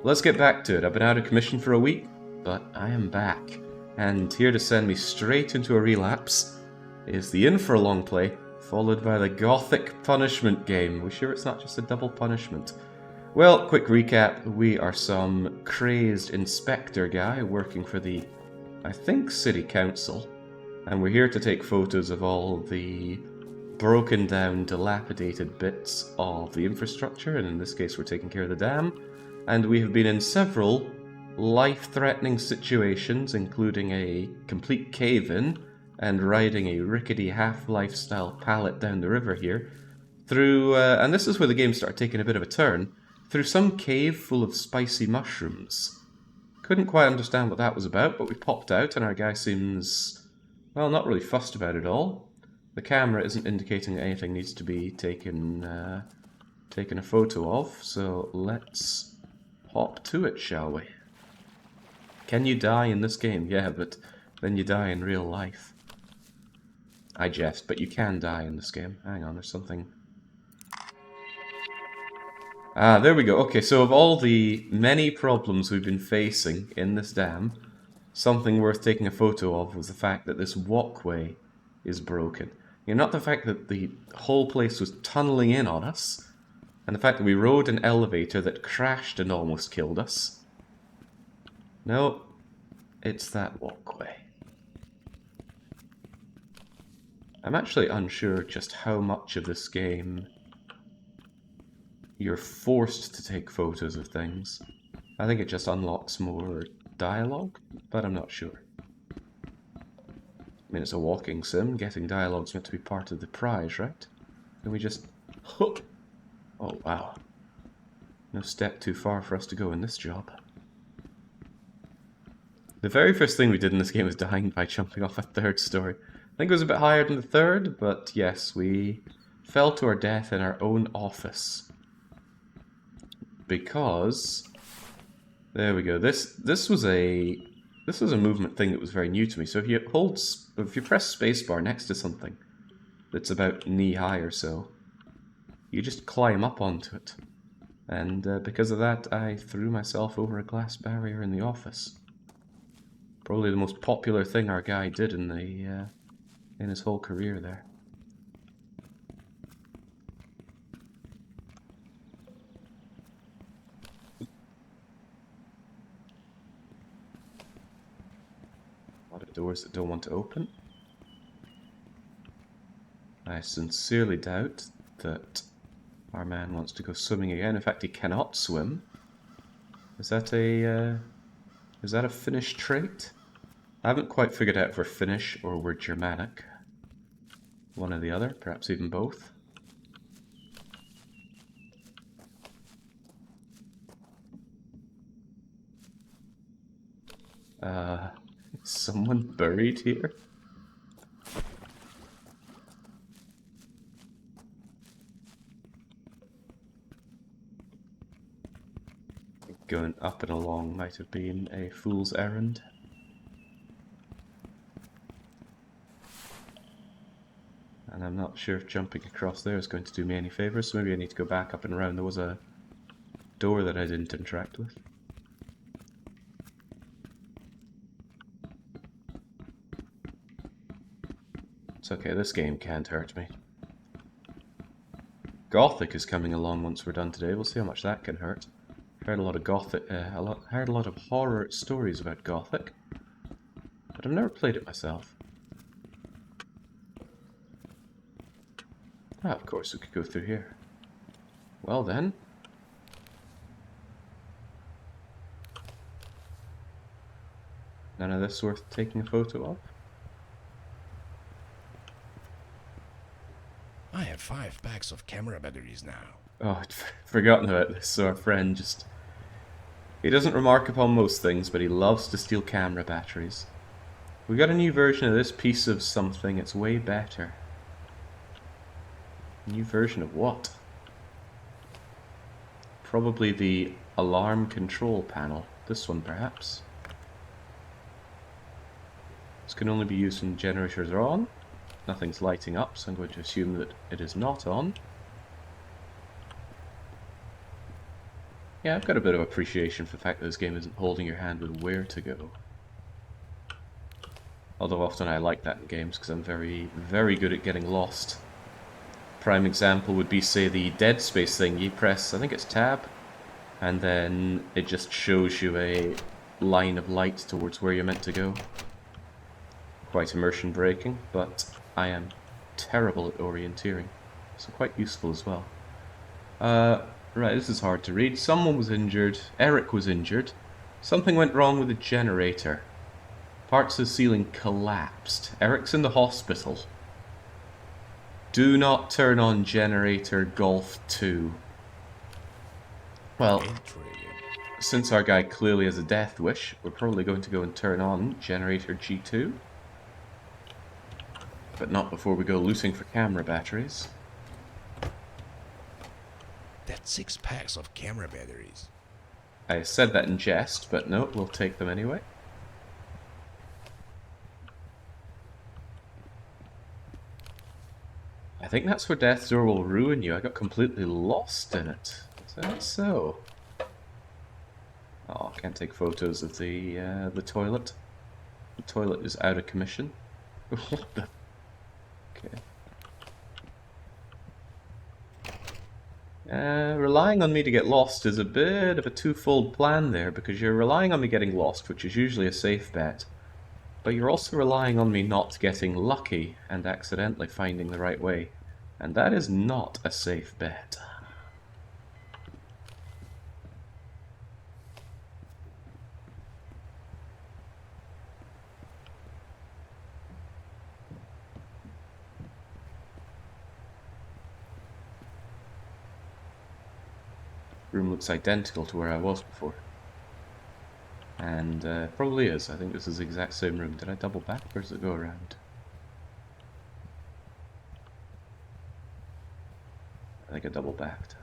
let's get back to it. I've been out of commission for a week, but I am back. And here to send me straight into a relapse is the INFRA Longplay, followed by the Gothic Punishment game. We're sure it's not just a double punishment. Well, quick recap. We are some crazed inspector guy working for the, I think, City Council. And we're here to take photos of all the broken down, dilapidated bits of the infrastructure, and in this case we're taking care of the dam. And we have been in several life-threatening situations, including a complete cave-in and riding a rickety half-life-style pallet down the river here, through, and this is where the game started taking a bit of a turn, through some cave full of spicy mushrooms. Couldn't quite understand what that was about, but we popped out and our guy seems, well, not really fussed about it all. The camera isn't indicating that anything needs to be taken a photo of, so let's hop to it, shall we? Can you die in this game? Yeah, but then you die in real life. I jest, but you can die in this game. Hang on, there's something... Ah, there we go. Okay, so of all the many problems we've been facing in this dam, something worth taking a photo of was the fact that this walkway is broken. You know, not the fact that the whole place was tunneling in on us, and the fact that we rode an elevator that crashed and almost killed us. No, it's that walkway. I'm actually unsure just how much of this game you're forced to take photos of things. I think it just unlocks more dialogue, but I'm not sure. I mean, it's a walking sim. Getting dialogue's meant to be part of the prize, right? Can we just... Oh, wow. No step too far for us to go in this job. The very first thing we did in this game was dying by jumping off a third story. I think it was a bit higher than the third, but yes, we fell to our death in our own office. Because... There we go. This was a movement thing that was very new to me. So if you press spacebar next to something that's about knee high or so, you just climb up onto it. And because of that, I threw myself over a glass barrier in the office. Probably the most popular thing our guy did in his whole career there. A lot of doors that don't want to open. I sincerely doubt that our man wants to go swimming again. In fact, he cannot swim. Is that a Finnish trait? I haven't quite figured out if we're Finnish or we're Germanic. One or the other, perhaps even both. Is someone buried here? Going up and along might have been a fool's errand. And I'm not sure if jumping across there is going to do me any favours, so maybe I need to go back up and around. There was a door that I didn't interact with. It's okay, this game can't hurt me. Gothic is coming along once we're done today. We'll see how much that can hurt. Heard a lot of heard a lot of horror stories about Gothic, but I've never played it myself. Ah, of course we could go through here. Well then. None of this worth taking a photo of? I have 5 packs of camera batteries now. Oh, I'd forgotten about this, so our friend just... He doesn't remark upon most things, but he loves to steal camera batteries. We got a new version of this piece of something, it's way better. New version of what? Probably the alarm control panel. This one, perhaps. This can only be used when generators are on. Nothing's lighting up, so I'm going to assume that it is not on. Yeah, I've got a bit of appreciation for the fact that this game isn't holding your hand with where to go. Although often I like that in games because I'm very, very good at getting lost. Prime example would be, say, the Dead Space thing. You press, I think it's tab, and then it just shows you a line of light towards where you're meant to go. Quite immersion breaking, but I am terrible at orienteering, so quite useful as well. Right, this is hard to read. Someone was injured. Eric was injured. Something went wrong with the generator. Parts of the ceiling collapsed. Eric's in the hospital. Do not turn on generator Golf 2. Well, since our guy clearly has a death wish, we're probably going to go and turn on generator G2. But not before we go looting for camera batteries. That's 6 packs of camera batteries. I said that in jest, but no, we'll take them anyway. I think that's where Death's Door will ruin you. I got completely lost in it. Is that so? Oh, I can't take photos of the toilet. The toilet is out of commission. What the? Okay. Relying on me to get lost is a bit of a twofold plan there, because you're relying on me getting lost, which is usually a safe bet, but you're also relying on me not getting lucky and accidentally finding the right way, and that is not a safe bet. Room looks identical to where I was before. And probably is. I think this is the exact same room. Did I double back or does it go around? I think I double backed.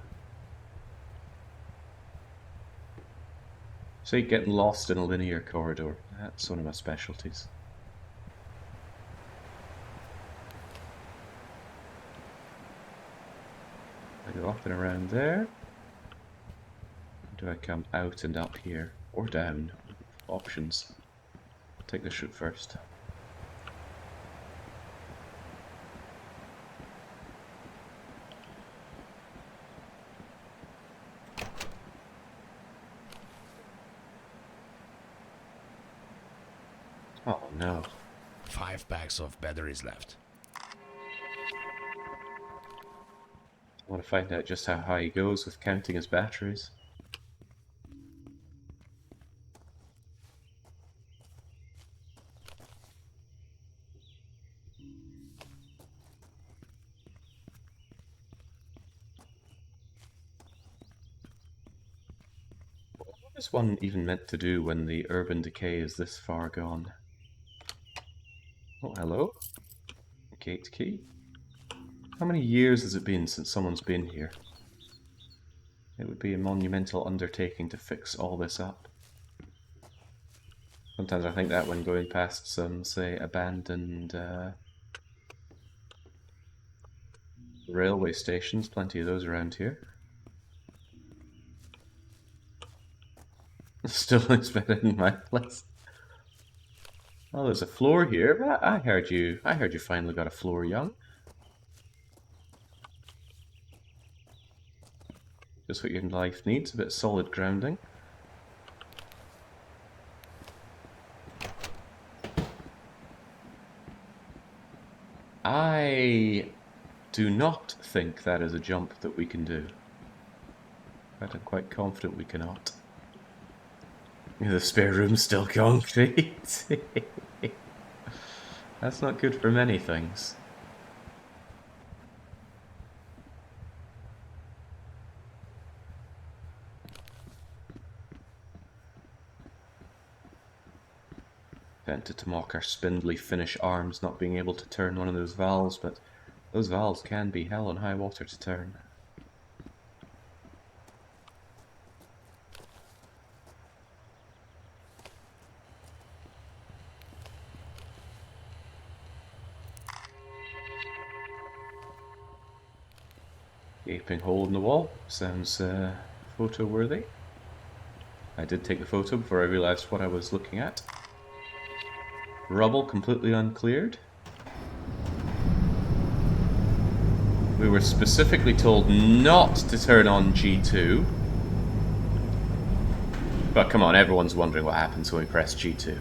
See, getting lost in a linear corridor. That's one of my specialties. I go up and around there. Do I come out and up here? Or down? Options. Take this route first. Oh no. 5 packs of batteries left. I want to find out just how high he goes with counting his batteries. What is one even meant to do when the urban decay is this far gone? Oh, hello. Gate key. How many years has it been since someone's been here? It would be a monumental undertaking to fix all this up. Sometimes I think that when going past some, say, abandoned railway stations, plenty of those around here. Still looks better than my place. Oh, there's a floor here. I heard you finally got a floor, young. Just what your life needs, a bit of solid grounding. I do not think that is a jump that we can do. But I'm quite confident we cannot. The spare room's still concrete. That's not good for many things. Tempted to mock our spindly Finnish arms not being able to turn one of those valves, but those valves can be hell and high water to turn. Gaping hole in the wall. Sounds photo worthy. I did take the photo before I realized what I was looking at. Rubble completely uncleared. We were specifically told not to turn on G2. But come on, everyone's wondering what happens when we press G2.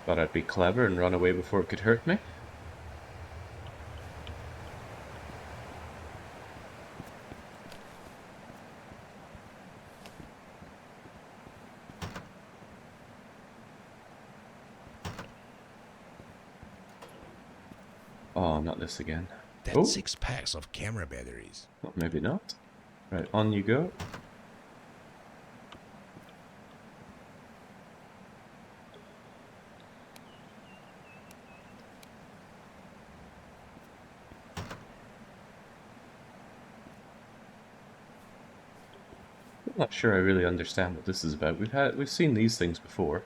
Thought I'd be clever and run away before it could hurt me. Oh, not this again. That's Oh, 6 packs of camera batteries. well, maybe not. Right, on you go. I'm not sure I really understand what this is about. We've seen these things before,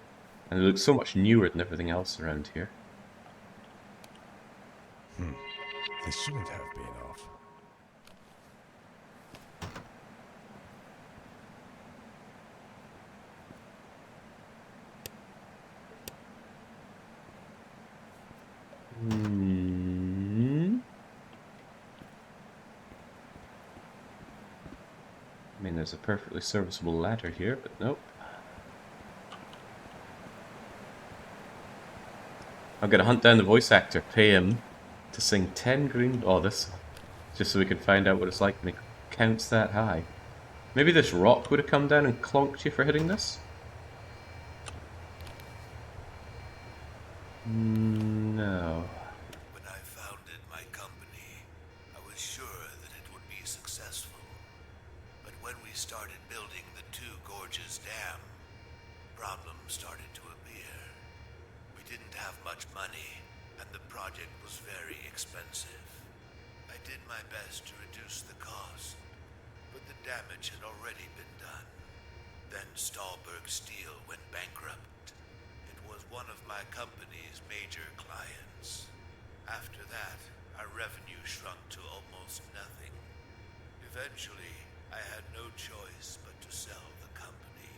and they look so much newer than everything else around here. This shouldn't have been off. I mean, there's a perfectly serviceable ladder here, but nope. I'm gonna hunt down the voice actor, pay him to sing 10 green... Oh, this... Just so we can find out what it's like when it counts that high. Maybe this rock would have come down and clonked you for hitting this? No. When I founded my company, I was sure that it would be successful. But when we started building the Two Gorges Dam, problems started to appear. We didn't have much money, and the project was very expensive. I did my best to reduce the cost, but the damage had already been done. Then Stahlberg Steel went bankrupt. It was one of my company's major clients. After that, our revenue shrunk to almost nothing. Eventually, I had no choice but to sell the company.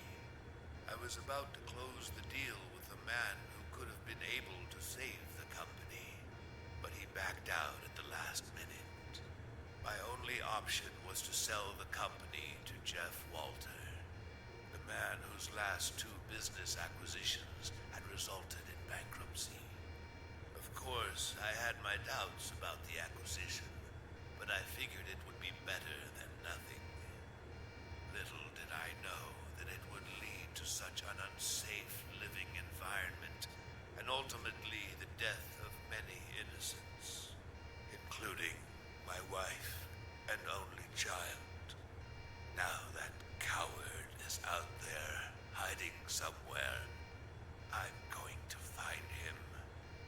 I was about to close the deal with a man who could have been able to save the company, but he backed out at the last minute. My only option was to sell the company to Jeff Walter, the man whose last 2 business acquisitions had resulted in bankruptcy. Of course, I had my doubts about the acquisition, but I figured it would be better than nothing. Little did I know that it would lead to such an unsafe living environment, and ultimately the death of many innocents, including my wife and only child. Now that coward is out there hiding somewhere. I'm going to find him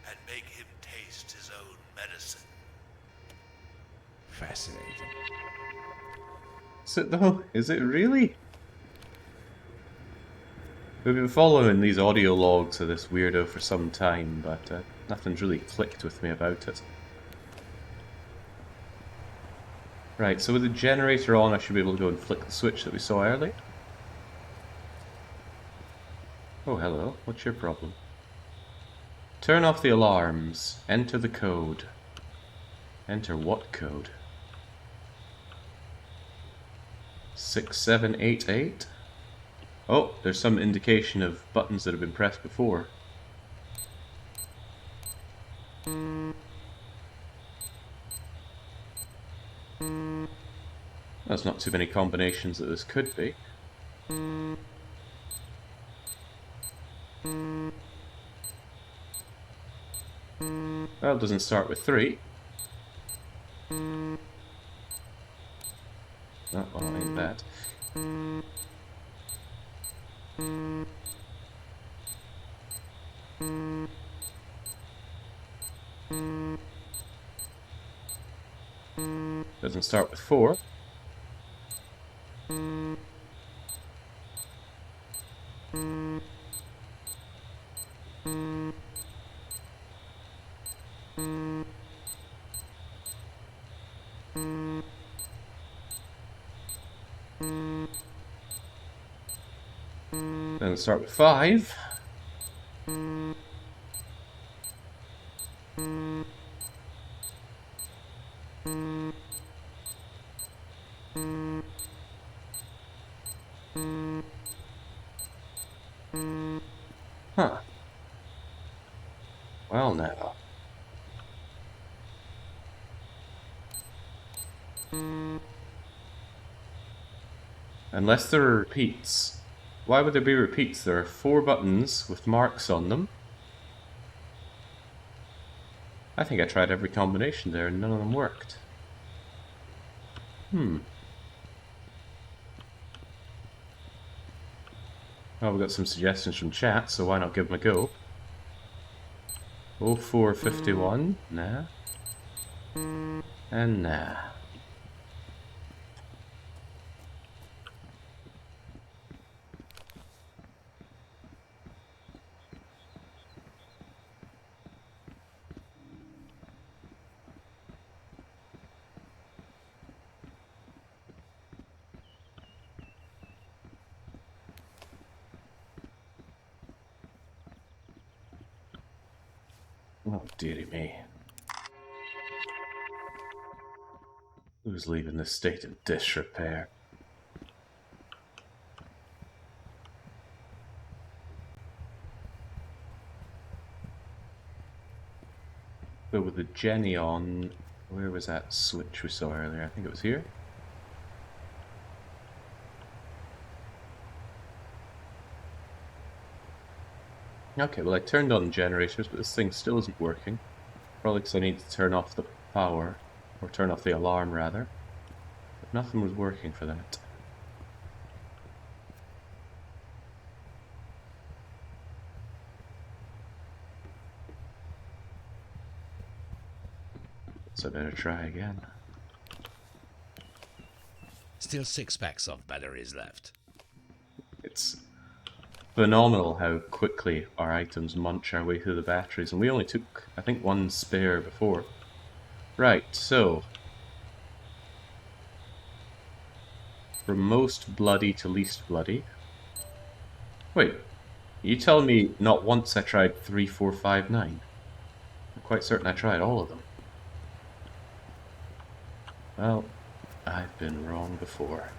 and make him taste his own medicine. Fascinating. Is it though? Is it really? We've been following these audio logs of this weirdo for some time, but nothing's really clicked with me about it. Right, so with the generator on, I should be able to go and flick the switch that we saw earlier. Oh, hello. What's your problem? Turn off the alarms. Enter the code. Enter what code? 6788? Oh, there's some indication of buttons that have been pressed before. That's not too many combinations that this could be. Well, it doesn't start with 3. Oh, well, ain't that. Doesn't start with 4. Then start with 5. Huh. Well now. Unless there are repeats. Why would there be repeats? There are 4 buttons with marks on them. I think I tried every combination there and none of them worked. Well, we got some suggestions from chat, so why not give them a go? 0451, nah. And nah. Oh, dearie me. Who's leaving this state of disrepair? But with the Jenny on, where was that switch we saw earlier? I think it was here. Okay, well I turned on generators, but this thing still isn't working. Probably because I need to turn off the power, or turn off the alarm rather. But nothing was working for that. So I better try again. Still 6 packs of batteries left. It's phenomenal how quickly our items munch our way through the batteries, and we only took, I think, 1 spare before. Right, so from most bloody to least bloody. Wait, you tell me not once I tried 3, 4, 5, 9? I'm quite certain I tried all of them. Well, I've been wrong before.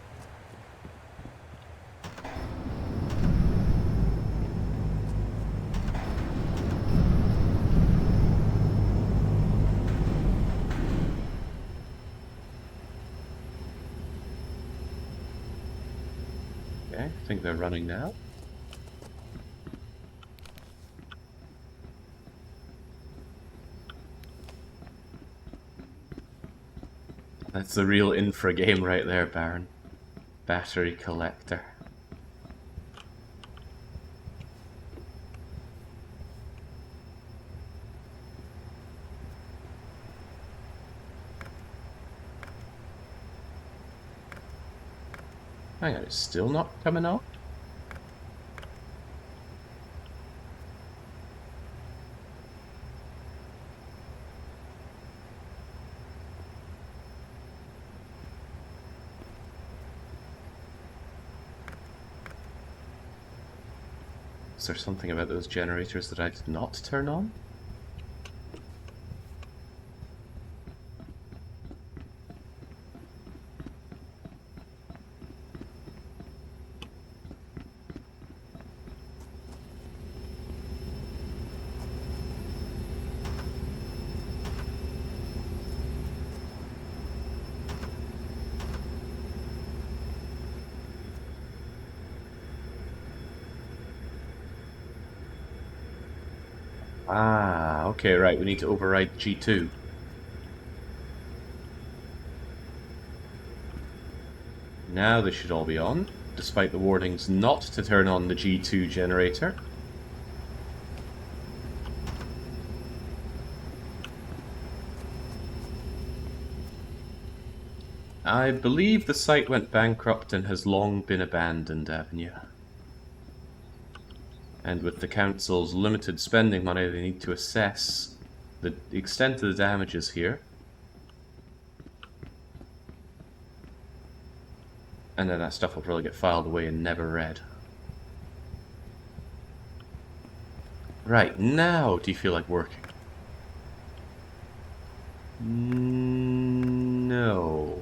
Okay, I think they're running now. That's the real infra game right there, Baron. Battery collector. Hang on, it's still not coming up? Is there something about those generators that I did not turn on? Ah, okay, right, we need to override G2. Now they should all be on, despite the warnings not to turn on the G2 generator. I believe the site went bankrupt and has long been abandoned, Avenue. And with the council's limited spending money, they need to assess the extent of the damages here. And then that stuff will probably get filed away and never read. Right, now do you feel like working? No.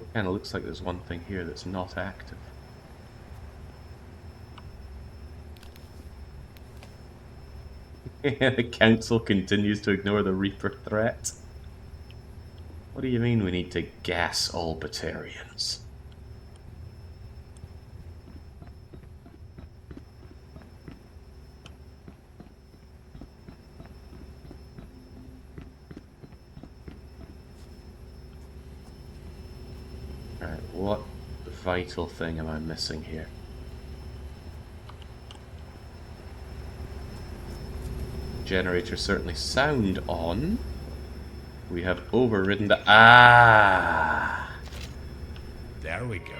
It kind of looks like there's one thing here that's not active. The council continues to ignore the Reaper threat. What do you mean we need to gas all Batarians? Alright, what vital thing am I missing here? Generator certainly sound on. We have overridden the... Ah! There we go.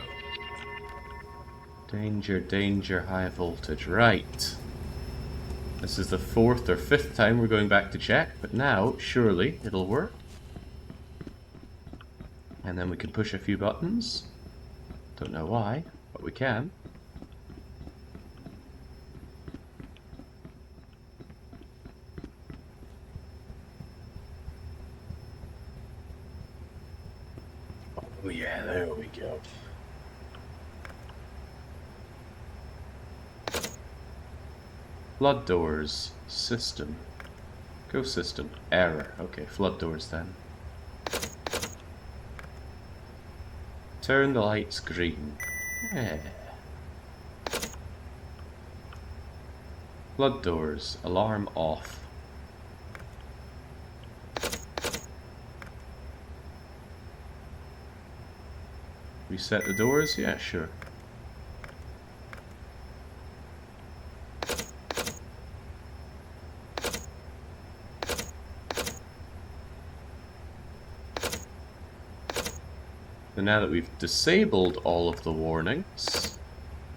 Danger, danger, high voltage. Right. This is the 4th or 5th time we're going back to check, but now, surely, it'll work. And then we can push a few buttons. Don't know why, but we can. Oh yeah, there we go. Flood doors. System. Go system. Error. Okay, flood doors then. Turn the lights green. Yeah. Flood doors. Alarm off. Reset the doors? Yeah, sure. So now that we've disabled all of the warnings,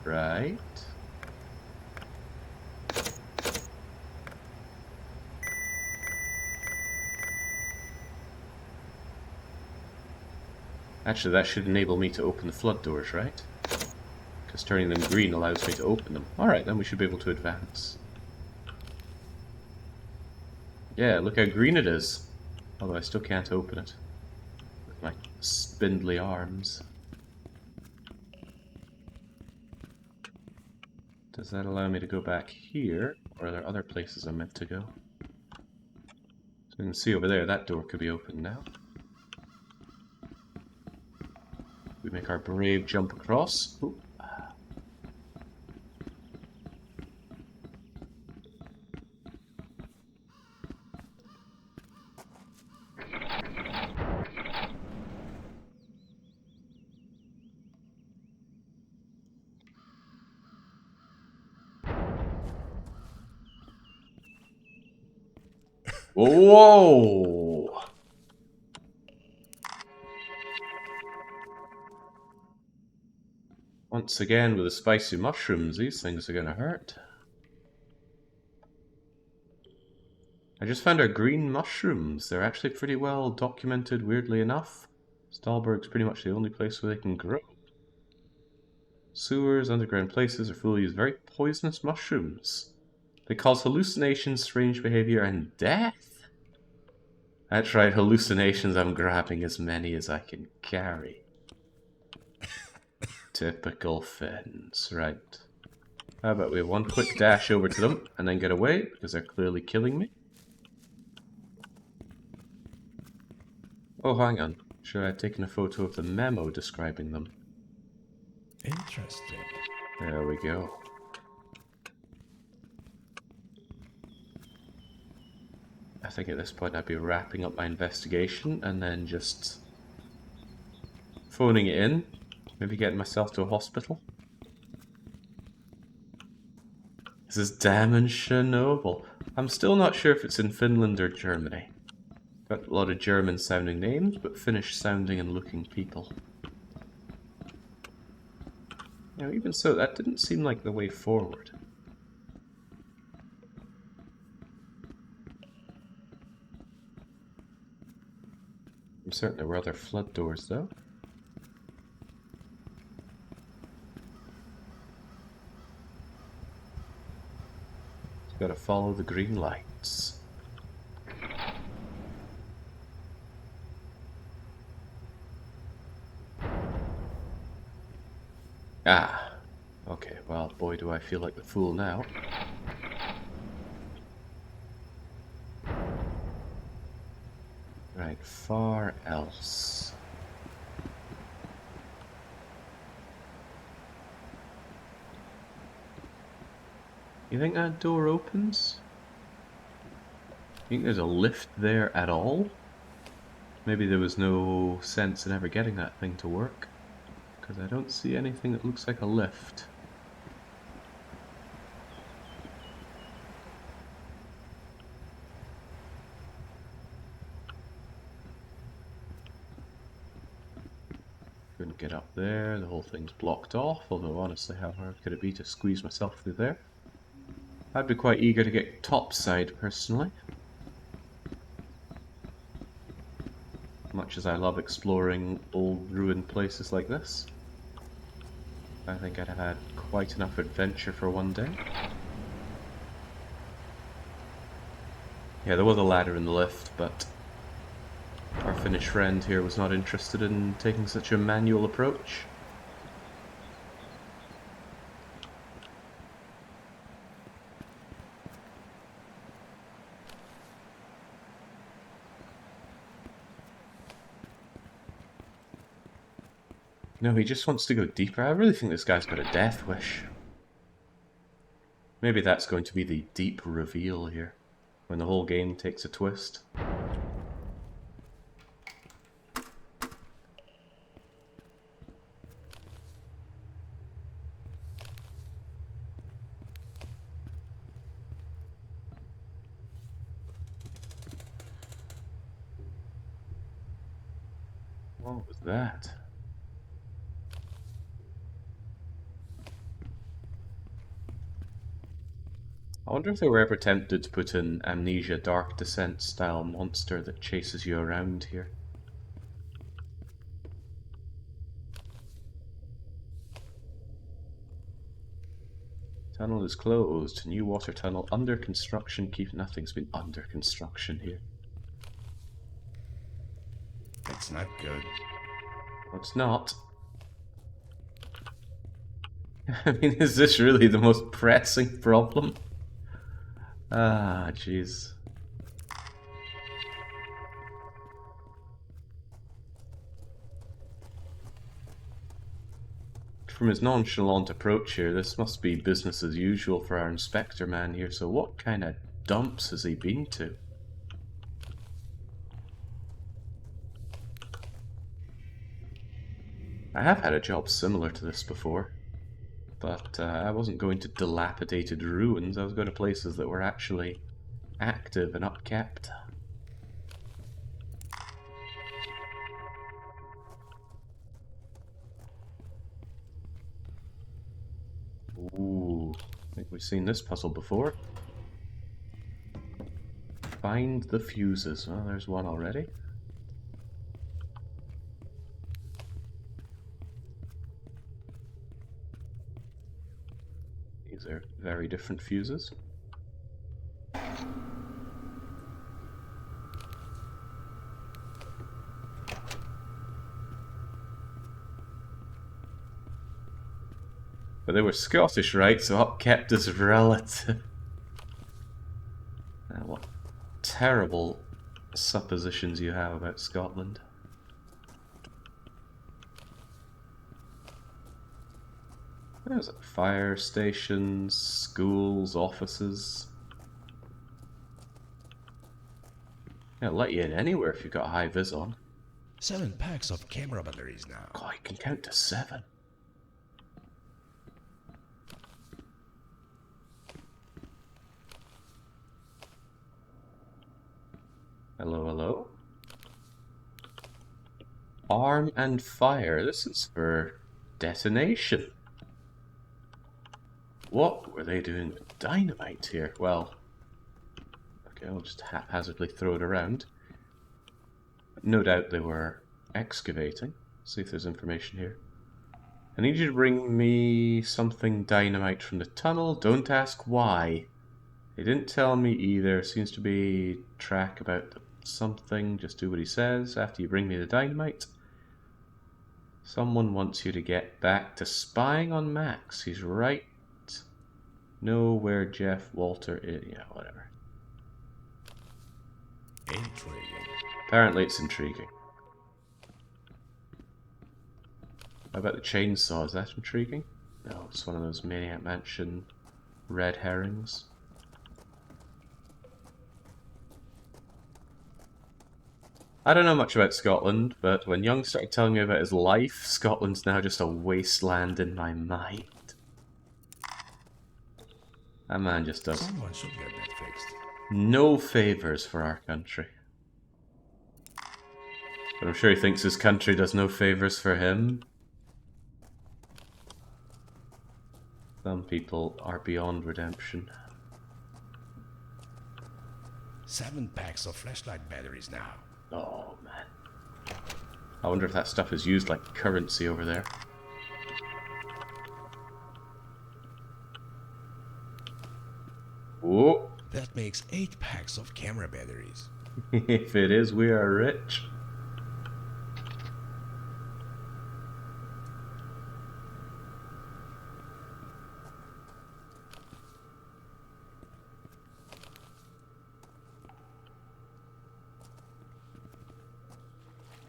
right? Actually, that should enable me to open the flood doors, right? Because turning them green allows me to open them. Alright, then we should be able to advance. Yeah, look how green it is. Although I still can't open it. With my spindly arms. Does that allow me to go back here? Or are there other places I'm meant to go? So you can see over there, that door could be open now. We make our brave jump across. Ooh. Whoa! Once again, with the spicy mushrooms, these things are gonna hurt. I just found our green mushrooms. They're actually pretty well documented, weirdly enough. Stahlberg's pretty much the only place where they can grow. Sewers, underground places are full of these very poisonous mushrooms. They cause hallucinations, strange behavior, and death. That's right, hallucinations. I'm grabbing as many as I can carry. Typical Finns, right. How about we have one quick dash over to them, and then get away, because they're clearly killing me. Oh, hang on. Should I have taken a photo of the memo describing them? Interesting. There we go. I think at this point I'd be wrapping up my investigation and then just phoning it in. Maybe getting myself to a hospital. This is damn in Chernobyl. I'm still not sure if it's in Finland or Germany. Got a lot of German sounding names, but Finnish sounding and looking people. Now, even so, that didn't seem like the way forward. I'm certain there were other flood doors, though. Just gotta follow the green lights. Ah. Okay, well, boy, do I feel like the fool now. Right, far else. You think that door opens? You think there's a lift there at all? Maybe there was no sense in ever getting that thing to work. Because I don't see anything that looks like a lift. Couldn't get up there, the whole thing's blocked off, although honestly how hard could it be to squeeze myself through there? I'd be quite eager to get topside personally. Much as I love exploring old ruined places like this. I think I'd have had quite enough adventure for one day. Yeah, there was a ladder in the lift, but our Finnish friend here was not interested in taking such a manual approach. No, he just wants to go deeper. I really think this guy's got a death wish. Maybe that's going to be the deep reveal here, when the whole game takes a twist. What was that? I wonder if they were ever tempted to put an Amnesia Dark Descent style monster that chases you around here. Tunnel is closed. New water tunnel under construction. Keep nothing's been under construction here. It's not good. Well, it's not. I mean, is this really the most pressing problem? Ah, jeez. From his nonchalant approach here, this must be business as usual for our inspector man here, so what kind of dumps has he been to? I have had a job similar to this before, but I wasn't going to dilapidated ruins, I was going to places that were actually active and upkept. Ooh, I think we've seen this puzzle before. Find the fuses. Well, there's one already. These are very different fuses. But they were Scottish, right? So upkept is relative. What terrible suppositions you have about Scotland. There's fire stations, schools, offices. They'll let you in anywhere if you've got high vis on. 7 packs of camera batteries now. God, I can count to 7. Hello, hello? Arm and fire. This is for detonation. What were they doing with dynamite here? Well, okay, I'll just haphazardly throw it around. No doubt they were excavating. See if there's information here. I need you to bring me something dynamite from the tunnel. Don't ask why. They didn't tell me either. Seems to be track about something. Just do what he says after you bring me the dynamite. Someone wants you to get back to spying on Max. He's right. Know where Jeff Walter is. Yeah, whatever. Intriguing. Apparently it's intriguing. How about the chainsaw? Is that intriguing? No, it's one of those Maniac Mansion red herrings. I don't know much about Scotland, but when Young started telling me about his life, Scotland's now just a wasteland in my mind. That man just does Someone should get that fixed. no favours for our country. But I'm sure he thinks his country does no favours for him. Some people are beyond redemption. 7 packs of flashlight batteries now. Oh, man. I wonder if that stuff is used like currency over there. Whoa! That makes 8 packs of camera batteries. If it is, we are rich.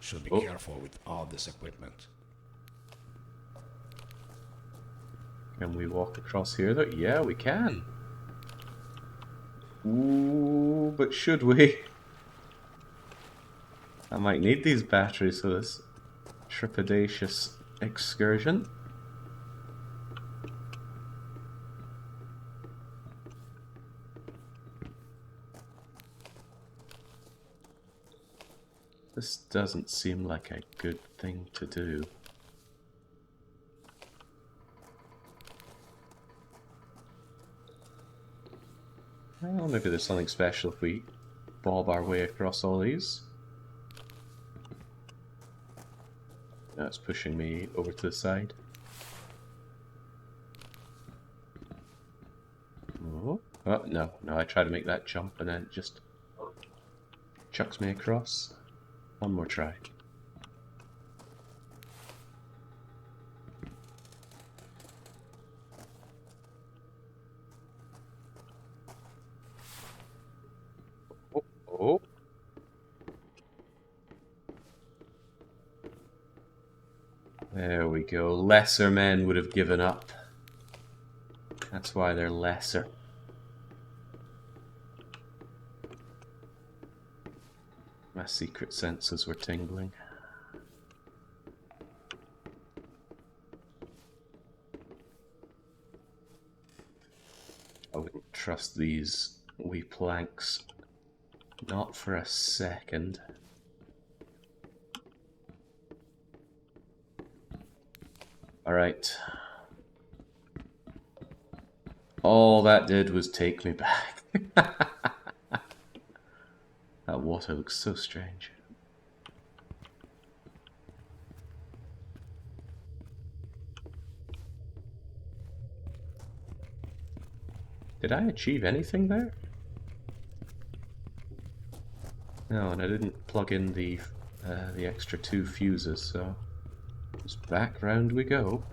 Should be Oh. careful with all this equipment. Can we walk across here though? Yeah, we can. Ooh, but should we? I might need these batteries for this trepidatious excursion. This doesn't seem like a good thing to do. Well, maybe there's something special if we bob our way across all these. Now it's pushing me over to the side. Oh, no, I try to make that jump and then it just chucks me across. One more try. Oh. There we go. Lesser men would have given up. That's why they're lesser. My secret senses were tingling. I wouldn't trust these wee planks. Not for a second. Alright. All that did was take me back. That water looks so strange. Did I achieve anything there? No, and I didn't plug in the extra 2 fuses, so just back round we go.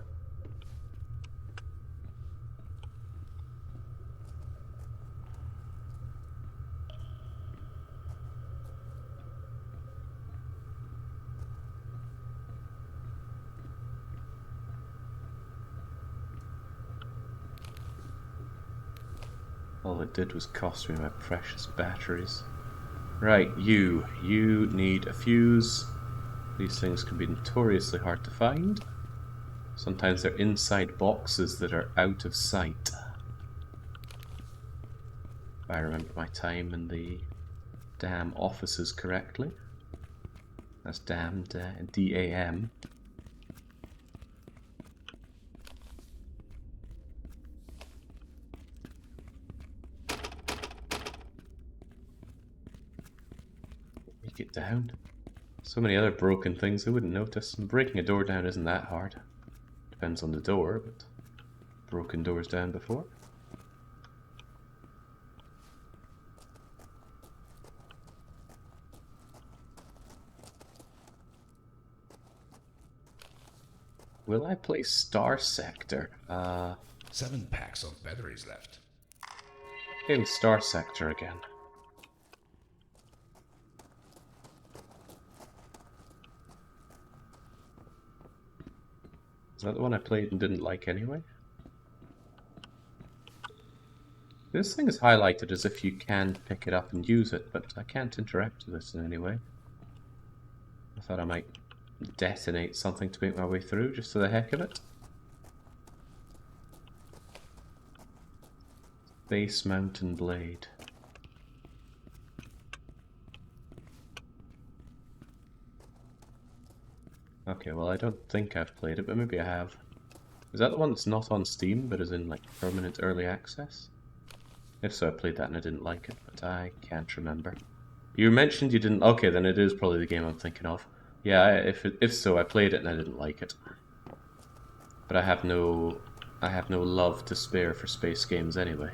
All it did was cost me my precious batteries. Right, you need a fuse. These things can be notoriously hard to find. Sometimes they're inside boxes that are out of sight. If I remember my time in the damn offices correctly. That's damned. D-A-M. Break it down. So many other broken things I wouldn't notice. And breaking a door down isn't that hard. Depends on the door, but broken doors down before. Will I play Star Sector? 7 packs of batteries left. In Star Sector again. Is that the one I played and didn't like anyway? This thing is highlighted as if you can pick it up and use it, but I can't interact with this in any way. I thought I might detonate something to make my way through, just for the heck of it. Base Mountain Blade. Okay, well I don't think I've played it, but maybe I have. Is that the one that's not on Steam, but is in like permanent early access? If so, I played that and I didn't like it, but I can't remember. You mentioned you didn't... Okay, then it is probably the game I'm thinking of. Yeah, if so, I played it and I didn't like it. But I have no love to spare for space games anyway.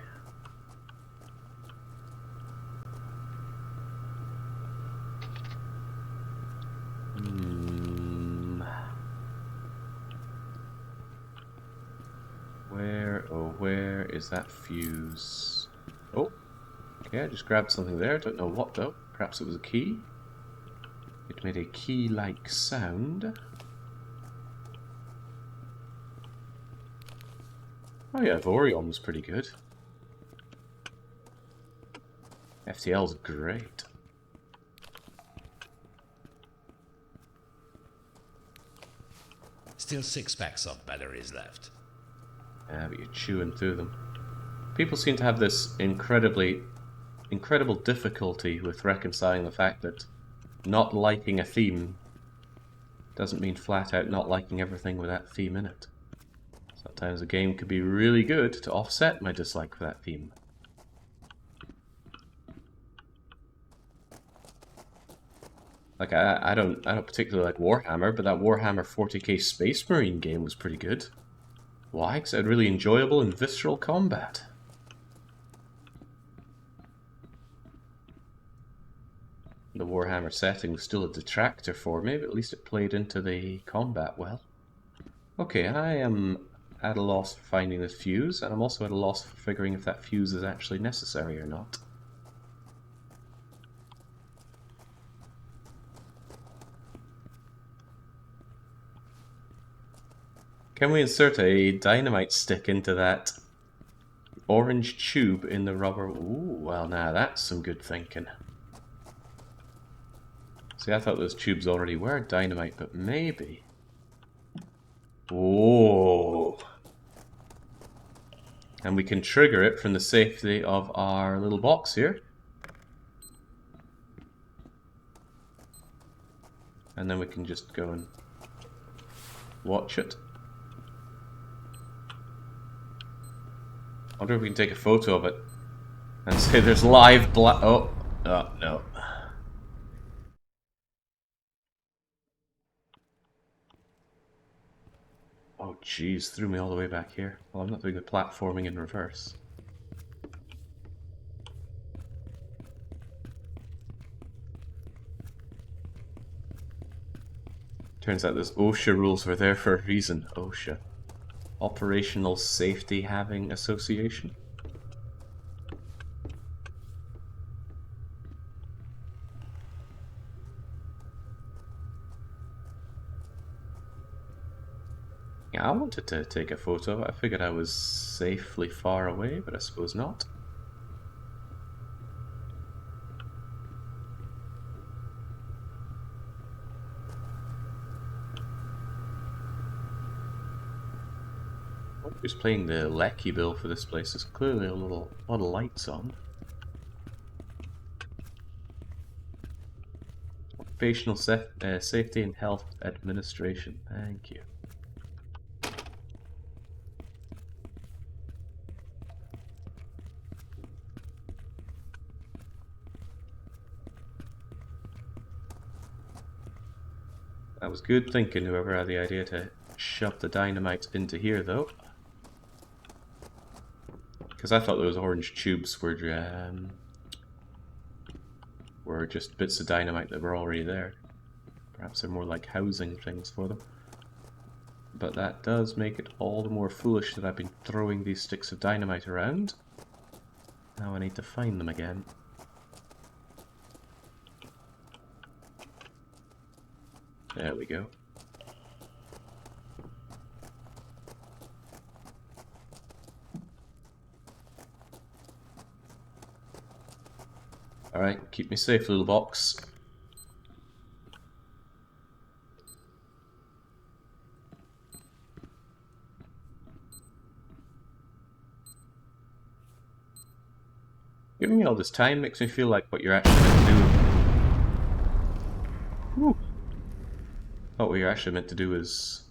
Where is that fuse? Oh, okay, I just grabbed something there. Don't know what though. Perhaps it was a key. It made a key-like sound. Oh yeah, Vorion was pretty good. FTL's great. Still 6 packs of batteries left. Yeah, but you're chewing through them. People seem to have this incredible difficulty with reconciling the fact that not liking a theme doesn't mean flat out not liking everything with that theme in it. Sometimes a game could be really good to offset my dislike for that theme. Like I don't particularly like Warhammer, but that Warhammer 40k Space Marine game was pretty good. Why? Because it had really enjoyable and visceral combat. The Warhammer setting was still a detractor for me, but at least it played into the combat well. Okay, I am at a loss for finding this fuse, and I'm also at a loss for figuring if that fuse is actually necessary or not. Can we insert a dynamite stick into that orange tube in the rubber? Ooh, well now that's some good thinking. See, I thought those tubes already were dynamite, but maybe... Whoa! And we can trigger it from the safety of our little box here. And then we can just go and watch it. I wonder if we can take a photo of it and say there's live oh, no. Oh jeez, threw me all the way back here. Well, I'm not doing the platforming in reverse. Turns out those OSHA rules were there for a reason. OSHA. Operational Safety Having Association. Yeah, I wanted to take a photo. I figured I was safely far away, but I suppose not. Who's playing the Lecky bill for this place? There's clearly a lot of lights on. Occupational Safety and Health Administration. Thank you. That was good thinking, whoever had the idea to shove the dynamite into here, though. Because I thought those orange tubes were just bits of dynamite that were already there. Perhaps they're more like housing things for them. But that does make it all the more foolish that I've been throwing these sticks of dynamite around. Now I need to find them again. There we go. Alright, keep me safe, little box. Giving me all this time makes me feel like what you're actually meant to do. Whew. What you're actually meant to do is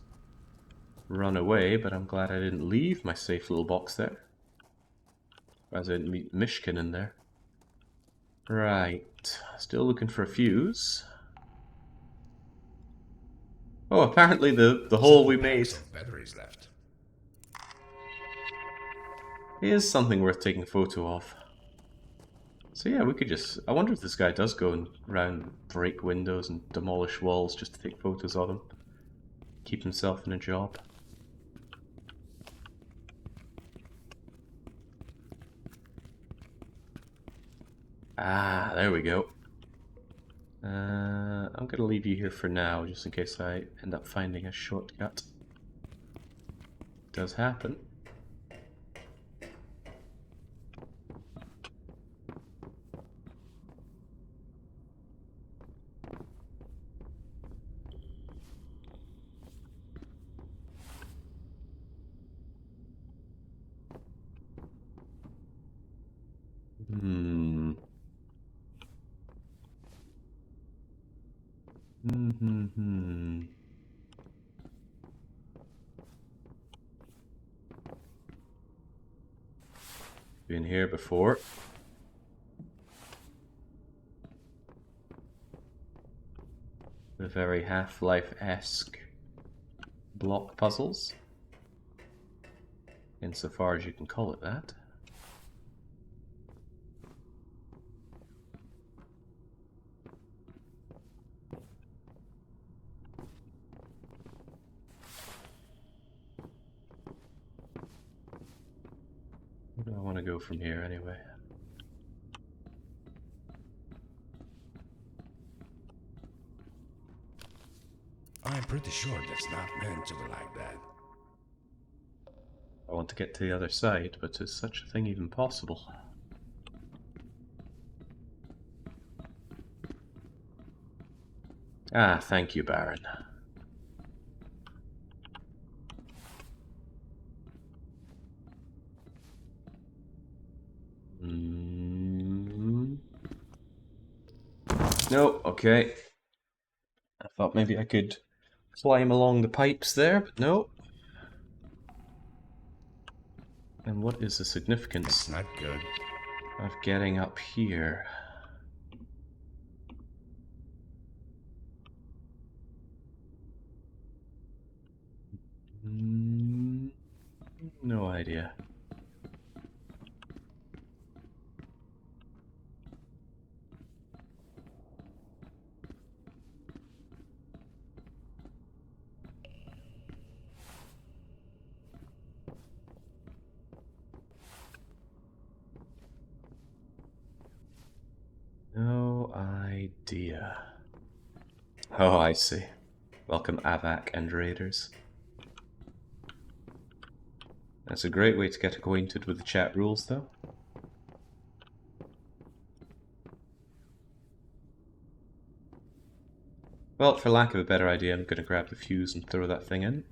run away, but I'm glad I didn't leave my safe little box there. As I didn't meet Mishkin in there. Right, still looking for a fuse. Oh, apparently the hole we made Batteries left. is something worth taking a photo of. So yeah, we could just... I wonder if this guy does go around, break windows and demolish walls just to take photos of them. Keep himself in a job. Ah, there we go. I'm gonna leave you here for now, just in case I end up finding a shortcut. It does happen. Been here before. The very Half-Life-esque block puzzles. Insofar as you can call it that. Where do I want to go from here anyway? I'm pretty sure that's not meant to be like that. I want to get to the other side, but is such a thing even possible? Ah, thank you, Baron. No, okay. I thought maybe I could climb along the pipes there, but no. And what is the significance It's not good. of getting up here? No idea. No idea. Oh, I see. Welcome, Avak and Raiders. That's a great way to get acquainted with the chat rules, though. Well, for lack of a better idea, I'm gonna grab the fuse and throw that thing in.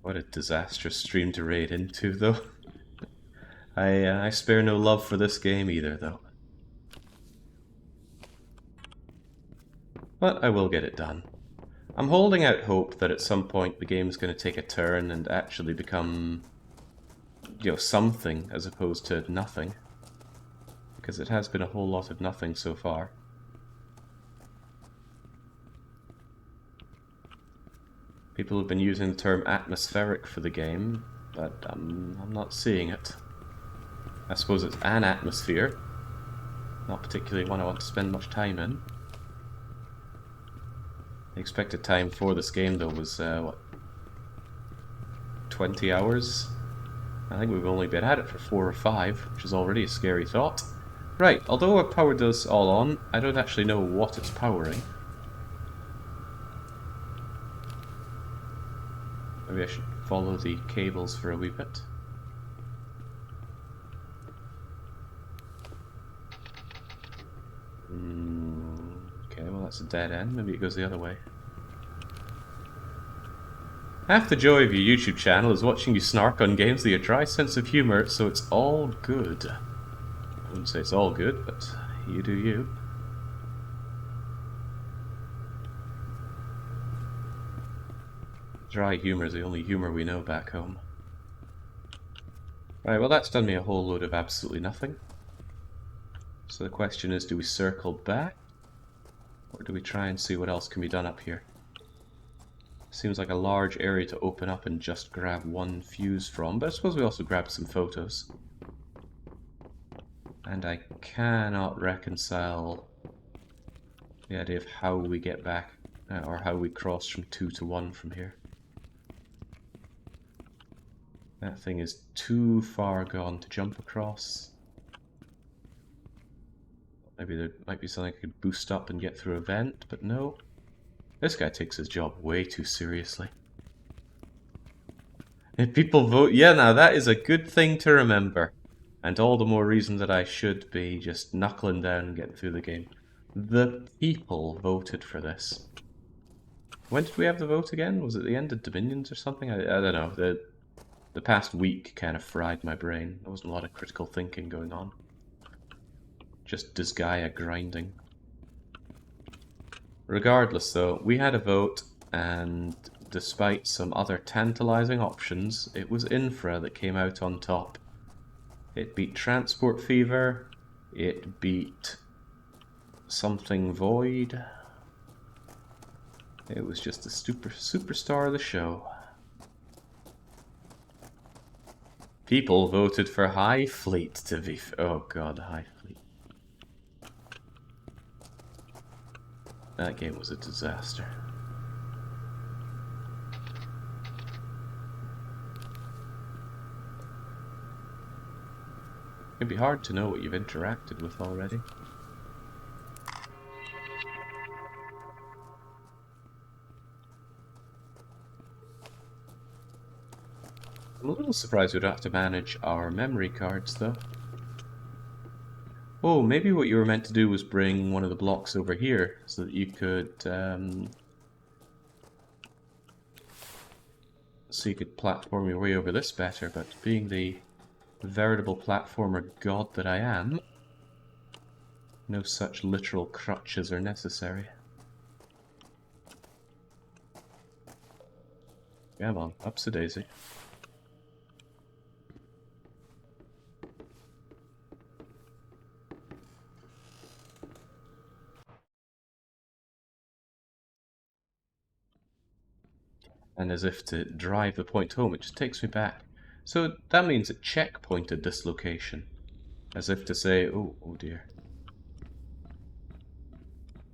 What a disastrous stream to raid into, though. I spare no love for this game either, though. But I will get it done. I'm holding out hope that at some point the game's going to take a turn and actually become, something as opposed to nothing. Because it has been a whole lot of nothing so far. People have been using the term atmospheric for the game, but I'm not seeing it. I suppose it's an atmosphere. Not particularly one I want to spend much time in. The expected time for this game, though, was, 20 hours? I think we've only been at it for 4 or 5, which is already a scary thought. Right, although I've powered this all on, I don't actually know what it's powering. Maybe I should follow the cables for a wee bit. Okay, well that's a dead end. Maybe it goes the other way. Half the joy of your YouTube channel is watching you snark on games with your dry sense of humour, so it's all good. I wouldn't say it's all good, but you do you. Dry humour is the only humour we know back home. Right, well that's done me a whole load of absolutely nothing. So the question is, do we circle back? Or do we try and see what else can be done up here? Seems like a large area to open up and just grab one fuse from, but I suppose we also grab some photos. And I cannot reconcile the idea of how we get back, or how we cross from 2 to 1 from here. That thing is too far gone to jump across. Maybe there might be something I could boost up and get through a vent, but no. This guy takes his job way too seriously. If people vote, yeah, now that is a good thing to remember. And all the more reason that I should be just knuckling down and getting through the game. The people voted for this. When did we have the vote again? Was it the end of Dominions or something? I don't know. The past week kind of fried my brain. There wasn't a lot of critical thinking going on. Just Disgaea grinding. Regardless though, we had a vote, and despite some other tantalizing options, it was Infra that came out on top. It beat Transport Fever, it beat something Void. It was just the superstar of the show. People voted for High Fleet to be... oh god, High Fleet. That game was a disaster. It'd be hard to know what you've interacted with already. I'm a little surprised we don't have to manage our memory cards, though. Oh, maybe what you were meant to do was bring one of the blocks over here, so that you could, platform your way over this better, but being the veritable platformer god that I am, no such literal crutches are necessary. Come on, upsie-daisy. And as if to drive the point home, it just takes me back. So that means it checkpointed this location. As if to say, oh dear.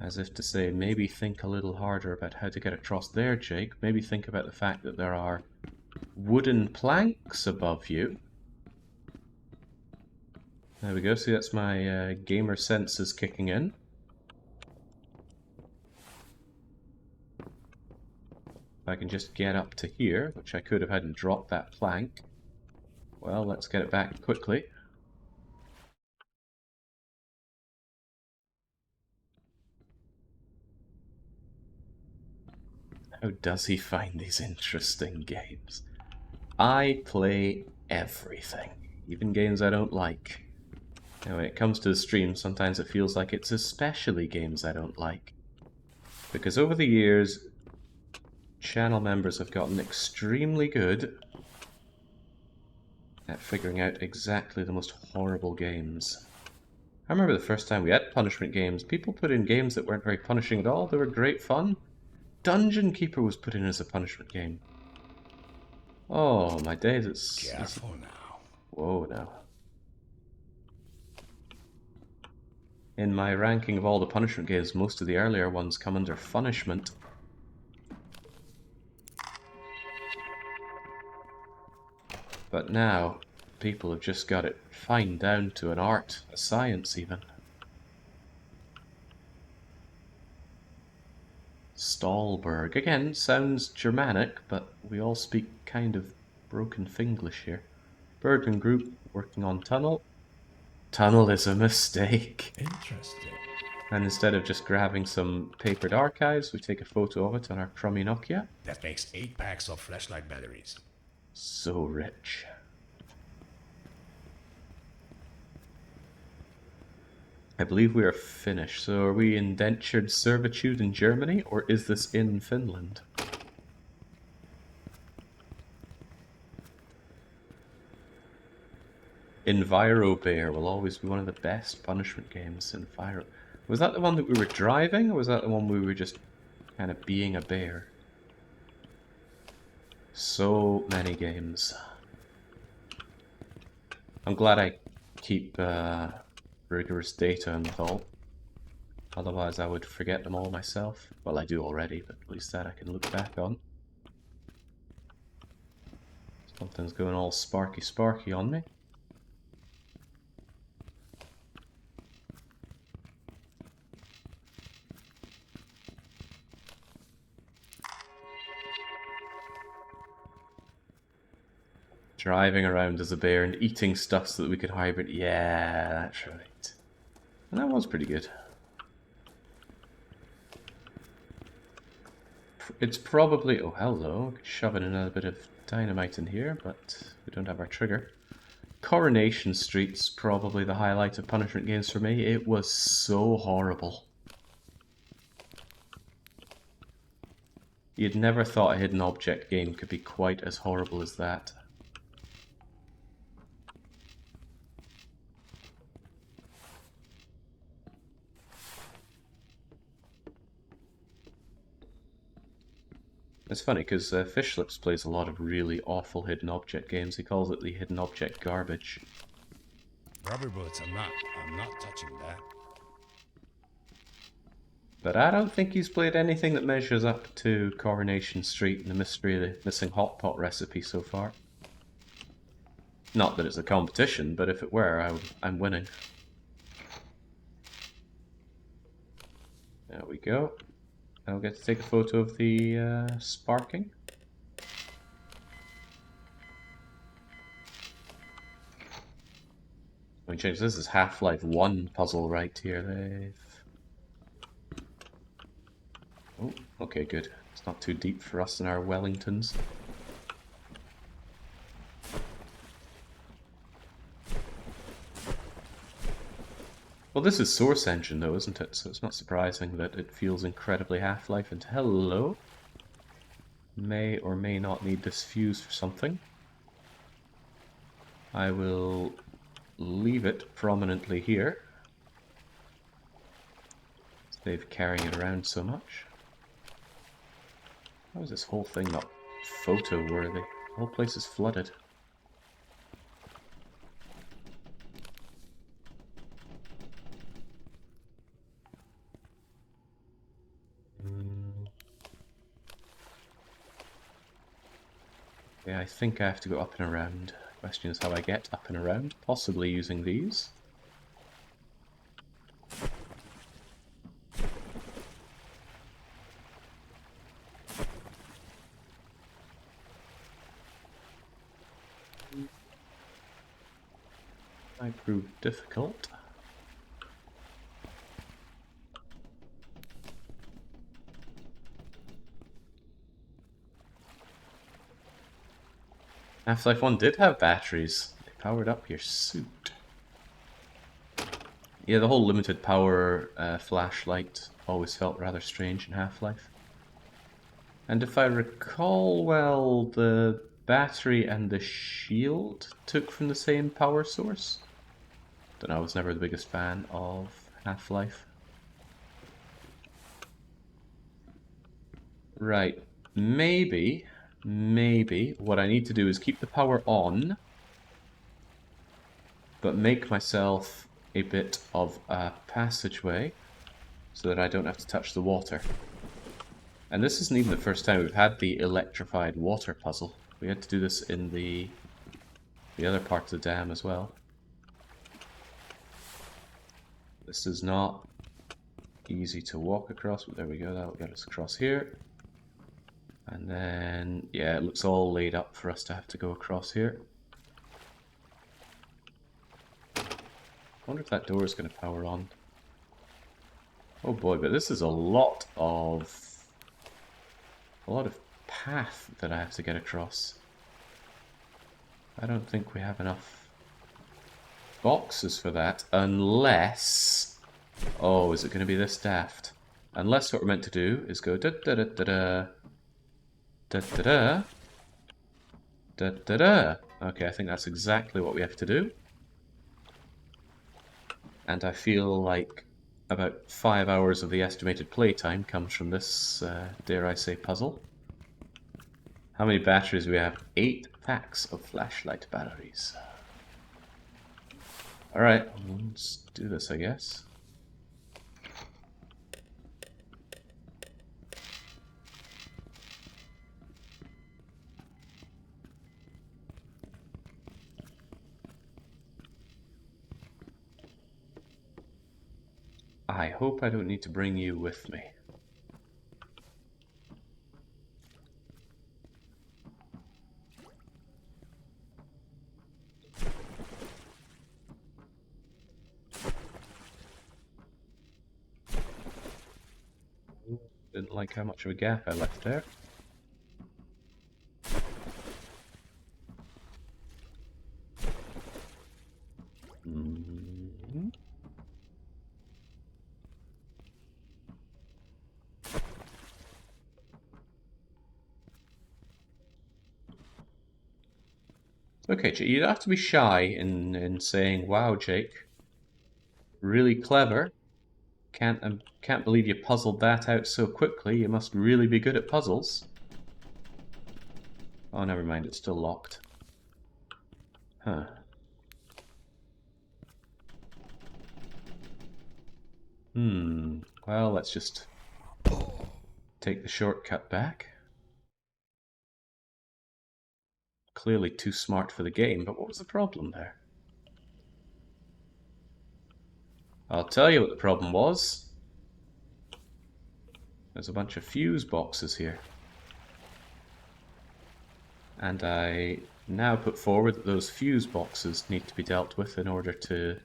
As if to say, maybe think a little harder about how to get across there, Jake. Maybe think about the fact that there are wooden planks above you. There we go, see that's my gamer senses kicking in. If I can just get up to here, which I could have had and dropped that plank. Well, let's get it back quickly. How does he find these interesting games? I play everything, even games I don't like. And when it comes to the stream, sometimes it feels like it's especially games I don't like. Because over the years, channel members have gotten extremely good at figuring out exactly the most horrible games. I remember the first time we had punishment games, people put in games that weren't very punishing at all. They were great fun. Dungeon Keeper was put in as a punishment game. Oh, my days, it's... Careful now. Whoa, now. In my ranking of all the punishment games, most of the earlier ones come under punishment. But now, people have just got it fine down to an art, a science even. Stahlberg. Again, sounds Germanic, but we all speak kind of broken Finglish here. Bergen Group, working on tunnel. Tunnel is a mistake. Interesting. And instead of just grabbing some papered archives, we take a photo of it on our crummy Nokia. That makes 8 packs of flashlight batteries. So rich. I believe we are finished. So are we indentured servitude in Germany, or is this in Finland? Enviro Bear will always be one of the best punishment games. Enviro. Was that the one that we were driving, or was that the one we were just kind of being a bear? So many games. I'm glad I keep rigorous data in the vault. Otherwise I would forget them all myself. Well, I do already, but at least that I can look back on. Something's going all sparky on me. Driving around as a bear and eating stuff so that we could hybrid. Yeah, that's right. And that was pretty good. It's probably... Oh, hello. Shoving another bit of dynamite in here, but we don't have our trigger. Coronation Street's probably the highlight of punishment games for me. It was so horrible. You'd never thought a hidden object game could be quite as horrible as that. It's funny because Fishlips plays a lot of really awful hidden object games. He calls it the hidden object garbage. Rubber bullets, I'm not touching that. But I don't think he's played anything that measures up to Coronation Street and the mystery of the missing hot pot recipe so far. Not that it's a competition, but if it were, I'm winning. There we go. I'll get to take a photo of the sparking. Let me change this. Is Half-Life 1 puzzle right here. Oh, okay, good. It's not too deep for us in our Wellingtons. Well, this is Source Engine, though, isn't it? So it's not surprising that it feels incredibly Half-Life. And hello. May or may not need this fuse for something. I will leave it prominently here. Save carrying it around so much. How is this whole thing not photo-worthy? The whole place is flooded. Yeah, I think I have to go up and around. Question is how I get up and around. Possibly using these. Might prove difficult. Half-Life 1 did have batteries. They powered up your suit. Yeah, the whole limited power flashlight always felt rather strange in Half-Life. And if I recall well, the battery and the shield took from the same power source. Don't know, I was never the biggest fan of Half-Life. Right, maybe what I need to do is keep the power on, but make myself a bit of a passageway so that I don't have to touch the water. And this isn't even the first time we've had the electrified water puzzle. We had to do this in the other part of the dam as well. This is not easy to walk across, but there we go, that'll get us across here. And then, yeah, it looks all laid up for us to have to go across here. I wonder if that door is going to power on. Oh boy, but this is a lot of path that I have to get across. I don't think we have enough boxes for that, unless... Oh, is it going to be this daft? Unless what we're meant to do is go da-da-da-da-da, da-da-da, da-da-da. Okay, I think that's exactly what we have to do. And I feel like about 5 hours of the estimated playtime comes from this, dare I say, puzzle. How many batteries do we have? 8 packs of flashlight batteries. Alright, let's do this, I guess. I hope I don't need to bring you with me. Didn't like how much of a gap I left there. Okay, you don't have to be shy in saying, "Wow, Jake, really clever. Can't believe you puzzled that out so quickly. You must really be good at puzzles." Oh, never mind. It's still locked. Huh. Well, let's just take the shortcut back. Clearly too smart for the game, but what was the problem there? I'll tell you what the problem was. There's a bunch of fuse boxes here. And I now put forward that those fuse boxes need to be dealt with in order to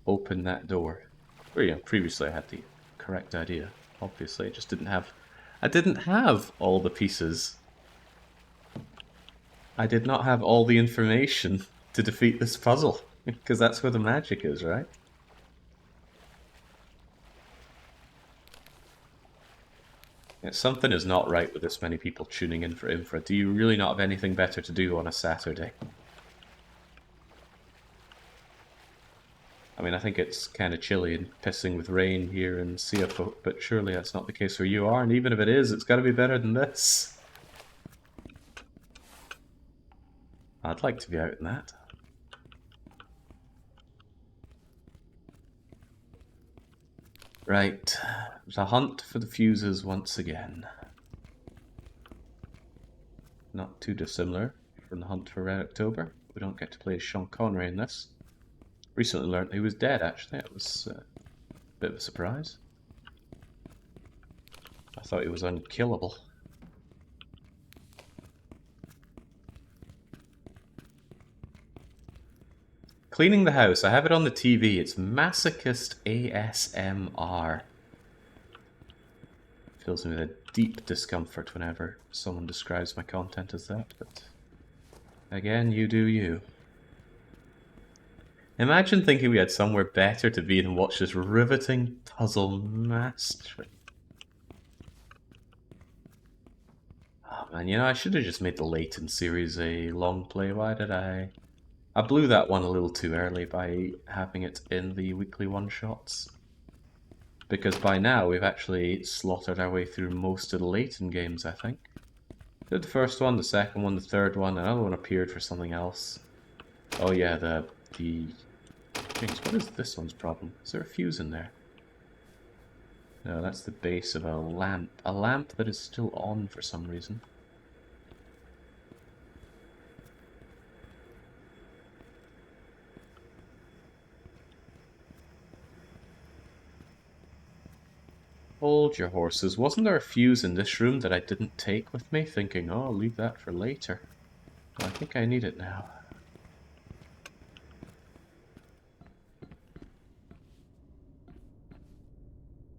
open that door. Well, yeah, previously I had the correct idea. Obviously, I just didn't have... I didn't have all the pieces. I did not have all the information to defeat this puzzle. Because that's where the magic is, right? Yeah, something is not right with this many people tuning in for Infra. Do you really not have anything better to do on a Saturday? I mean, I think it's kind of chilly and pissing with rain here in Seafolk, but surely that's not the case where you are, and even if it is, it's got to be better than this. I'd like to be out in that. Right, the hunt for the fuses once again. Not too dissimilar from the hunt for Red October. We don't get to play as Sean Connery in this. Recently learned he was dead, actually. It was a bit of a surprise. I thought he was unkillable. Cleaning the house. I have it on the TV. It's Masochist ASMR. Fills me with a deep discomfort whenever someone describes my content as that, but Again, you do you. Imagine thinking we had somewhere better to be than watch this riveting puzzle mastery. Oh man, you know, I should have just made the Layton series a long play. Why did I? I blew that one a little too early by having it in the weekly one-shots. Because by now we've actually slaughtered our way through most of the Layton games, I think. Did the first one, the second one, the third one, another one appeared for something else. Oh yeah, the... James, what is this one's problem? Is there a fuse in there? No, that's the base of a lamp. A lamp that is still on for some reason. Hold your horses. Wasn't there a fuse in this room that I didn't take with me, thinking, oh, I'll leave that for later? Well, I think I need it now.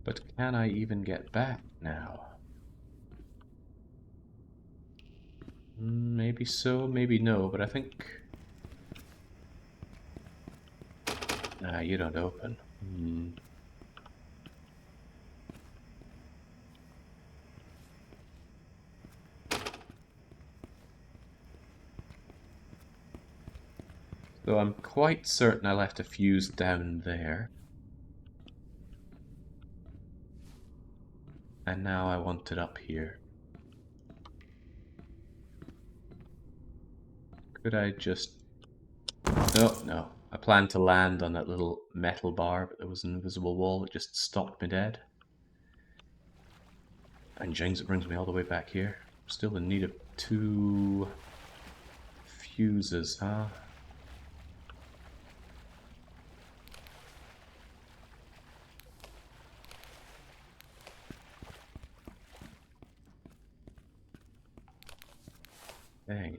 But can I even get back now? Maybe so, maybe no, but I think... Nah, you don't open. So I'm quite certain I left a fuse down there. And now I want it up here. Could I just... Oh, no. I planned to land on that little metal bar, but there was an invisible wall that just stopped me dead. And James, it brings me all the way back here. Still in need of 2 fuses, huh? Dang.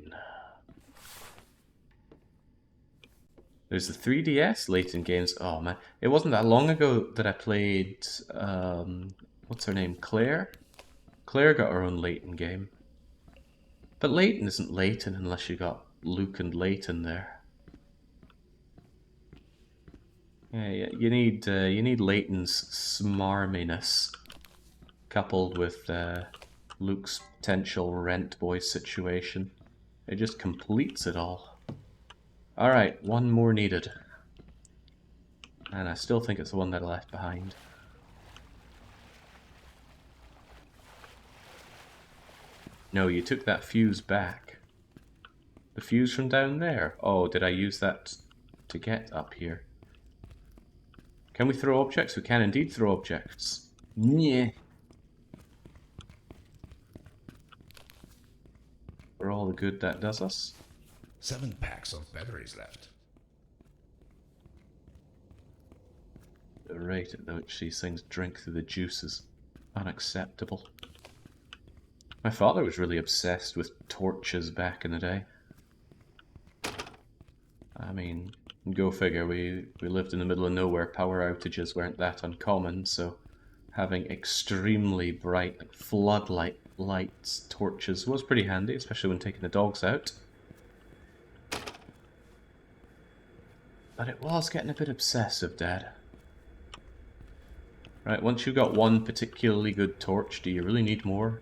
There's the 3DS Layton games. Oh man, it wasn't that long ago that I played, what's her name, Claire? Claire got her own Layton game. But Layton isn't Layton unless you got Luke and Layton there. Yeah, you need Layton's smarminess coupled with Luke's potential rent boy situation. It just completes it all. Alright, one more needed. And I still think it's the one that I left behind. No, you took that fuse back. The fuse from down there. Oh, did I use that to get up here? Can we throw objects? We can indeed throw objects. Yeah. For all the good that does us. 7 packs of batteries left. The rate at which these things drink through the juice is unacceptable. My father was really obsessed with torches back in the day. I mean, go figure, we lived in the middle of nowhere, power outages weren't that uncommon, so having extremely bright, like floodlight lights, torches was pretty handy, especially when taking the dogs out. But it was getting a bit obsessive, Dad. Right, once you've got one particularly good torch, do you really need more?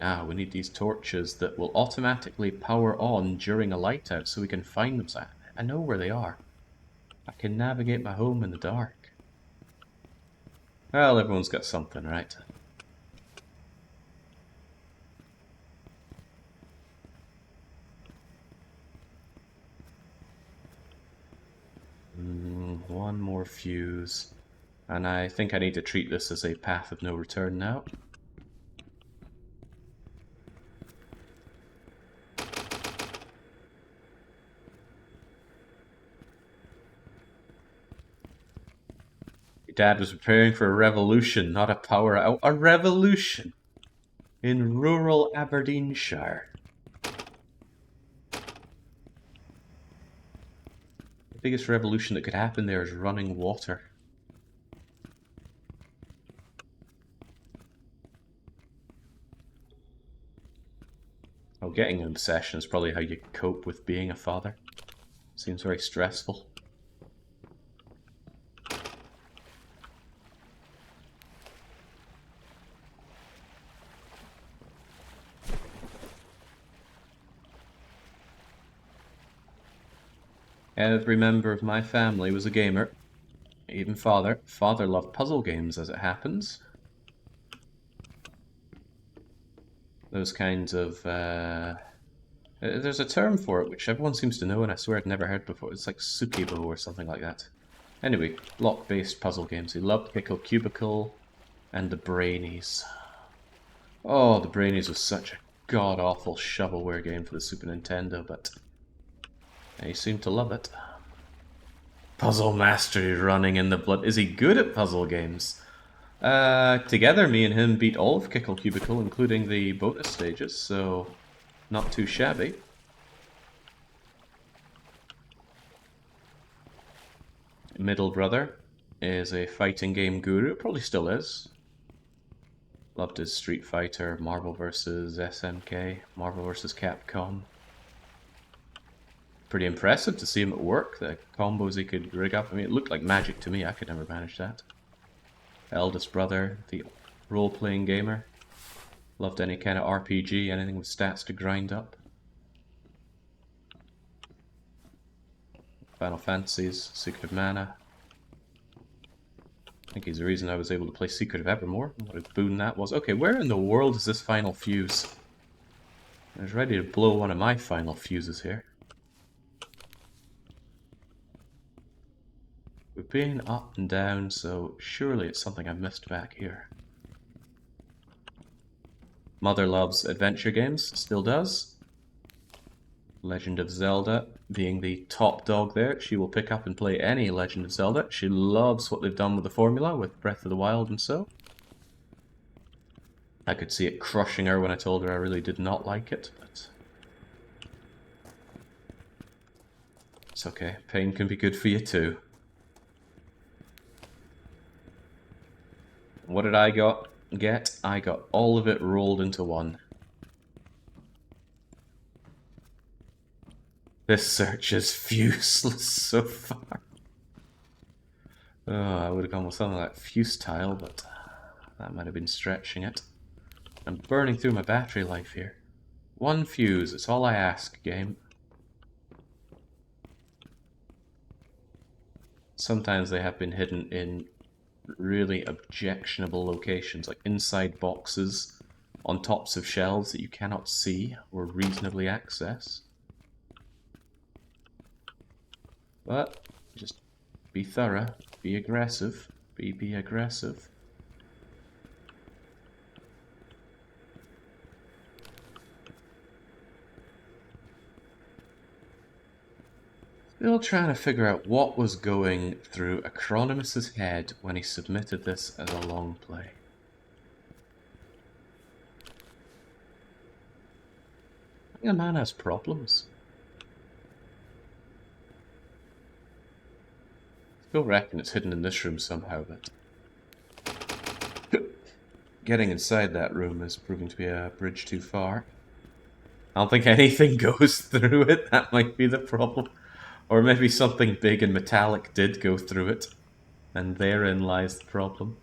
Ah, we need these torches that will automatically power on during a light out so we can find them. So I know where they are. I can navigate my home in the dark. Well, everyone's got something, right? One more fuse. And I think I need to treat this as a path of no return now. Your dad was preparing for a revolution, not a power out. A revolution! In rural Aberdeenshire. The biggest revolution that could happen there is running water. Well, getting an obsession is probably how you cope with being a father. Seems very stressful. Every member of my family was a gamer. Even father. Father loved puzzle games, as it happens. Those kinds of, there's a term for it, which everyone seems to know, and I swear I'd never heard before. It's like Sukibo or something like that. Anyway, block-based puzzle games. He loved Pickle Cubicle and the Brainies. Oh, the Brainies was such a god-awful shovelware game for the Super Nintendo, but he seemed to love it. Puzzle mastery running in the blood. Is he good at puzzle games? Together, me and him beat all of Kickle Cubicle, including the bonus stages, so not too shabby. Middle brother is a fighting game guru, probably still is. Loved his Street Fighter, Marvel vs. SMK, Marvel vs. Capcom. Pretty impressive to see him at work, the combos he could rig up. I mean, it looked like magic to me, I could never manage that. Eldest brother, the role-playing gamer. Loved any kind of RPG, anything with stats to grind up. Final Fantasies, Secret of Mana. I think he's the reason I was able to play Secret of Evermore. What a boon that was. Okay, where in the world is this final fuse? I was ready to blow one of my final fuses here. We've been up and down, so surely it's something I missed back here. Mother loves adventure games, still does. Legend of Zelda being the top dog there. She will pick up and play any Legend of Zelda. She loves what they've done with the formula, with Breath of the Wild and so. I could see it crushing her when I told her I really did not like it, but it's okay. Pain can be good for you too. What did I get? I got all of it rolled into one. This search is useless so far. Oh, I would have gone with something like fuse tile, but that might have been stretching it. I'm burning through my battery life here. One fuse, it's all I ask, game. Sometimes they have been hidden in really objectionable locations, like inside boxes, on tops of shelves that you cannot see or reasonably access. But just be thorough, be aggressive, be aggressive. Still trying to figure out what was going through Acronymus's head when he submitted this as a long play. I think the man has problems. Still reckon it's hidden in this room somehow, but getting inside that room is proving to be a bridge too far. I don't think anything goes through it, that might be the problem. Or maybe something big and metallic did go through it, and therein lies the problem.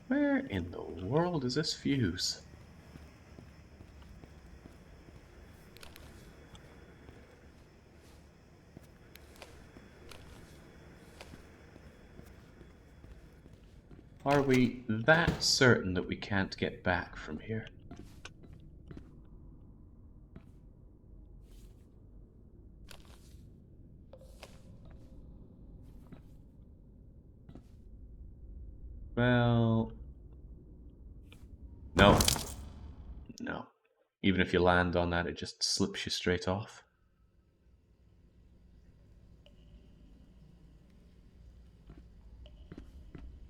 Where in the world is this fuse? Are we that certain that we can't get back from here? Well... No. No. Even if you land on that, it just slips you straight off.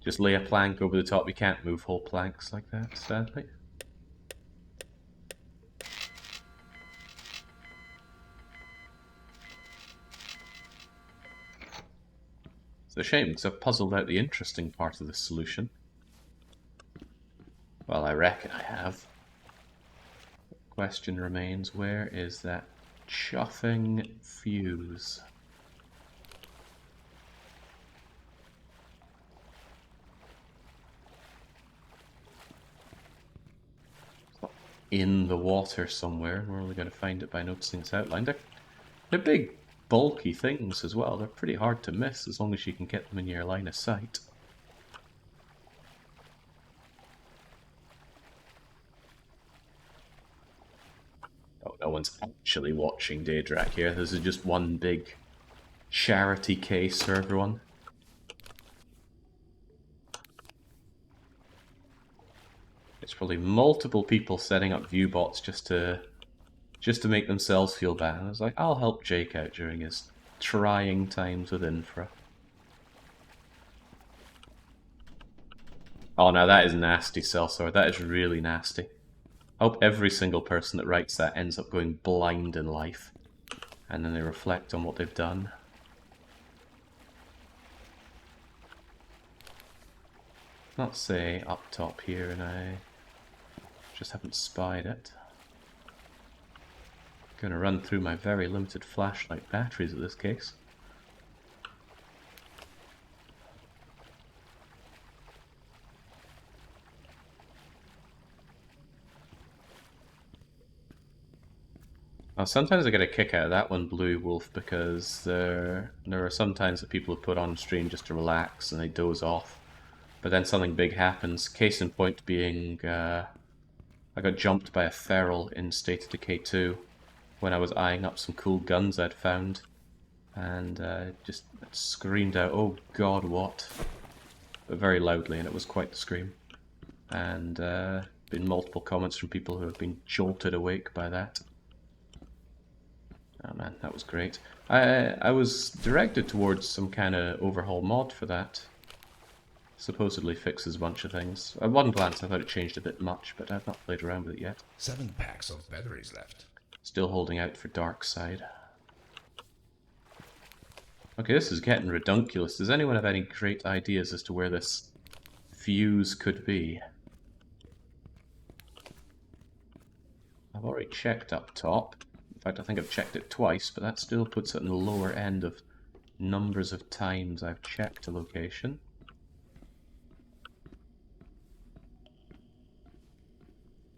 Just lay a plank over the top. You can't move whole planks like that, sadly. It's a shame, because I've puzzled out the interesting part of the solution. Well, I reckon I have. The question remains, where is that chuffing fuse? It's not in the water somewhere, and we're only going to find it by noticing its outline. They're big, bulky things as well. They're pretty hard to miss as long as you can get them in your line of sight. Oh, no one's actually watching Daedrak here. This is just one big charity case for everyone. It's probably multiple people setting up view bots just to make themselves feel bad. I was like, I'll help Jake out during his trying times with Infra. Oh, now that is nasty, Celsor. That is really nasty. I hope every single person that writes that ends up going blind in life. And then they reflect on what they've done. Not say up top here, and I just haven't spied it. Gonna run through my very limited flashlight batteries in this case. Sometimes I get a kick out of that one, Blue Wolf, because there are some times that people have put on stream just to relax and they doze off. But then something big happens. Case in point being, I got jumped by a feral in State of Decay 2 when I was eyeing up some cool guns I'd found. And just screamed out, "Oh God, what?" But very loudly, and it was quite the scream. And been multiple comments from people who have been jolted awake by that. Oh man, that was great. I was directed towards some kind of overhaul mod for that. Supposedly fixes a bunch of things. At one glance I thought it changed a bit much, but I've not played around with it yet. 7 packs of batteries left. Still holding out for Dark Side. Okay, this is getting redunculous. Does anyone have any great ideas as to where this fuse could be? I've already checked up top. In fact, I think I've checked it twice, but that still puts it in the lower end of numbers of times I've checked a location.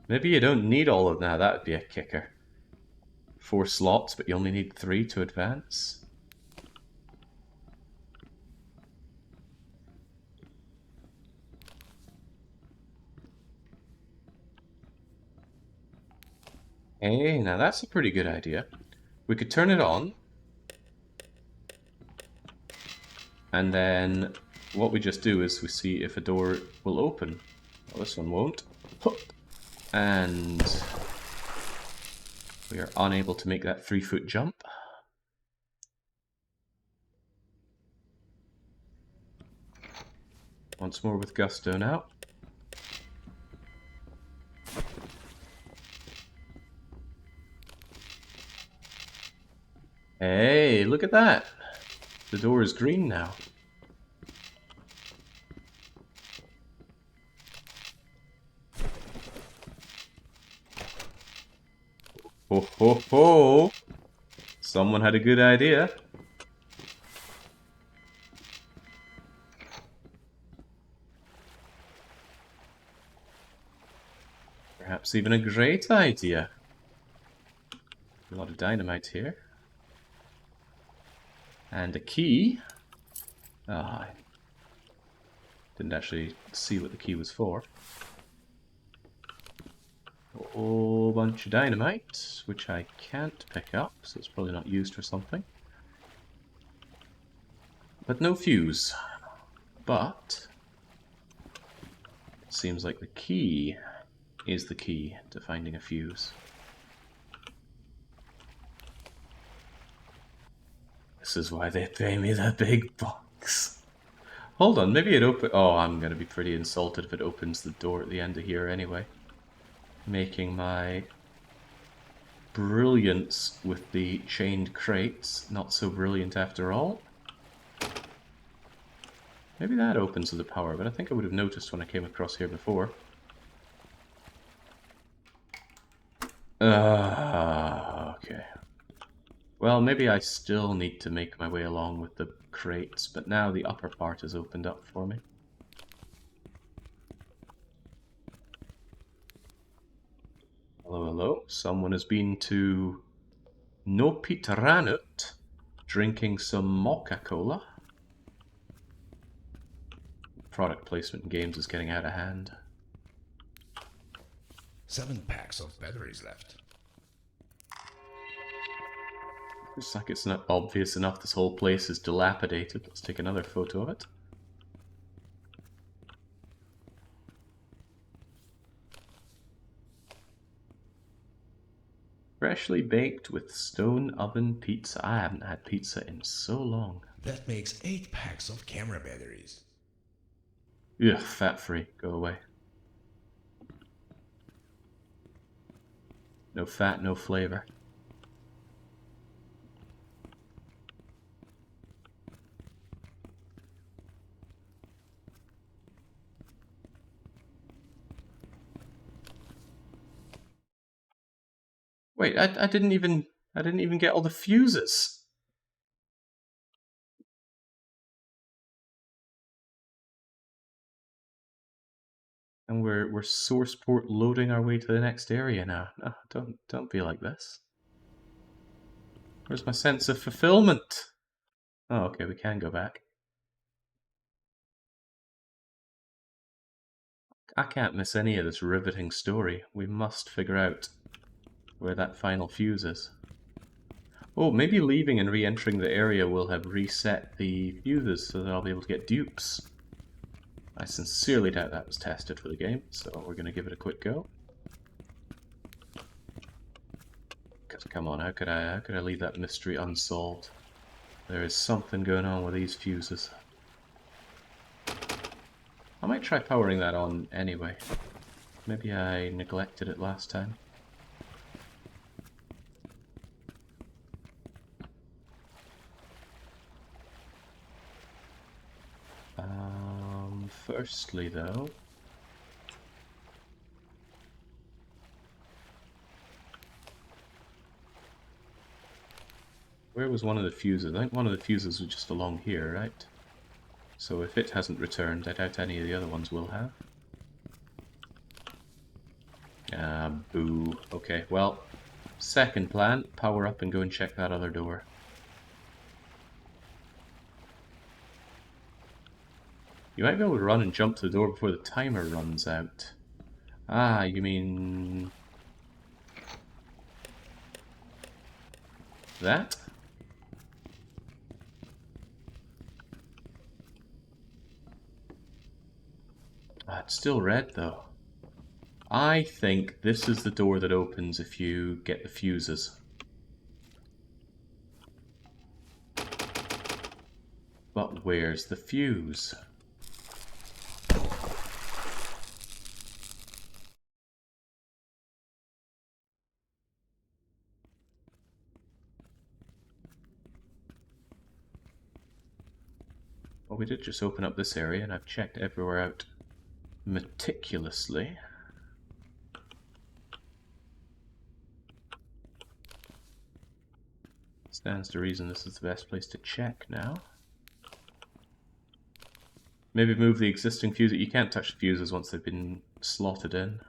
Maybe you don't need all of that. That would be a kicker. 4 slots, but you only need 3 to advance. Hey, now that's a pretty good idea. We could turn it on. And then what we just do is we see if a door will open. Well, this one won't. And we are unable to make that 3-foot jump. Once more with gusto now. Hey, look at that! The door is green now. Ho ho ho! Someone had a good idea. Perhaps even a great idea. A lot of dynamite here. And a key. Ah, I didn't actually see what the key was for. A whole bunch of dynamite, which I can't pick up, so it's probably not used for something. But no fuse. But it seems like the key is the key to finding a fuse. This is why they pay me the big bucks. Hold on, maybe it open. Oh, I'm gonna be pretty insulted if it opens the door at the end of here anyway. Making my brilliance with the chained crates not so brilliant after all. Maybe that opens to the power, but I think I would have noticed when I came across here before. Okay. Well, maybe I still need to make my way along with the crates, but now the upper part is opened up for me. Hello, hello. Someone has been to Nopitranut, drinking some Mocha-Cola. Product placement in games is getting out of hand. 7 packs of batteries left. Looks like it's not obvious enough this whole place is dilapidated. Let's take another photo of it. Freshly baked with stone oven pizza. I haven't had pizza in so long. That makes 8 packs of camera batteries. Ugh, fat-free. Go away. No fat, no flavor. Wait, I didn't even get all the fuses. And we're source port loading our way to the next area now. No, don't be like this. Where's my sense of fulfillment? Oh, okay, we can go back. I can't miss any of this riveting story. We must figure out where that final fuse is. Oh, maybe leaving and re-entering the area will have reset the fuses so that I'll be able to get dupes. I sincerely doubt that was tested for the game, so we're going to give it a quick go. Because come on, how could I leave that mystery unsolved? There is something going on with these fuses. I might try powering that on anyway. Maybe I neglected it last time. Firstly though... Where was one of the fuses? I think one of the fuses was just along here, right? So if it hasn't returned, I doubt any of the other ones will have. Ah, boo. Okay, well, second plan, power up and go and check that other door. You might be able to run and jump to the door before the timer runs out. Ah, you mean... that? Ah, it's still red though. I think this is the door that opens if you get the fuses. But where's the fuse? Well, we did just open up this area, and I've checked everywhere out meticulously. Stands to reason this is the best place to check now. Maybe move the existing fuse. You can't touch the fuses once they've been slotted in.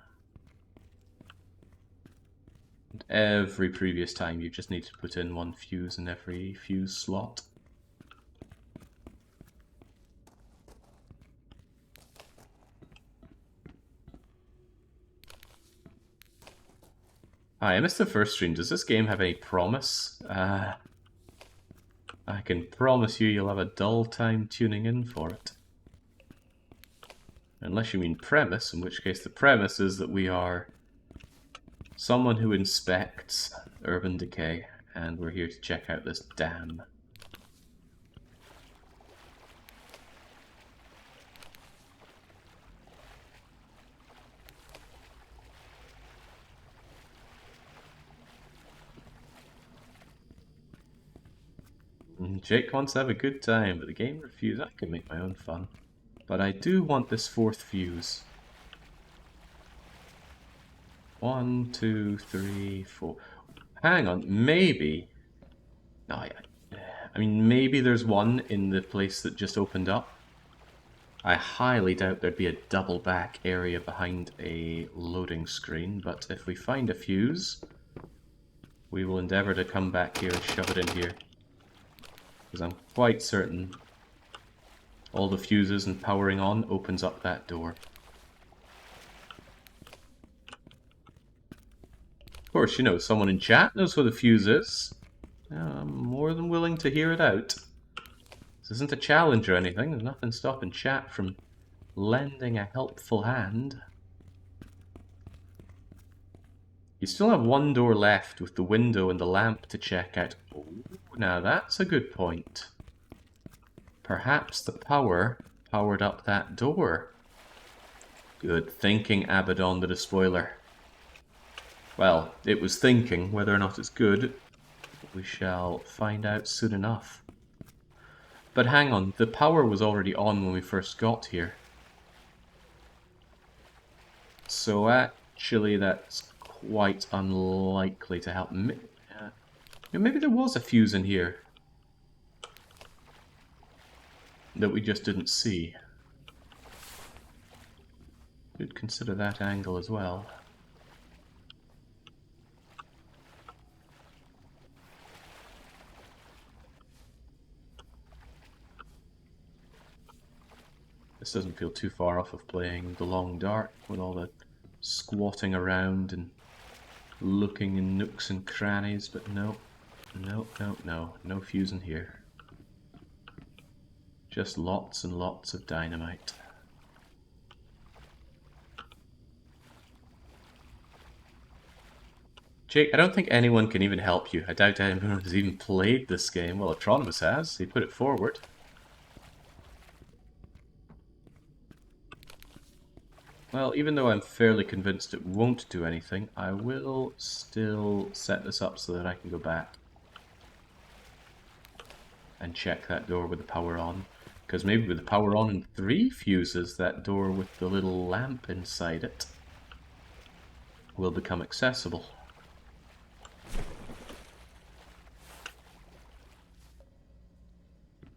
And every previous time you just need to put in one fuse in every fuse slot. Hi, I missed the first stream. Does this game have any promise? I can promise you'll have a dull time tuning in for it. Unless you mean premise, in which case the premise is that we are someone who inspects urban decay, and we're here to check out this dam. Jake wants to have a good time, but the game refused. I can make my own fun. But I do want this 4th fuse. 1, 2, 3, 4. Hang on, maybe... No, I mean, maybe there's one in the place that just opened up. I highly doubt there'd be a double back area behind a loading screen, but if we find a fuse, we will endeavour to come back here and shove it in here. Because I'm quite certain all the fuses and powering on opens up that door. Of course, you know, someone in chat knows where the fuse is. I'm more than willing to hear it out. This isn't a challenge or anything. There's nothing stopping chat from lending a helpful hand. You still have one door left with the window and the lamp to check out. Oh, now that's a good point. Perhaps the power powered up that door. Good thinking, Abaddon the Despoiler. Well, it was thinking. Whether or not it's good, we shall find out soon enough. But hang on, the power was already on when we first got here. So actually that's quite unlikely to help. Maybe there was a fuse in here that we just didn't see. Could consider that angle as well. This doesn't feel too far off of playing The Long Dark with all the squatting around and looking in nooks and crannies, but no, no fuse in here. Just lots and lots of dynamite. Jake, I don't think anyone can even help you. I doubt anyone has even played this game. Well, Atronimus has. He put it forward. Well, even though I'm fairly convinced it won't do anything, I will still set this up so that I can go back and check that door with the power on. Because maybe with the power on and 3 fuses, that door with the little lamp inside it will become accessible.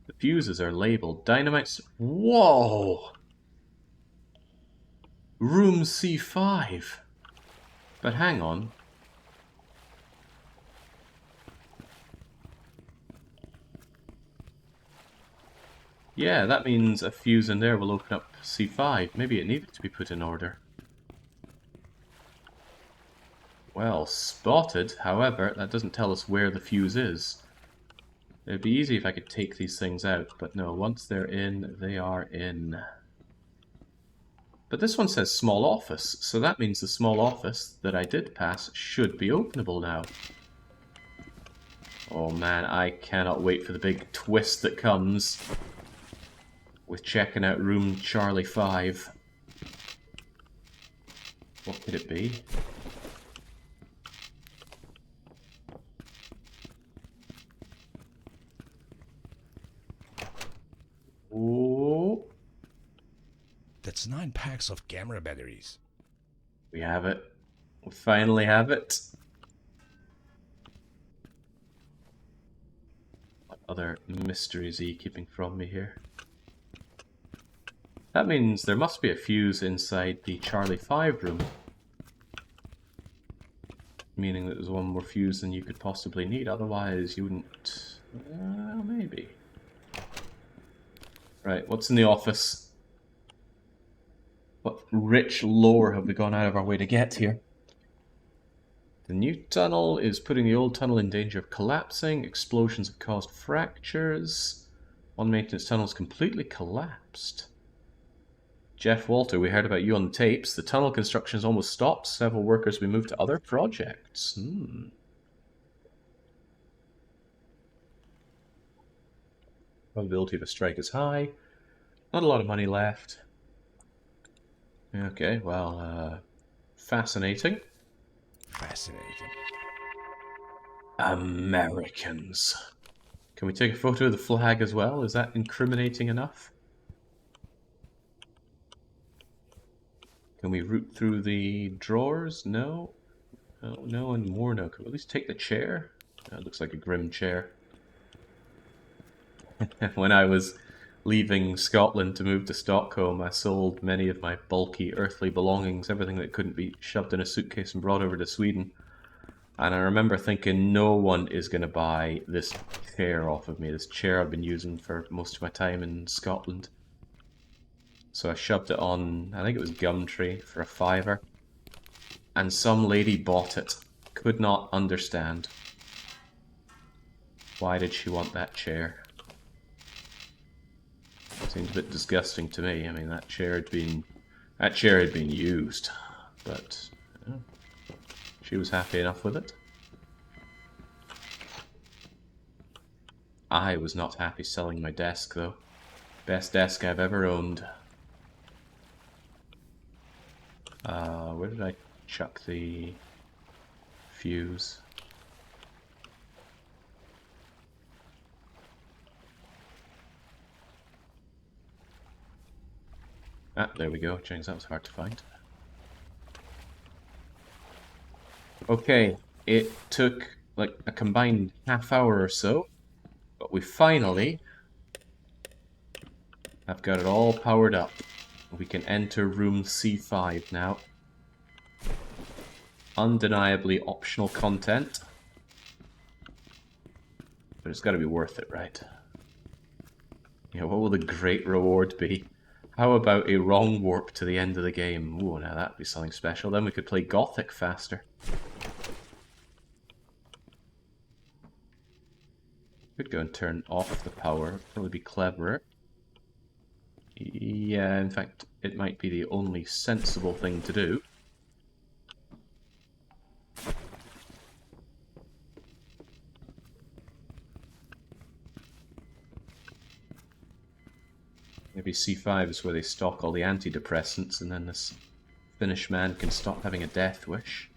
The fuses are labeled. Dynamite's... Whoa! Room C5. But hang on. Yeah, that means a fuse in there will open up C5. Maybe it needed to be put in order. Well spotted. However, that doesn't tell us where the fuse is. It'd be easy if I could take these things out, but no, once they're in, they are in. But this one says small office, so that means the small office that I did pass should be openable now. Oh man, I cannot wait for the big twist that comes with checking out room Charlie 5. What could it be? Oh. That's 9 packs of camera batteries. We have it. We finally have it. What other mysteries are you keeping from me here? That means there must be a fuse inside the Charlie 5 room. Meaning that there's one more fuse than you could possibly need, otherwise you wouldn't... maybe. Right, what's in the office? What rich lore have we gone out of our way to get here? The new tunnel is putting the old tunnel in danger of collapsing. Explosions have caused fractures. One maintenance tunnel is completely collapsed. Jeff Walter, we heard about you on the tapes. The tunnel construction has almost stopped. Several workers will be moved to other projects. Probability of a strike is high. Not a lot of money left. Okay, well, fascinating. Fascinating. Americans. Can we take a photo of the flag as well? Is that incriminating enough? Can we root through the drawers? No. Oh, no, and more no. Can we at least take the chair? That looks like a grim chair. When I was leaving Scotland to move to Stockholm, I sold many of my bulky earthly belongings, everything that couldn't be shoved in a suitcase and brought over to Sweden. And I remember thinking, no one is going to buy this chair off of me, this chair I've been using for most of my time in Scotland. So I shoved it on, I think it was Gumtree, for a £5. And some lady bought it. Could not understand. Why did she want that chair? Seemed a bit disgusting to me. I mean, that chair had been used, but she was happy enough with it. I was not happy selling my desk, though. Best desk I've ever owned. Where did I chuck the fuse? Ah, there we go. James, that was hard to find. Okay, it took like a combined half-hour or so, but we finally have got it all powered up. We can enter room C5 now. Undeniably optional content, but it's got to be worth it, right? You know, what will the great reward be? How about a wrong warp to the end of the game? Ooh, now that'd be something special. Then we could play Gothic faster. Could go and turn off the power. Probably be cleverer. Yeah, in fact, it might be the only sensible thing to do. Maybe C5 is where they stock all the antidepressants, and then this Finnish man can stop having a death wish.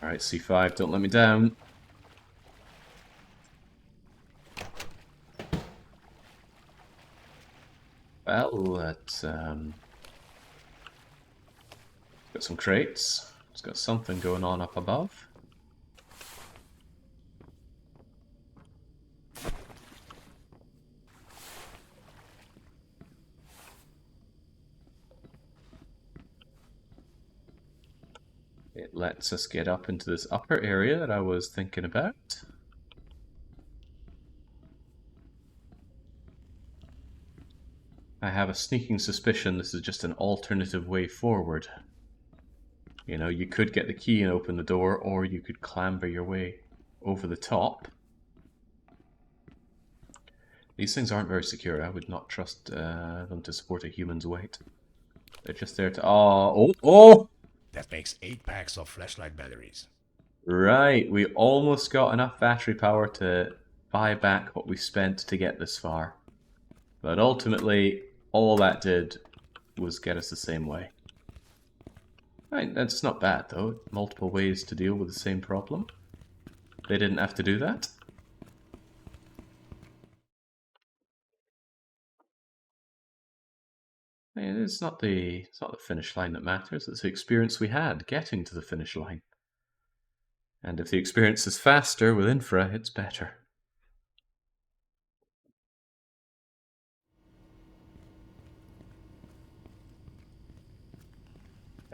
Alright, C5, don't let me down. Well, let's got some crates. It's got something going on up above. It lets us get up into this upper area that I was thinking about. I have a sneaking suspicion this is just an alternative way forward. You know, you could get the key and open the door, or you could clamber your way over the top. These things aren't very secure. I would not trust them to support a human's weight. They're just there to... Oh! That makes 8 packs of flashlight batteries. Right, we almost got enough battery power to buy back what we spent to get this far. But ultimately, all that did was get us the same way. Right, that's not bad though. Multiple ways to deal with the same problem. They didn't have to do that. It's not the finish line that matters, it's the experience we had getting to the finish line. And if the experience is faster with Infra, it's better.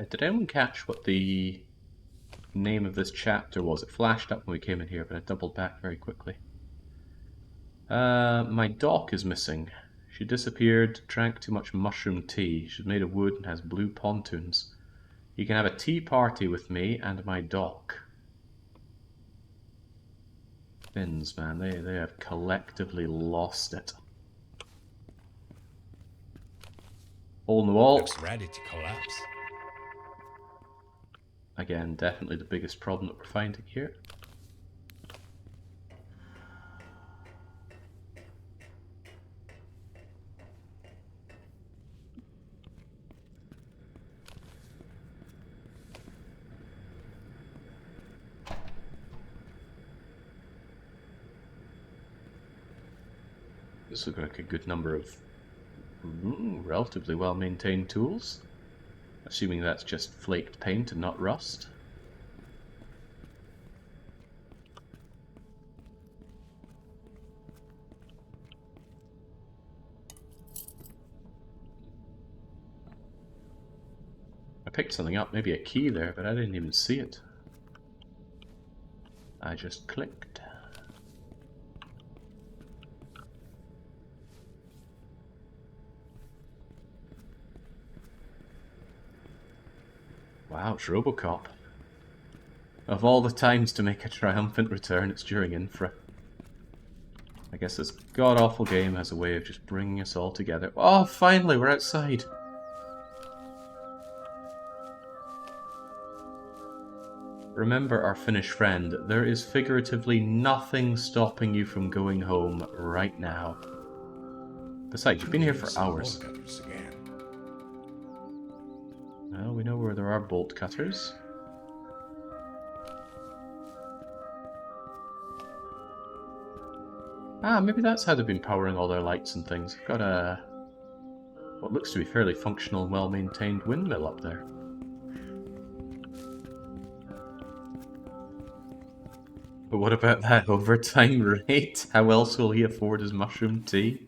Did anyone catch what the name of this chapter was? It flashed up when we came in here, but I doubled back very quickly. My dock is missing. She disappeared, drank too much mushroom tea. She's made of wood and has blue pontoons. You can have a tea party with me and my dock. Finns, man, they have collectively lost it. Hole in the wall. Looks ready to collapse. Again, definitely the biggest problem that we're finding here. This looks like a good number of relatively well-maintained tools. Assuming that's just flaked paint and not rust. I picked something up, maybe a key there, but I didn't even see it. I just clicked. Wow, it's Robocop. Of all the times to make a triumphant return, it's during Infra. I guess this god-awful game has a way of just bringing us all together. Oh, finally, we're outside! Remember our Finnish friend, there is figuratively nothing stopping you from going home right now. Besides, you've been here for hours. Well, we know where there are bolt cutters. Ah, maybe that's how they've been powering all their lights and things. Got a... what looks to be fairly functional and well-maintained windmill up there. But what about that overtime rate? How else will he afford his mushroom tea?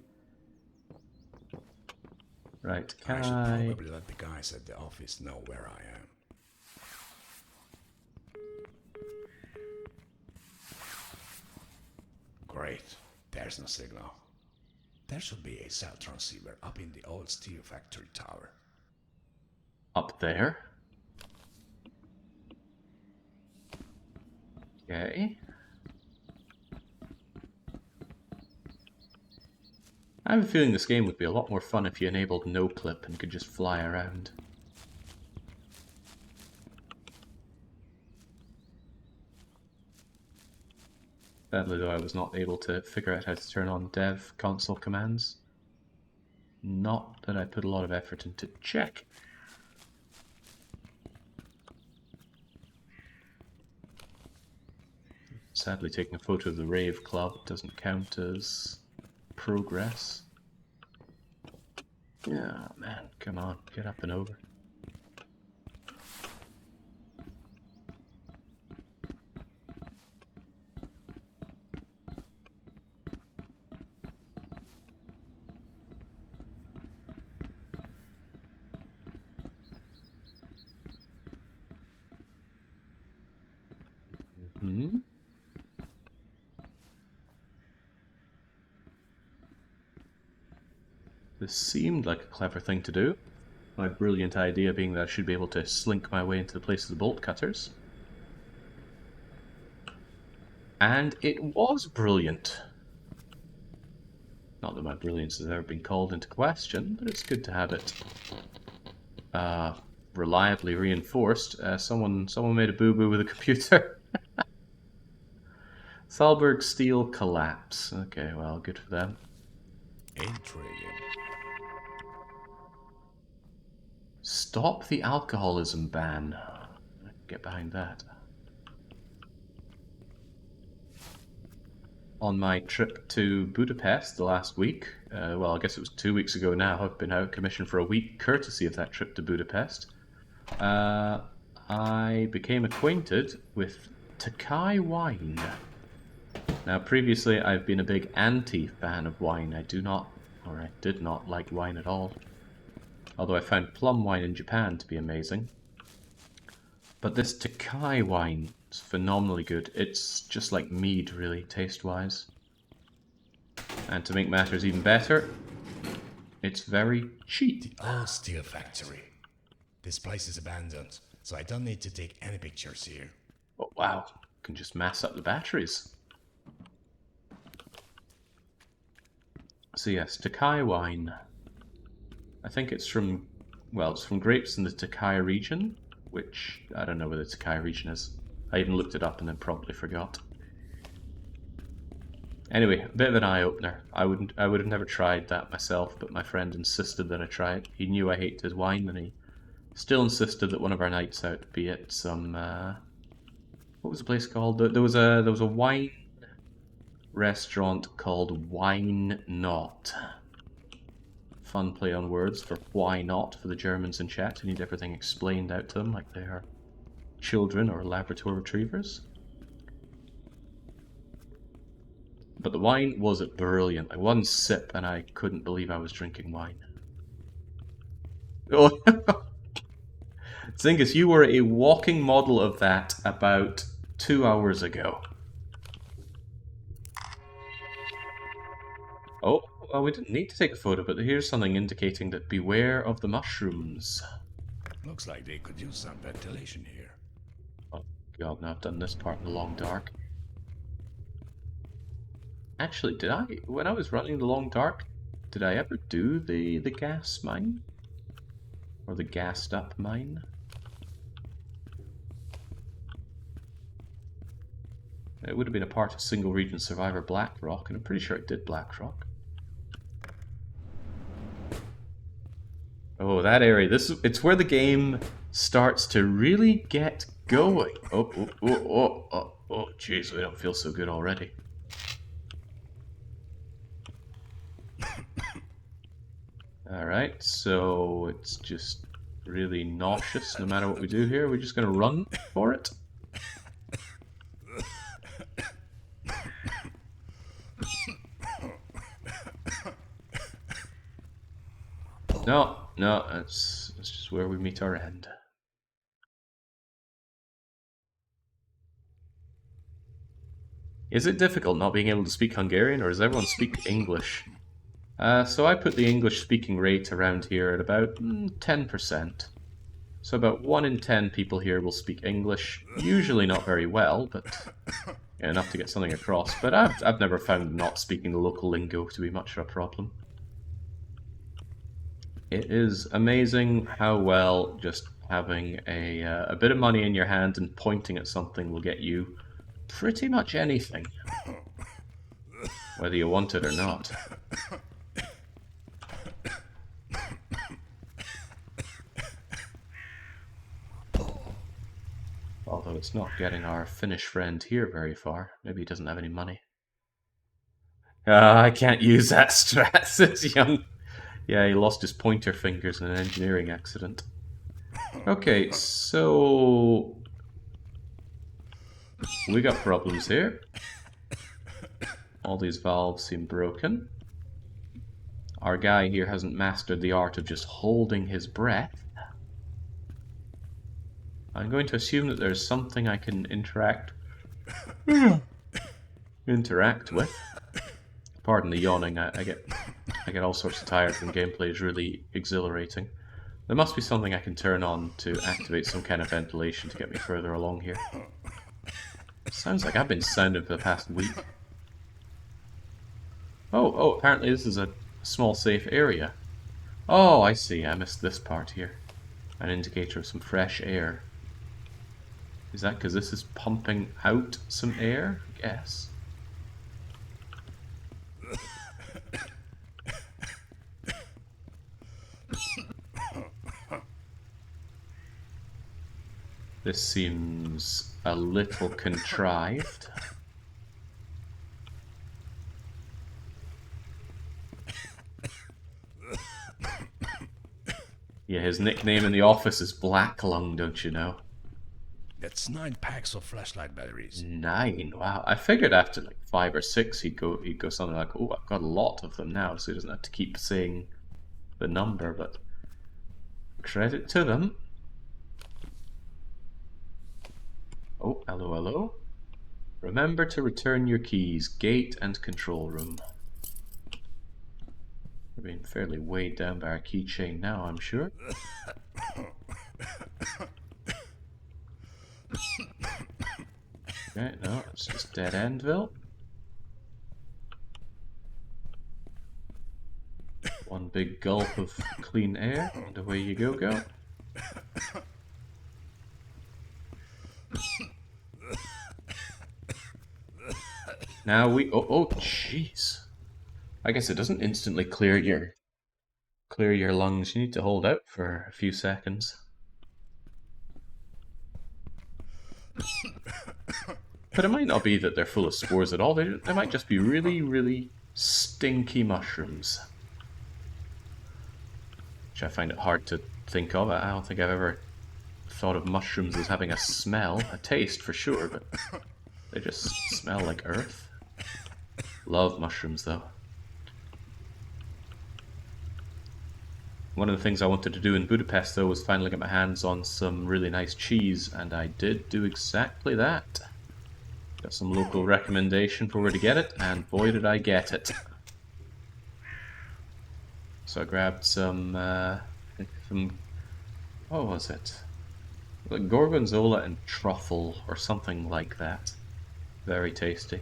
Right, I should probably let the guys at the office know where I am. Great. There's no signal. There should be a cell transceiver up in the old steel factory tower. Up there? Okay. I have a feeling this game would be a lot more fun if you enabled no clip and could just fly around. Sadly though, I was not able to figure out how to turn on dev console commands. Not that I put a lot of effort into check. Sadly, taking a photo of the rave club doesn't count as progress. Yeah, man, come on, get up and over. This seemed like a clever thing to do. My brilliant idea being that I should be able to slink my way into the place of the bolt cutters. And it was brilliant. Not that my brilliance has ever been called into question, but it's good to have it reliably reinforced. Someone made a boo-boo with a computer. Thalberg steel collapse. Okay, well, good for them. Intriguing. Stop the alcoholism ban. Get behind that. On my trip to Budapest the last week, well, I guess it was 2 weeks ago now, I've been out of commission for a week courtesy of that trip to Budapest. I became acquainted with Takai wine. Now, previously I've been a big anti-fan of wine. I did not like wine at all. Although I found plum wine in Japan to be amazing. But this Takai wine is phenomenally good. It's just like mead, really, taste-wise. And to make matters even better, it's very cheap. The old steel factory. This place is abandoned, so I don't need to take any pictures here. Oh, wow. You can just mass up the batteries. So yes, Takai wine. I think it's from, well, it's from grapes in the Takai region, which, I don't know where the Takai region is. I even looked it up and then promptly forgot. Anyway, a bit of an eye-opener. I would have never tried that myself, but my friend insisted that I try it. He knew I hated wine, and he still insisted that one of our nights out be at some, what was the place called? There was a wine restaurant called Wine Not. Fun play on words for why not for the Germans in chat who need everything explained out to them like they are children or Labrador retrievers. But the wine was brilliant. Like one sip and I couldn't believe I was drinking wine. Oh, Zingus, you were a walking model of that about 2 hours ago. Oh, well, we didn't need to take a photo, but here's something indicating that beware of the mushrooms. Looks like they could use some ventilation here. Oh god, now I've done this part in the long dark. Actually, did I, when I was running the long dark, did I ever do the gas mine? Or the gassed up mine? It would have been a part of Single Region Survivor Blackrock, and I'm pretty sure it did Blackrock. Oh, that area. It's where the game starts to really get going. Oh, jeez, we don't feel so good already. Alright, so it's just really nauseous no matter what we do here. We're just going to run for it. No, that's just where we meet our end. Is it difficult not being able to speak Hungarian, or does everyone speak English? So I put the English speaking rate around here at about 10%. So about 1 in 10 people here will speak English. Usually not very well, but yeah, enough to get something across. But I've never found not speaking the local lingo to be much of a problem. It is amazing how well just having a bit of money in your hand and pointing at something will get you pretty much anything, whether you want it or not. Although it's not getting our Finnish friend here very far. Maybe he doesn't have any money. I can't use that strat, says Young. Yeah, he lost his pointer fingers in an engineering accident. Okay, so we got problems here. All these valves seem broken. Our guy here hasn't mastered the art of just holding his breath. I'm going to assume that there's something I can interact with. Pardon the yawning, I get all sorts of tired when gameplay is really exhilarating. There must be something I can turn on to activate some kind of ventilation to get me further along here. Sounds like I've been sounding for the past week. Oh, apparently this is a small safe area. Oh, I see, I missed this part here. An indicator of some fresh air. Is that because this is pumping out some air? Yes. This seems a little contrived. Yeah, his nickname in the office is Black Lung, don't you know? That's 9 packs of flashlight batteries. 9? Wow. I figured after like 5 or 6 he'd go something like, oh, I've got a lot of them now, so he doesn't have to keep saying the number, but credit to them. Oh, hello. Remember to return your keys, gate and control room. We're being fairly weighed down by our keychain now, I'm sure. Okay, no, it's just dead endville. One big gulp of clean air, and away you go. Now oh jeez. I guess it doesn't instantly clear your lungs. You need to hold out for a few seconds. But it might not be that they're full of spores at all. They might just be really, really stinky mushrooms. Which I find it hard to think of. I don't think I've ever thought of mushrooms as having a smell. A taste, for sure, but they just smell like earth. Love mushrooms, though. One of the things I wanted to do in Budapest, though, was finally get my hands on some really nice cheese, and I did do exactly that. Got some local recommendation for where to get it, and boy did I get it. So I grabbed some what was it? Like gorgonzola and truffle, or something like that. Very tasty.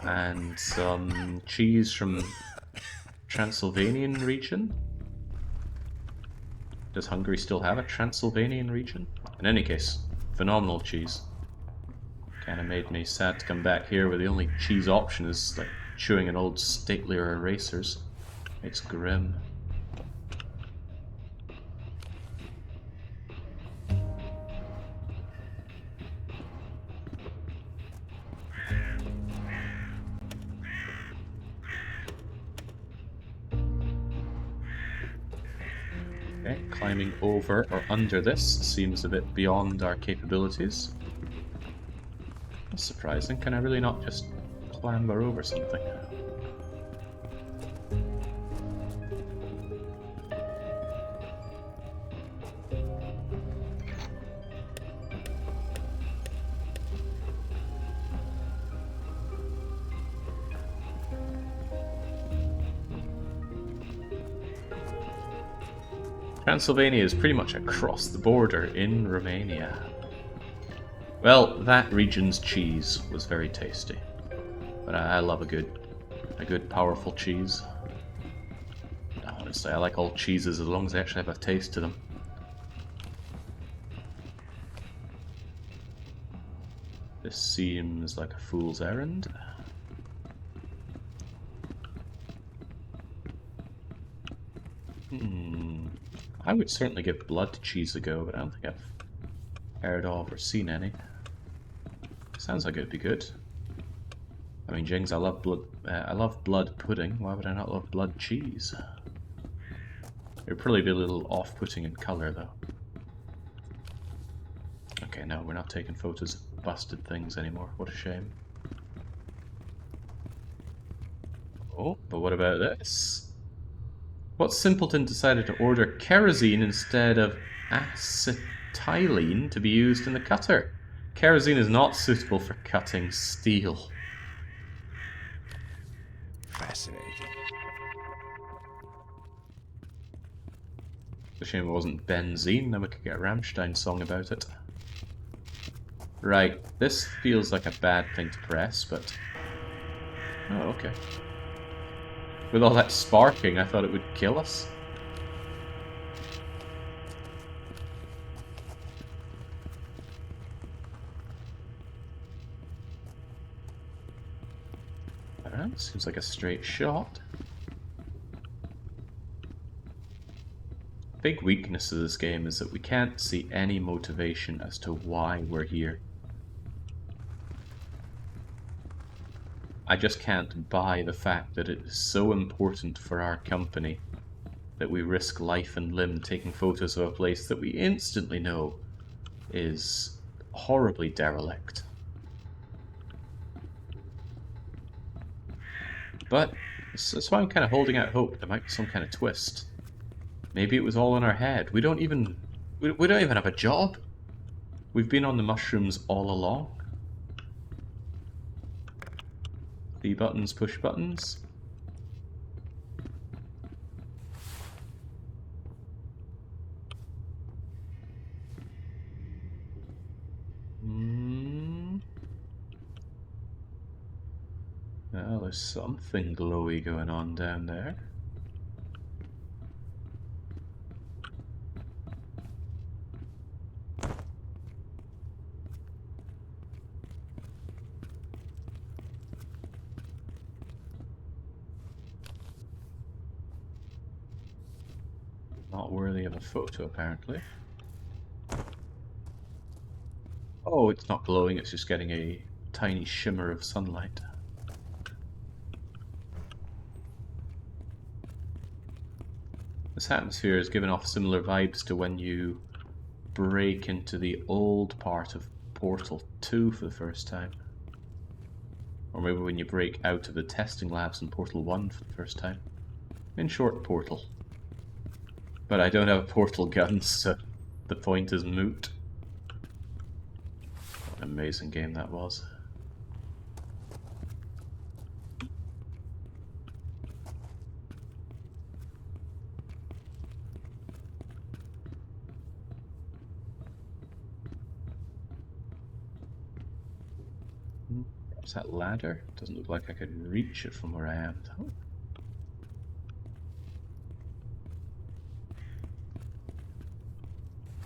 And some cheese from Transylvanian region. Does Hungary still have a Transylvanian region? In any case, phenomenal cheese. Kinda made me sad to come back here where the only cheese option is like chewing an old Statelier erasers. It's grim. Okay, climbing over or under this seems a bit beyond our capabilities. That's surprising. Can I really not just clamber over something? Transylvania is pretty much across the border in Romania. Well, that region's cheese was very tasty. But I love a good powerful cheese. Honestly, I like all cheeses as long as they actually have a taste to them. This seems like a fool's errand. I would certainly give blood cheese a go, but I don't think I've heard of or seen any. Sounds like it'd be good. I mean, Jings, I love blood pudding. Why would I not love blood cheese? It would probably be a little off-putting in color, though. Okay, no, we're not taking photos of busted things anymore. What a shame. Oh, but what about this? What simpleton decided to order kerosene instead of acetylene to be used in the cutter? Kerosene is not suitable for cutting steel. Fascinating. It's a shame it wasn't benzene, then we could get a Rammstein song about it. Right, this feels like a bad thing to press, but... Oh, okay. With all that sparking, I thought it would kill us. Alright, seems like a straight shot. Big weakness of this game is that we can't see any motivation as to why we're here. I just can't buy the fact that it is so important for our company that we risk life and limb taking photos of a place that we instantly know is horribly derelict. But that's why I'm kind of holding out hope there might be some kind of twist. Maybe it was all in our head. We don't even have a job. We've been on the mushrooms all along. B buttons, push buttons. Well, there's something glowy going on down there. Not worthy of a photo, apparently. Oh, it's not glowing, it's just getting a tiny shimmer of sunlight. This atmosphere is giving off similar vibes to when you break into the old part of Portal 2 for the first time. Or maybe when you break out of the testing labs in Portal 1 for the first time. In short, Portal. But I don't have a portal gun, so the point is moot. What an amazing game that was. What's that ladder? Doesn't look like I could reach it from where I am, though.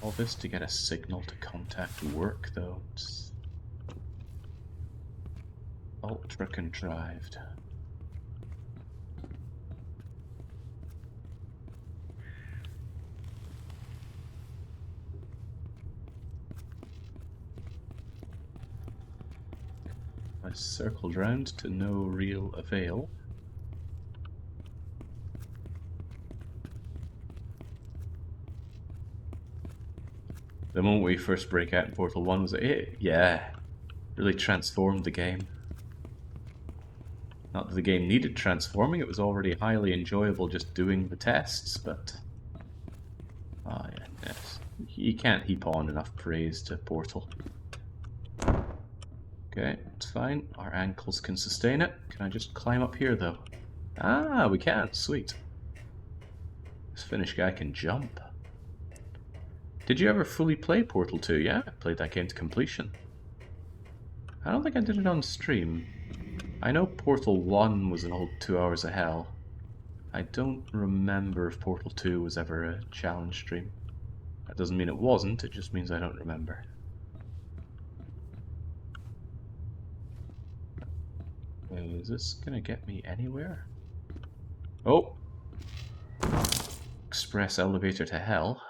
All this to get a signal to contact work, though. It's ultra contrived. I circled round to no real avail. The moment we first break out in Portal 1 was it, yeah, really transformed the game. Not that the game needed transforming, it was already highly enjoyable just doing the tests, but... Ah, yeah, yes. You can't heap on enough praise to Portal. Okay, it's fine. Our ankles can sustain it. Can I just climb up here, though? Ah, we can. Sweet. This Finnish guy can jump. Did you ever fully play Portal 2? Yeah, I played that game to completion. I don't think I did it on stream. I know Portal 1 was an old 2 hours of hell. I don't remember if Portal 2 was ever a challenge stream. That doesn't mean it wasn't, it just means I don't remember. Is this gonna get me anywhere? Oh! Express elevator to hell.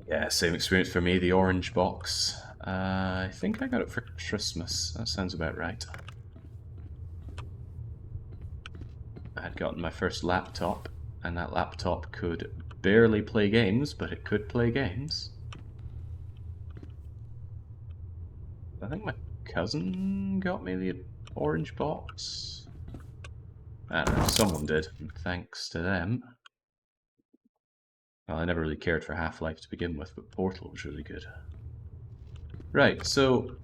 Yeah, same experience for me, the orange box. I think I got it for Christmas. That sounds about right. I had gotten my first laptop, and that laptop could barely play games, but it could play games. I think my cousin got me the orange box. I don't know, someone did, and thanks to them. Well, I never really cared for Half-Life to begin with, but Portal was really good. Right, so,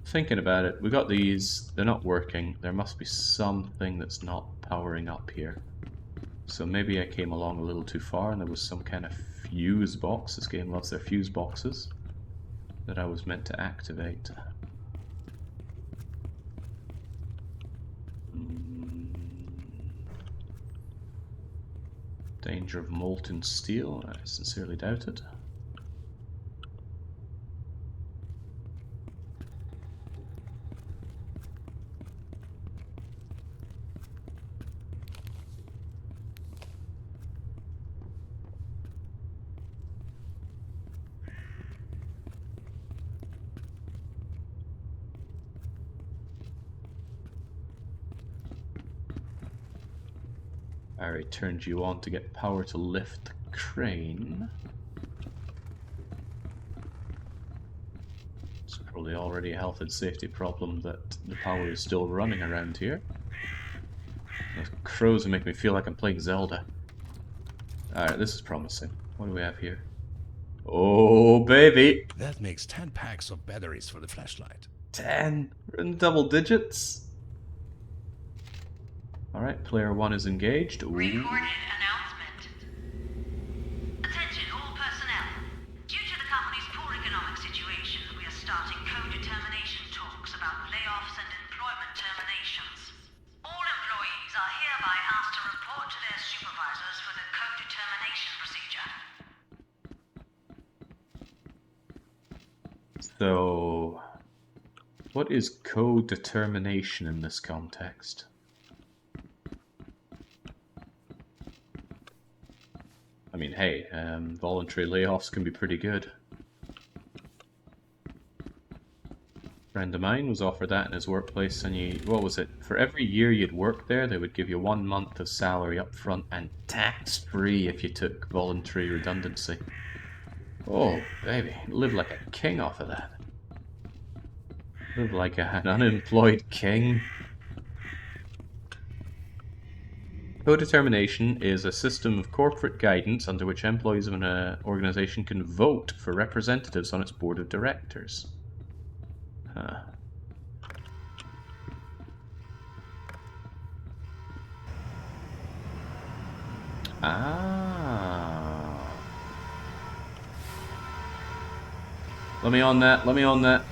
thinking about it, we got these, they're not working, there must be something that's not powering up here. So maybe I came along a little too far and there was some kind of fuse box, this game loves their fuse boxes, that I was meant to activate. Danger of molten steel, I sincerely doubt it. I already turned you on to get power to lift the crane. It's probably already a health and safety problem that the power is still running around here. Those crows make me feel like I'm playing Zelda. Alright, this is promising. What do we have here? Oh, baby! That makes 10 packs of batteries for the flashlight. 10! We're in double digits! Alright, player 1 is engaged. Ooh. Recorded announcement. Attention all personnel. Due to the company's poor economic situation, we are starting co-determination talks about layoffs and employment terminations. All employees are hereby asked to report to their supervisors for the co-determination procedure. So, what is co-determination in this context? I mean, hey, voluntary layoffs can be pretty good. friend of mine was offered that in his workplace, and you, what was it? For every year you'd work there, they would give you 1 month of salary up front and tax-free if you took voluntary redundancy. Oh, baby, live like a king off of that. Live like an unemployed king. Co-determination is a system of corporate guidance under which employees of an organization can vote for representatives on its board of directors. Huh. Ah. Let me on that, let me on that.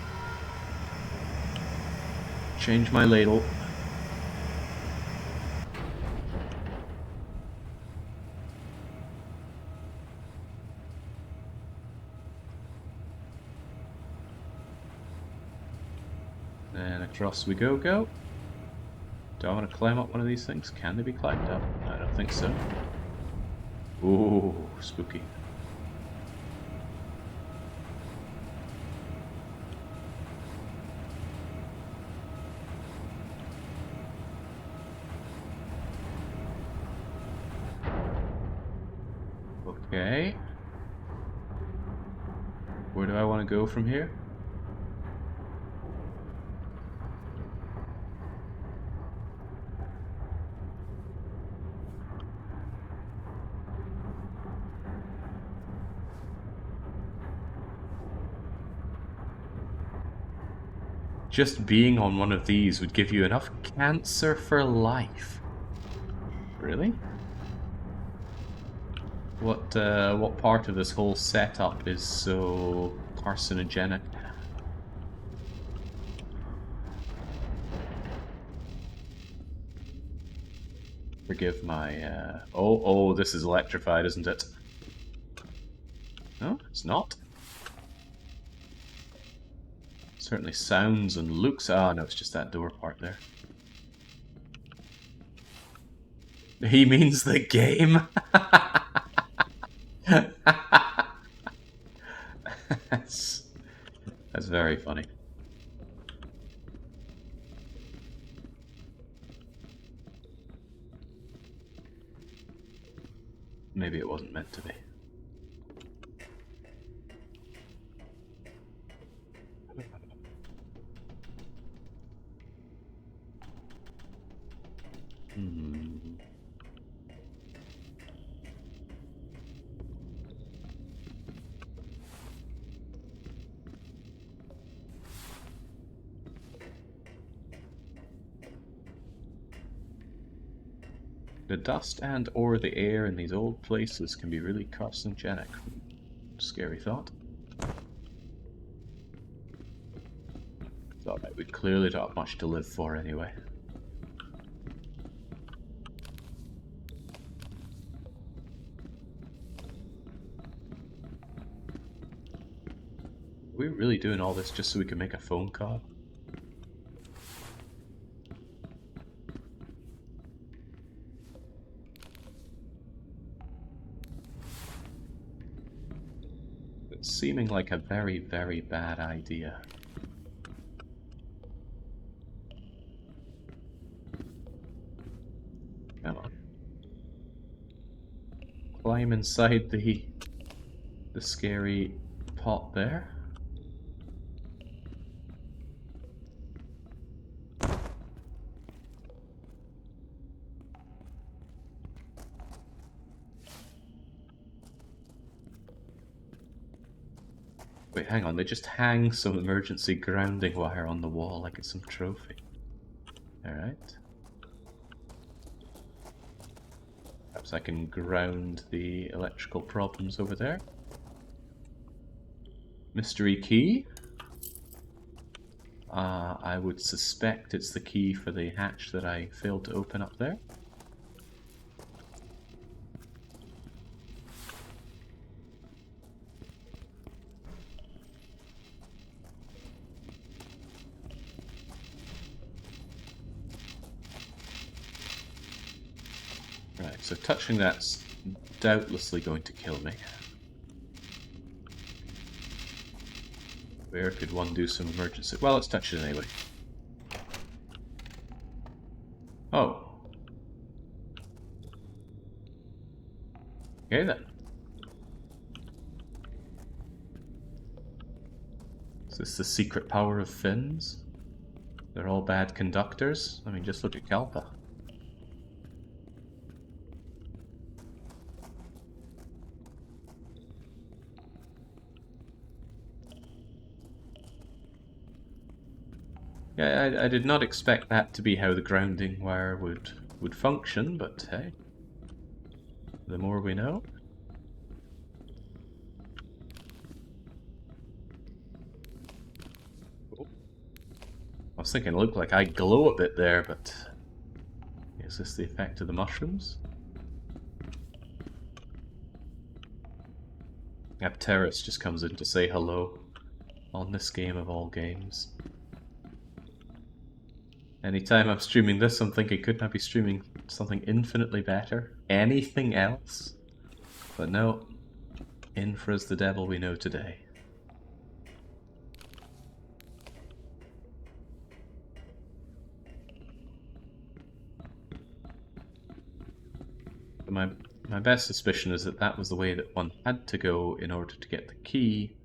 Change my ladle. And across we go. Do I want to climb up one of these things? Can they be climbed up? I don't think so. Ooh, spooky. Okay. Where do I want to go from here? Just being on one of these would give you enough cancer for life. Really? What part of this whole setup is so carcinogenic? Forgive my, oh, this is electrified, isn't it? No, it's not. Certainly sounds and looks... Ah, no, it's just that door part there. He means the game? That's very funny. Maybe it wasn't meant to be. The dust and or the air in these old places can be really carcinogenic. Scary thought. Thought that we clearly don't have much to live for anyway. Are we really doing all this just so we can make a phone call? It's seeming like a very, very bad idea. Come on. Climb inside the scary pot there. Wait, hang on, they just hang some emergency grounding wire on the wall like it's some trophy. Alright. Perhaps I can ground the electrical problems over there. Mystery key. I would suspect it's the key for the hatch that I failed to open up there. Right, so touching that's doubtlessly going to kill me. Where could one do some emergency? Well, let's touch it anyway. Oh. Okay then. Is this the secret power of fins? They're all bad conductors? I mean, just look at Kalpa. Yeah, I did not expect that to be how the grounding wire would function, but hey, the more we know. I was thinking it looked like I glow a bit there, but is this the effect of the mushrooms? Apteris just comes in to say hello on this game of all games. Anytime I'm streaming this, I'm thinking, couldn't I be streaming something infinitely better? Anything else? But no, Infra's the devil we know today. My best suspicion is that that was the way that one had to go in order to get the key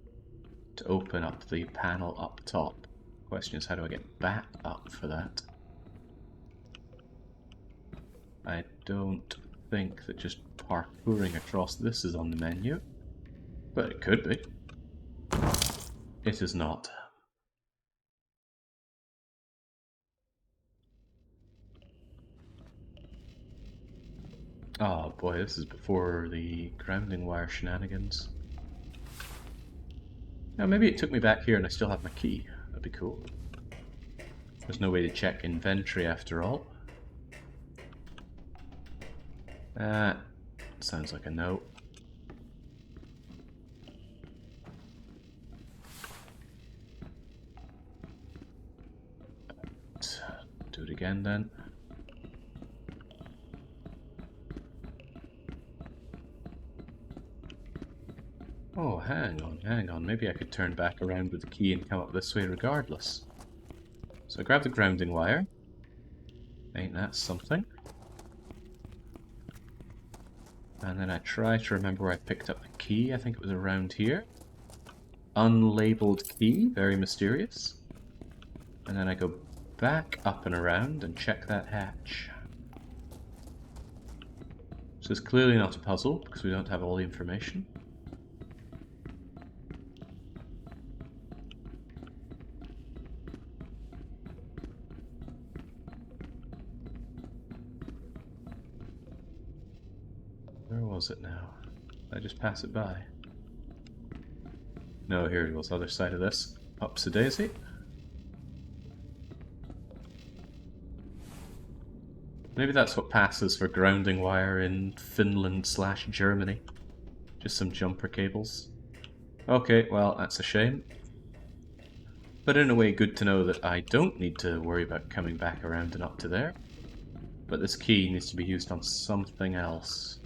to open up the panel up top. Question is, how do I get back up for that? I don't think that just parkouring across this is on the menu, but it could be. It is not. Oh boy, this is before the grounding wire shenanigans. Now maybe it took me back here and I still have my key. That'd be cool. There's no way to check inventory after all. Sounds like a no. Do it again then. Oh, hang on. Maybe I could turn back around with the key and come up this way regardless. So I grab the grounding wire. Ain't that something? And then I try to remember where I picked up the key. I think it was around here. Unlabeled key, very mysterious. And then I go back up and around and check that hatch. So it's clearly not a puzzle because we don't have all the information. Where was it now? Did I just pass it by? No, here it was, other side of this. Ups a daisy. Maybe that's what passes for grounding wire in Finland/Germany. Just some jumper cables. Okay, well, that's a shame. But in a way, good to know that I don't need to worry about coming back around and up to there. But this key needs to be used on something else.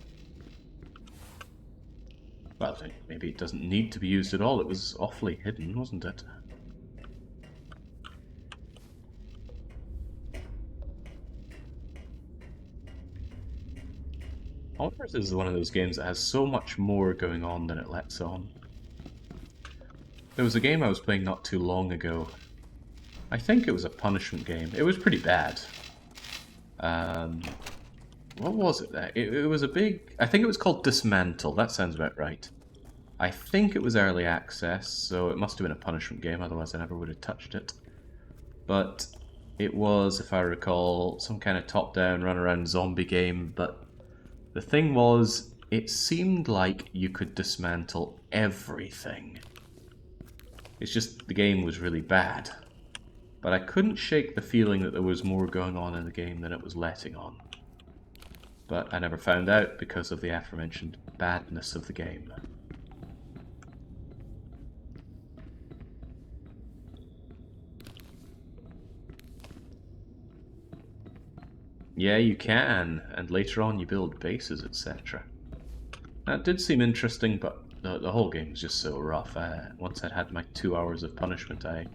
Well, maybe it doesn't need to be used at all. It was awfully hidden, wasn't it? I wonder if this is one of those games that has so much more going on than it lets on. There was a game I was playing not too long ago. I think it was a punishment game. It was pretty bad. What was it there? It was a big... I think it was called Dismantle. That sounds about right. I think it was early access, so it must have been a punishment game, otherwise I never would have touched it. But it was, if I recall, some kind of top-down, run-around zombie game, but the thing was, it seemed like you could dismantle everything. It's just the game was really bad. But I couldn't shake the feeling that there was more going on in the game than it was letting on. But I never found out because of the aforementioned badness of the game. Yeah, you can, and later on you build bases, etc. That did seem interesting, but the whole game was just so rough. Once I'd had my 2 hours of punishment, I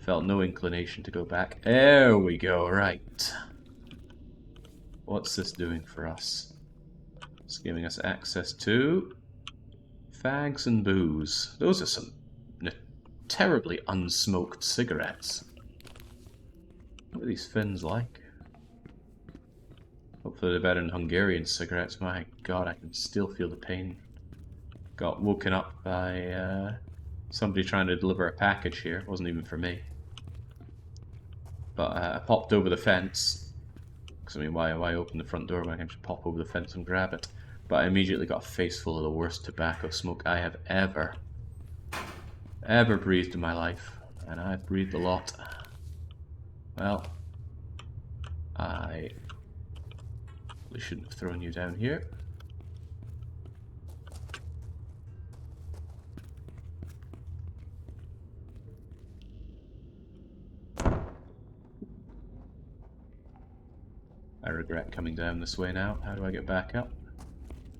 felt no inclination to go back. There we go, right. What's this doing for us? It's giving us access to fags and booze. Those are some terribly unsmoked cigarettes. What are these Finns like? Hopefully they're better than Hungarian cigarettes. My god, I can still feel the pain. Got woken up by somebody trying to deliver a package here. It wasn't even for me. But I popped over the fence. Because I mean, why open the front door when I can just pop over the fence and grab it? But I immediately got a face full of the worst tobacco smoke I have ever breathed in my life. And I've breathed a lot. Well, I probably shouldn't have thrown you down here. I regret coming down this way now. How do I get back up?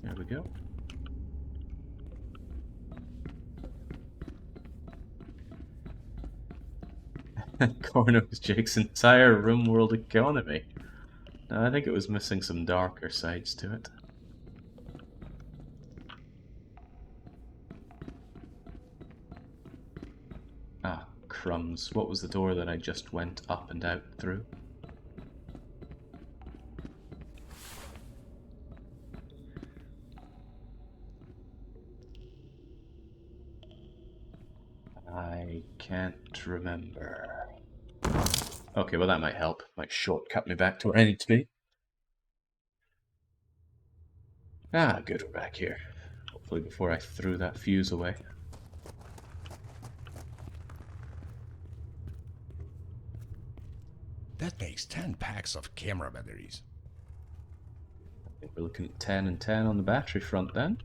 There we go. Corno is Jake's entire RimWorld economy. No, I think it was missing some darker sides to it. Ah, crumbs. What was the door that I just went up and out through? I can't remember. Okay, well that might help. Might shortcut me back to where I need to be. Ah, good, we're back here. Hopefully before I threw that fuse away. That makes 10 packs of camera batteries. I think we're looking at 10 and 10 on the battery front then.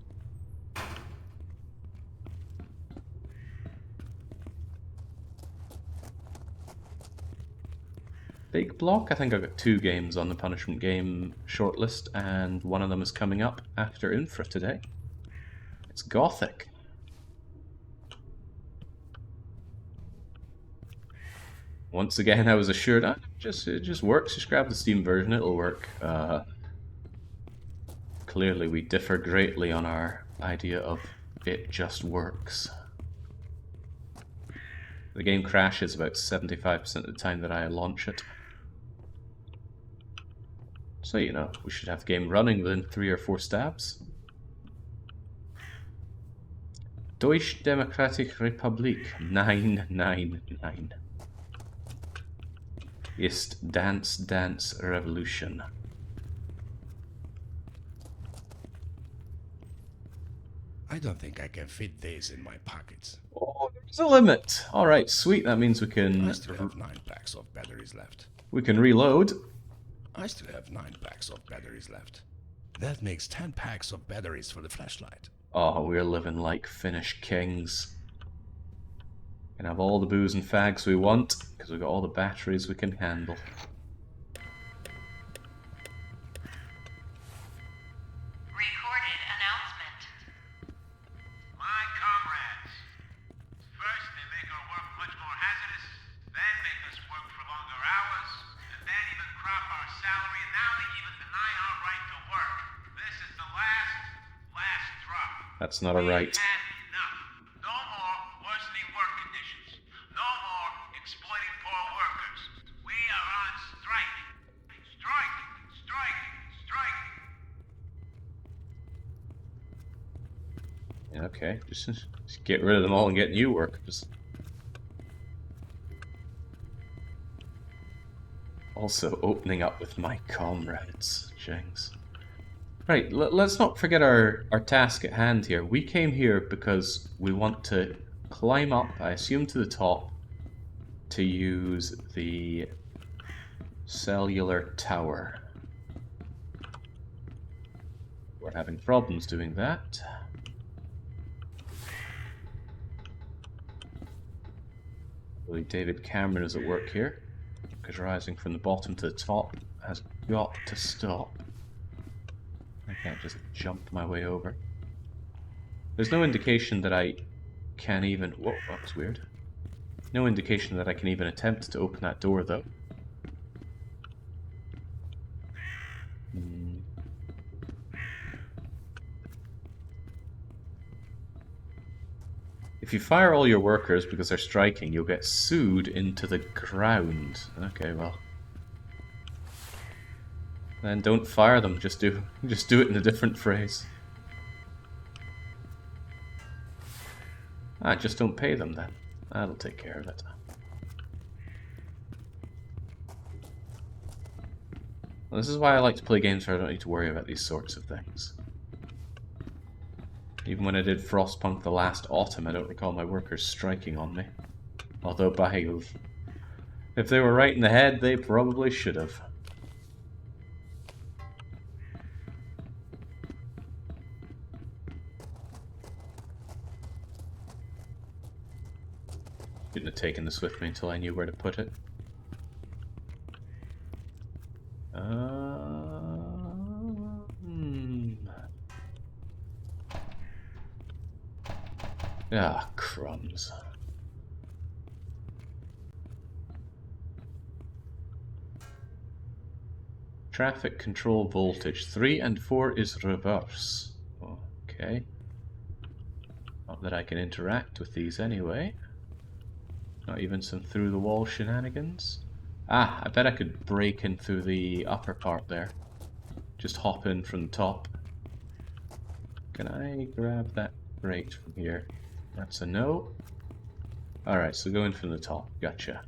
Big block. I think I've got 2 games on the punishment game shortlist, and one of them is coming up after Infra today. It's Gothic. Once again, I was assured, it just works. Just grab the Steam version, it'll work. Clearly, we differ greatly on our idea of it just works. The game crashes about 75% of the time that I launch it. So, you know, we should have the game running within 3 or 4 stabs. Deutsche Demokratische Republik 999 ist Dance Revolution. I don't think I can fit these in my pockets. Oh, there's a limit. Alright, sweet. That means we I can still have 9 packs of batteries left. reload. I still have 9 packs of batteries left. That makes 10 packs of batteries for the flashlight. Oh, we're living like Finnish kings. Can have all the booze and fags we want, because we've got all the batteries we can handle. Recorded announcement. My comrades, first they make our work much more hazardous, then make us work for longer hours, and then even crop our salary, and now they even deny our right to work. This is the last drop. That's not a right. We've had enough. No more worsening work conditions. No more exploiting poor workers. We are on strike. Strike! Strike! Strike! Yeah, okay, just get rid of them all and get new workers. Also opening up with my comrades, Jengs. Right, let's not forget our task at hand here. We came here because we want to climb up, I assume to the top, to use the cellular tower. We're having problems doing that. I believe David Cameron is at work here, because rising from the bottom to the top has got to stop. I can't just jump my way over. There's no indication that I can even... Whoa, that was weird. No indication that I can even attempt to open that door, though. If you fire all your workers because they're striking, you'll get sued into the ground. Okay, well. Then don't fire them, just do it in a different phrase. Ah, just don't pay them then. That'll take care of it. Well, this is why I like to play games where I don't need to worry about these sorts of things. Even when I did Frostpunk the last autumn, I don't recall my workers striking on me. Although, if they were right in the head, they probably should have. Couldn't have taken this with me until I knew where to put it. Ah, crumbs. Traffic control voltage 3 and 4 is reverse. Okay. Not that I can interact with these anyway. Not even some through the wall shenanigans. Ah, I bet I could break in through the upper part there. Just hop in from the top. Can I grab that crate from here? That's a no. Alright, so go in from the top. Gotcha.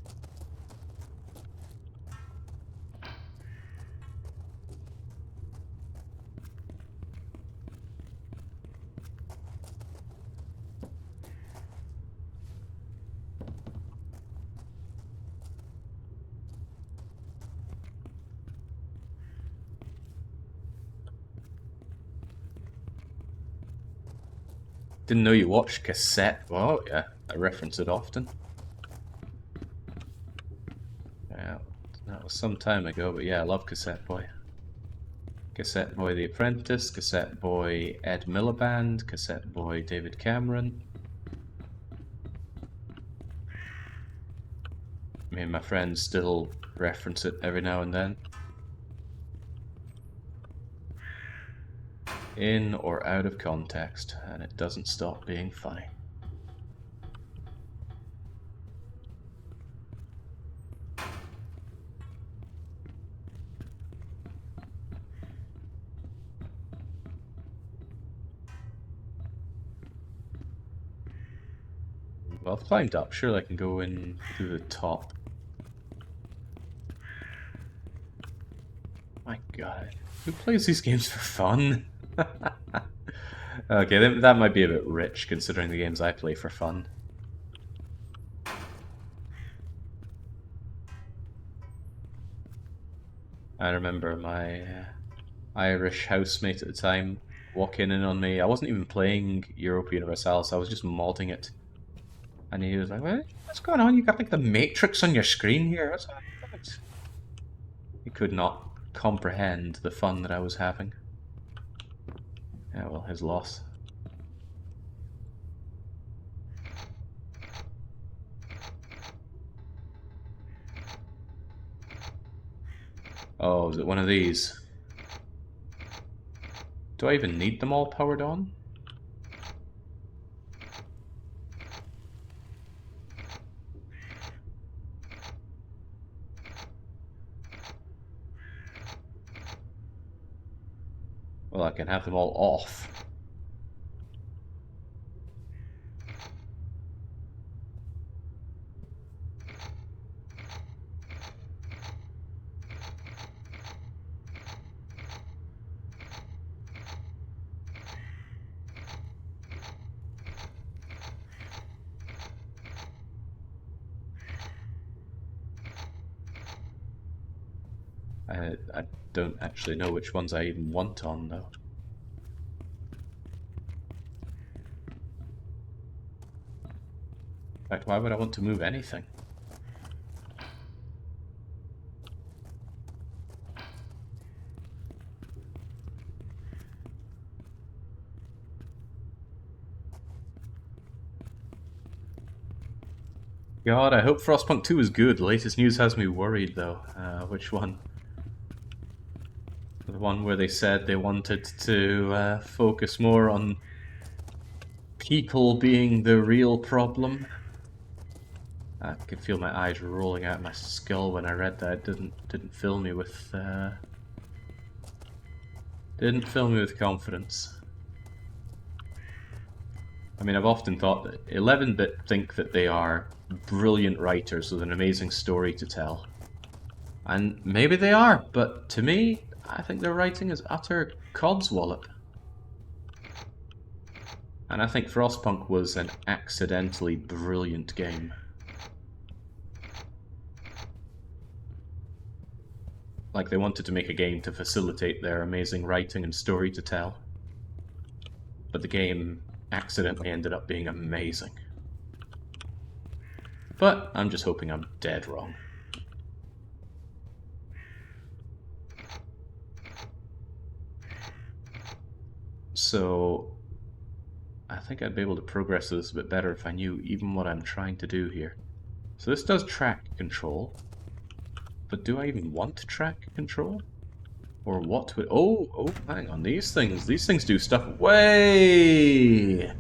Didn't know you watched Cassette. Well, yeah, I reference it often. Yeah, that was some time ago, but yeah, I love Cassette Boy. Cassette Boy The Apprentice, Cassette Boy Ed Miliband, Cassette Boy David Cameron. Me and my friends still reference it every now and then. In or out of context, and it doesn't stop being funny. Well, I've climbed up. Surely I can go in through the top. My god. Who plays these games for fun? Okay, that might be a bit rich, considering the games I play for fun. I remember my Irish housemate at the time walking in on me. I wasn't even playing Europa Universalis, I was just modding it. And he was like, what's going on? You got like the Matrix on your screen here? What's going on? He could not comprehend the fun that I was having. Yeah, well, his loss. Oh, is it one of these? Do I even need them all powered on? Well, I can have them all off. I don't actually know which ones I even want on, though. In fact, why would I want to move anything? God, I hope Frostpunk 2 is good. The latest news has me worried, though. Which one? The one where they said they wanted to focus more on people being the real problem. I could feel my eyes rolling out my skull when I read that. It didn't fill me with confidence. I mean, I've often thought that 11-bit think that they are brilliant writers with an amazing story to tell. And maybe they are, but to me, I think their writing is utter codswallop. And I think Frostpunk was an accidentally brilliant game. Like they wanted to make a game to facilitate their amazing writing and story to tell. But the game accidentally ended up being amazing. But I'm just hoping I'm dead wrong. So I think I'd be able to progress this a bit better if I knew even what I'm trying to do here. So this does track control. But do I even want track control? Or what would... Oh, hang on. These things do stuff way...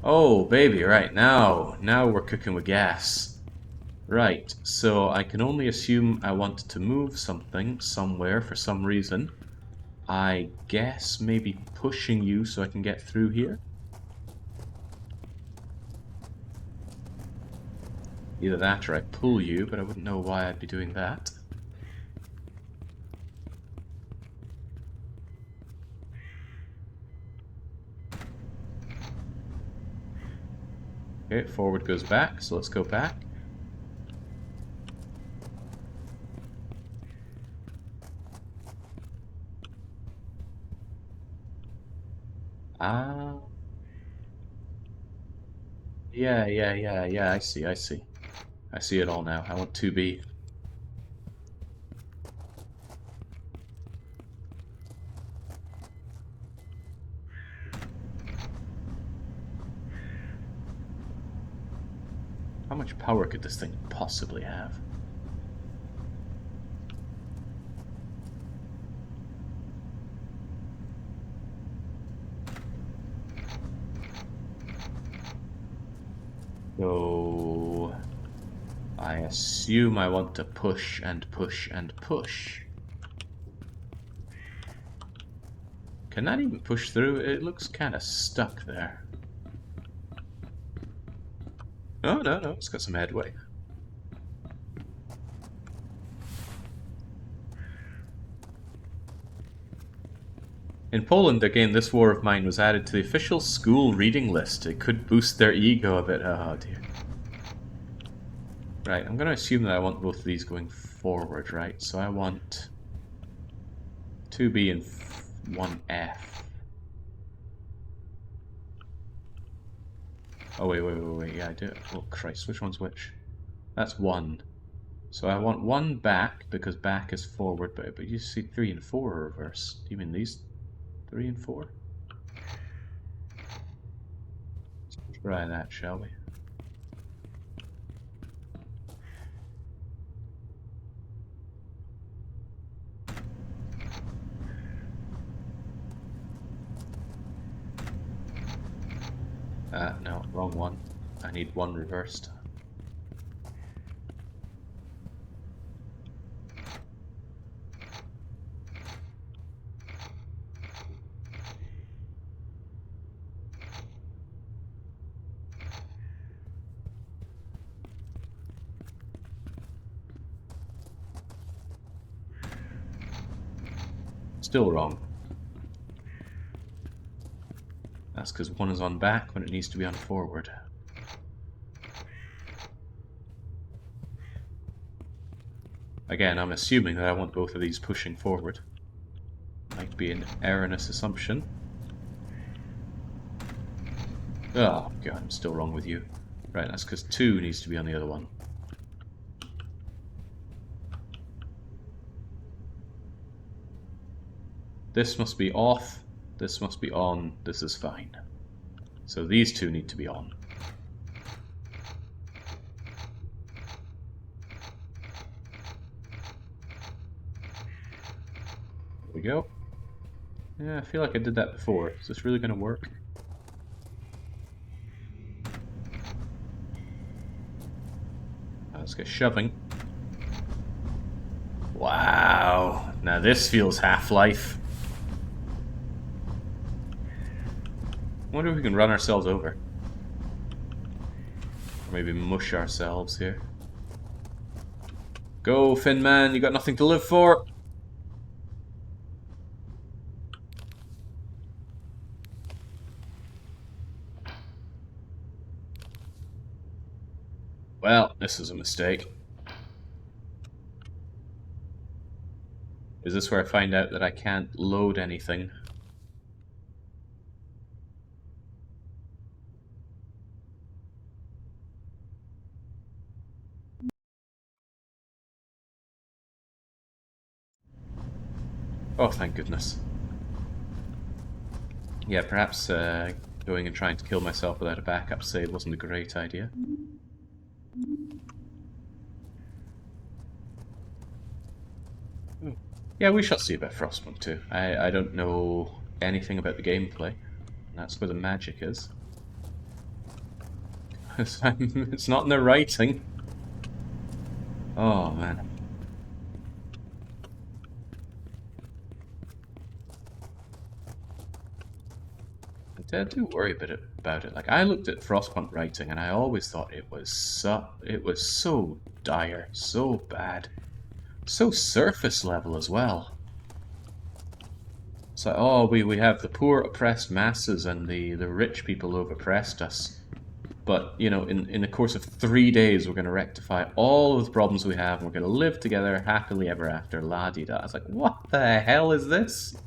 Oh, baby, right. Now we're cooking with gas. Right, so I can only assume I want to move something somewhere for some reason. I guess maybe pushing you so I can get through here? Either that or I pull you, but I wouldn't know why I'd be doing that. Okay, forward goes back, so let's go back. Yeah, I see. I see it all now. I want 2B. How much power could this thing possibly have? So I assume I want to push and push and push. Can that even push through? It looks kind of stuck there. Oh, no, it's got some headway. In Poland, again, this war of mine was added to the official school reading list. It could boost their ego a bit. Oh, dear. Right, I'm going to assume that I want both of these going forward, right? So I want 2B and 1F. Oh, wait, yeah, I do. Oh, Christ, which one's which? That's 1. So I want 1 back, because back is forward, but you see 3 and 4 are reverse. Do you mean these 3 and 4? Let's try that, shall we? No, wrong one. I need 1 reversed. Still wrong. That's because 1 is on back when it needs to be on forward. Again, I'm assuming that I want both of these pushing forward. Might be an erroneous assumption. Oh god, I'm still wrong with you. Right, that's because 2 needs to be on the other one. This must be off, this must be on, this is fine. So these 2 need to be on. we go. Yeah, I feel like I did that before. Is this really going to work? Let's get shoving. Wow. Now this feels Half-Life. I wonder if we can run ourselves over. Or maybe mush ourselves here. Go, Fin Man, you got nothing to live for. Well, this is a mistake. Is this where I find out that I can't load anything? Oh, thank goodness. Yeah, perhaps going and trying to kill myself without a backup save wasn't a great idea. Yeah, we shall see about Frostpunk 2. I don't know anything about the gameplay. That's where the magic is. It's not in the writing. Oh, man. I do worry a bit about it. Like, I looked at Frostpunk writing and I always thought it was so dire, so bad. So surface level as well. It's like, oh, we have the poor oppressed masses and the rich people who have oppressed us. But, you know, in the course of 3 days, we're going to rectify all of the problems we have, and we're going to live together happily ever after, la-di-da. It's like, what the hell is this?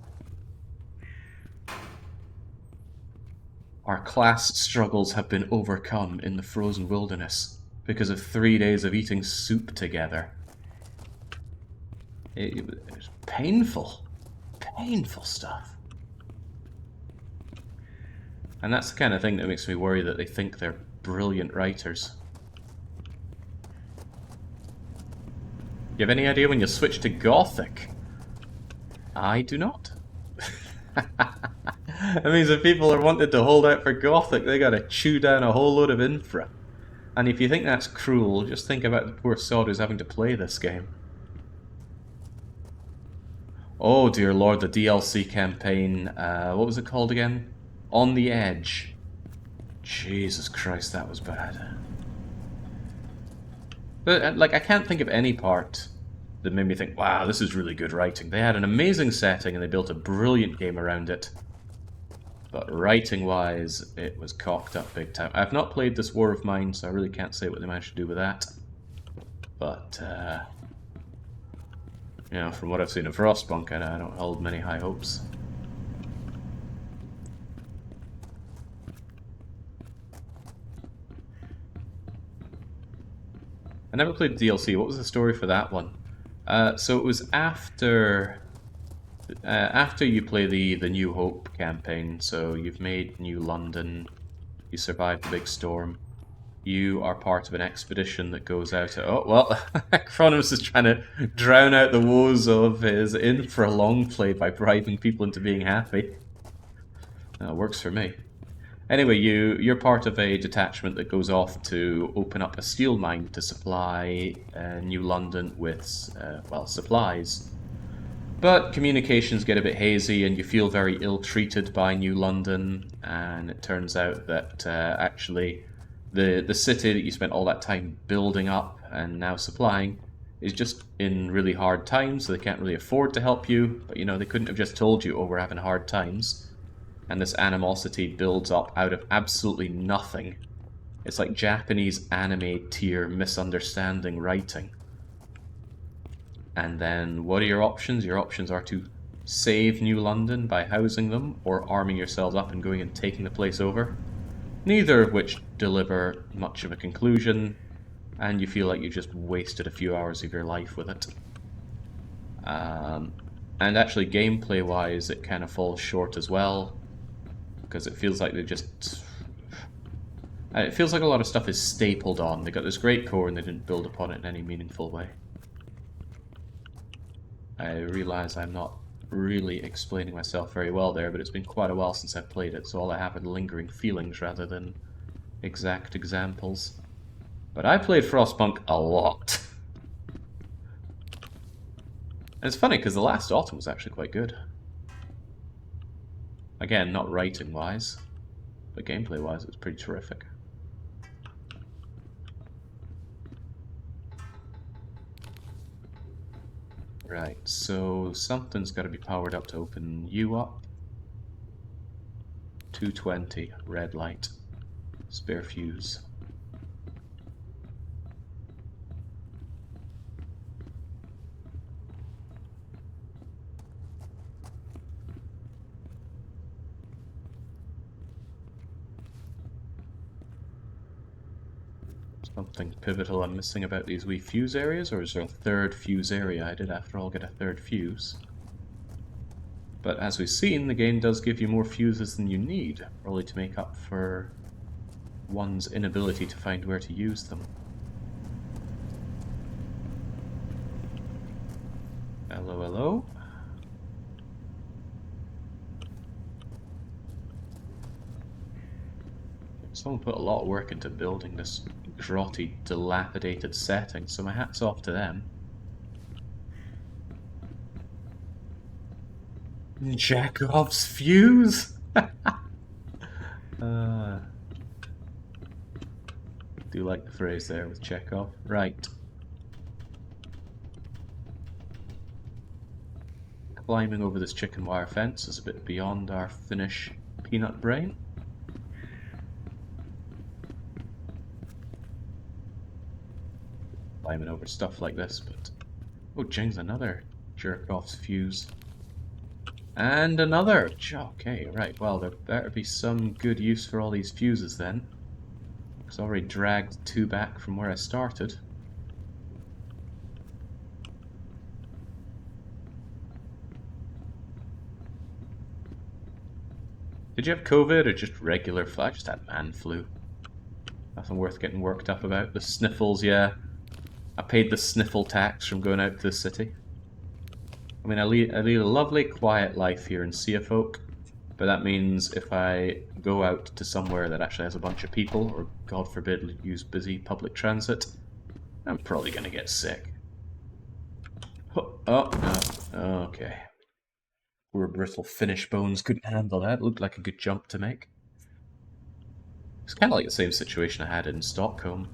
Our class struggles have been overcome in the frozen wilderness because of 3 days of eating soup together. It was painful. Painful stuff. And that's the kind of thing that makes me worry that they think they're brilliant writers. You have any idea when you switch to Gothic? I do not. That means if people are wanted to hold out for Gothic, they gotta chew down a whole load of infra. And if you think that's cruel, just think about the poor sod who's having to play this game. Oh dear lord, the DLC campaign, what was it called again? On the Edge. Jesus Christ, that was bad. But, like, I can't think of any part that made me think, wow, this is really good writing. They had an amazing setting and they built a brilliant game around it. But writing-wise, it was cocked up big time. I've not played this War of Mine, so I really can't say what they managed to do with that. But, you know, from what I've seen of Frostpunk, I don't hold many high hopes. I never played DLC. What was the story for that one? So it was after you play the New Hope campaign. So you've made New London, you survived the big storm. You are part of an expedition that goes out to... Oh, well, Chronos is trying to drown out the woes of his INFRA Longplay by bribing people into being happy. Works for me. Anyway, you're part of a detachment that goes off to open up a steel mine to supply New London with, well, supplies. But communications get a bit hazy and you feel very ill-treated by New London, and it turns out that actually the city that you spent all that time building up and now supplying is just in really hard times, so they can't really afford to help you. But, you know, they couldn't have just told you, oh, we're having hard times. And this animosity builds up out of absolutely nothing. It's like Japanese anime tier misunderstanding writing. And then what are your options? Your options are to save New London by housing them, or arming yourselves up and going and taking the place over. Neither of which deliver much of a conclusion, and you feel like you just wasted a few hours of your life with it. And actually, gameplay-wise, it kind of falls short as well. Because it feels like they just... It feels like a lot of stuff is stapled on. They got this great core and they didn't build upon it in any meaningful way. I realise I'm not really explaining myself very well there, but it's been quite a while since I've played it, so all I have are lingering feelings rather than exact examples. But I played Frostpunk a lot. And it's funny, because the last Autumn was actually quite good. Again, not writing-wise, but gameplay-wise it was pretty terrific. Right, so something's got to be powered up to open you up. 220, red light, spare fuse. Something pivotal I'm missing about these wee fuse areas, or is there a third fuse area? I did after all get a third fuse. But as we've seen, the game does give you more fuses than you need, probably to make up for one's inability to find where to use them. Hello, hello. Someone put a lot of work into building this grotty, dilapidated setting, so my hat's off to them. Chekhov's fuse? Do like the phrase there with Chekhov. Right. Climbing over this chicken wire fence is a bit beyond our Finnish peanut brain. Climbing over stuff like this, but... Oh, jings, another jerk-off's fuse. And another! Okay, right, well, there better be some good use for all these fuses then. Because I already dragged 2 back from where I started. Did you have COVID or just regular flu? I just had man flu. Nothing worth getting worked up about. The sniffles, yeah. I paid the sniffle tax from going out to the city. I mean, I lead a lovely, quiet life here in Sea of Folk, but that means if I go out to somewhere that actually has a bunch of people, or God forbid, use busy public transit, I'm probably going to get sick. Oh, no. Okay. Poor brittle Finnish bones couldn't handle that. It looked like a good jump to make. It's kind of like the same situation I had in Stockholm.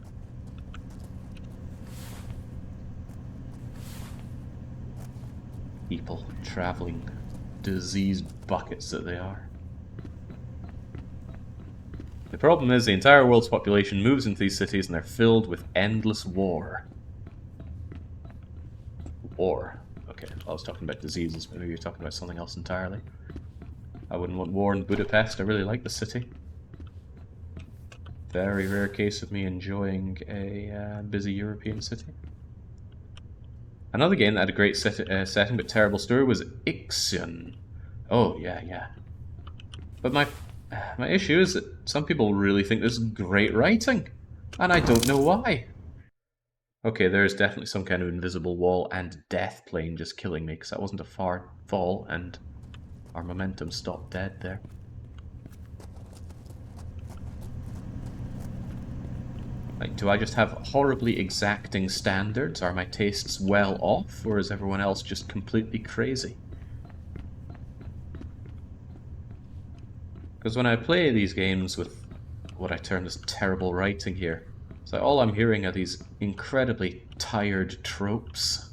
People traveling disease buckets that they are. The problem is the entire world's population moves into these cities and they're filled with endless war. War. Okay, I was talking about diseases, but maybe you're talking about something else entirely. I wouldn't want war in Budapest. I really like the city. Very rare case of me enjoying a busy European city. Another game that had a great setting but terrible story was Ixion. Oh, yeah. But my issue is that some people really think this is great writing, and I don't know why. Okay, there's definitely some kind of invisible wall and death plane just killing me, because that wasn't a far fall, and our momentum stopped dead there. Like, do I just have horribly exacting standards? Are my tastes well off, or is everyone else just completely crazy? Because when I play these games with what I term as terrible writing here, it's like all I'm hearing are these incredibly tired tropes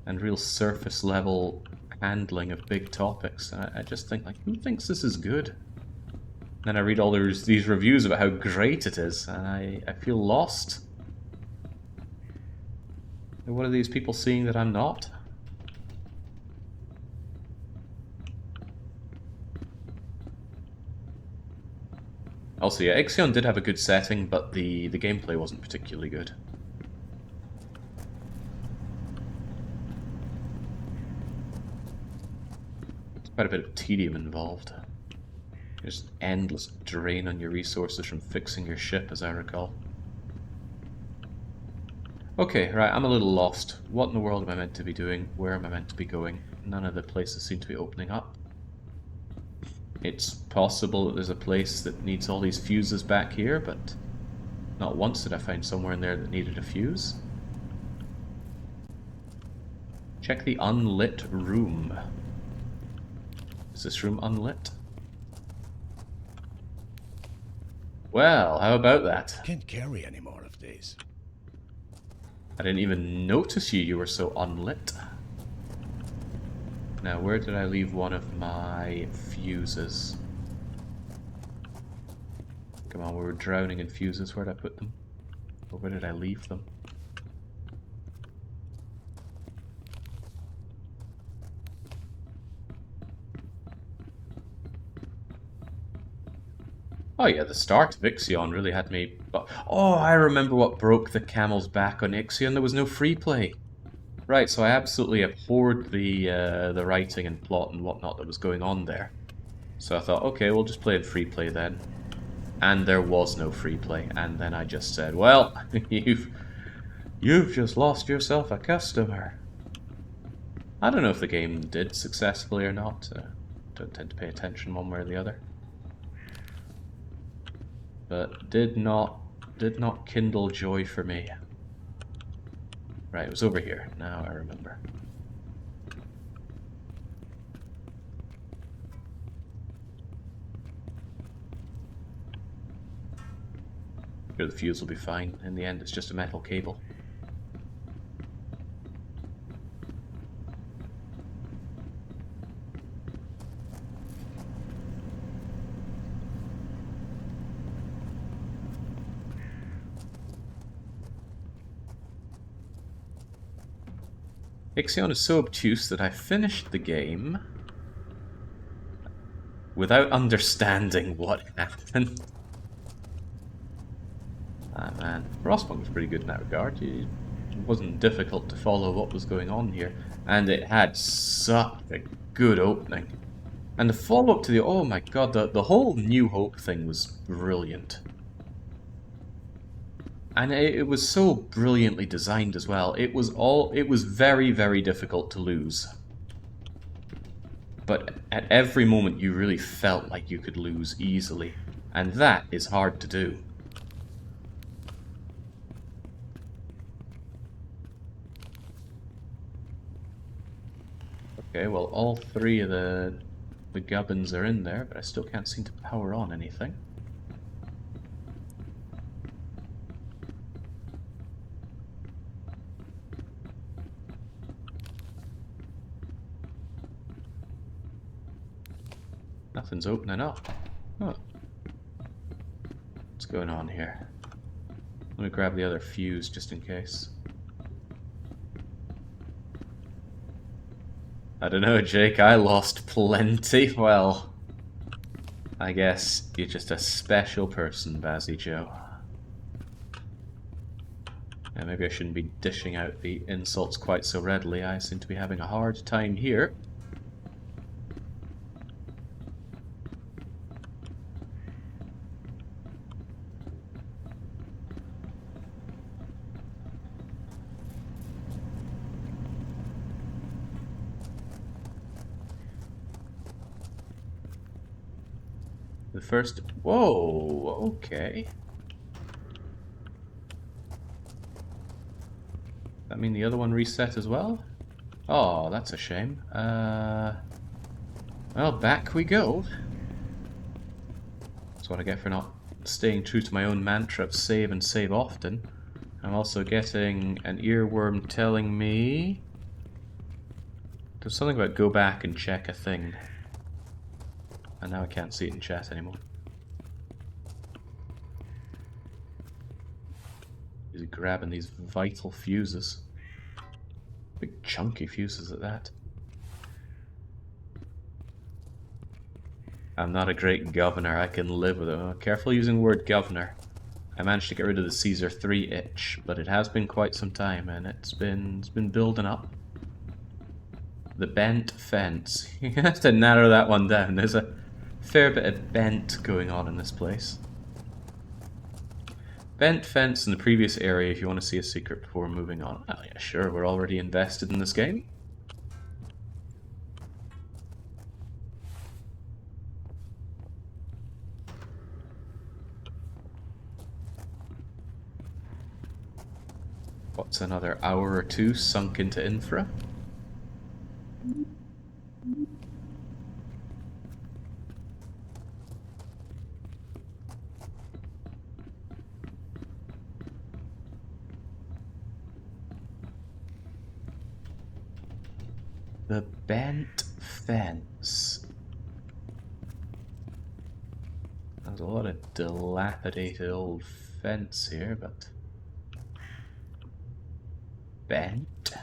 and real surface level handling of big topics. And I just think, like, who thinks this is good? Then I read all these reviews about how great it is, and I feel lost. And what are these people seeing that I'm not? Also, yeah, Ixion did have a good setting, but the gameplay wasn't particularly good. There's quite a bit of tedium involved. There's endless drain on your resources from fixing your ship, as I recall. Okay, right, I'm a little lost. What in the world am I meant to be doing? Where am I meant to be going? none of the places seem to be opening up. It's possible that there's a place that needs all these fuses back here, but not once did I find somewhere in there that needed a fuse. Check the unlit room. Is this room unlit? Well, how about that? Can't carry any more of these. I didn't even notice you were so unlit. Now, where did I leave one of my fuses? Come on, we were drowning in fuses. Where did I put them? Or where did I leave them? Oh yeah, the start of Ixion really had me... Oh, I remember what broke the camel's back on Ixion. There was no free play. Right, so I absolutely abhorred the writing and plot and whatnot that was going on there. So I thought, okay, we'll just play in free play then. And there was no free play. And then I just said, well, you've just lost yourself a customer. I don't know if the game did successfully or not. Don't tend to pay attention one way or the other. But did not kindle joy for me. Right, it was over here. Now I remember. Here the fuse will be fine. In the end, it's just a metal cable. Ixion is so obtuse that I finished the game without understanding what happened. Ah man, Frostpunk was pretty good in that regard. It wasn't difficult to follow what was going on here, and it had such a good opening. And the follow-up to the... oh my god, the whole New Hope thing was brilliant. And it was so brilliantly designed as well. It was very, very difficult to lose. But at every moment you really felt like you could lose easily. And that is hard to do. Okay, well all three of the gubbins are in there, but I still can't seem to power on anything. Nothing's opening up. Huh. What's going on here? Let me grab the other fuse just in case. I don't know, Jake. I lost plenty. Well, I guess you're just a special person, Bazzy Joe. Yeah, maybe I shouldn't be dishing out the insults quite so readily. I seem to be having a hard time here. The first... whoa, okay. That mean the other one reset as well? Oh, that's a shame. Well, back we go. That's what I get for not staying true to my own mantra of save and save often. I'm also getting an earworm telling me... there's something about go back and check a thing. And now I can't see it in chat anymore. He's grabbing these vital fuses. Big chunky fuses at that. I'm not a great governor, I can live with it. Oh, careful using the word governor. I managed to get rid of the Caesar 3 itch, but it has been quite some time and it's been building up. The bent fence. You have to narrow that one down. There's a fair bit of bent going on in this place. Bent fence in the previous area if you want to see a secret before moving on. Oh yeah, sure, we're already invested in this game. What's another hour or two sunk into infra? The bent fence. There's a lot of dilapidated old fence here, but bent.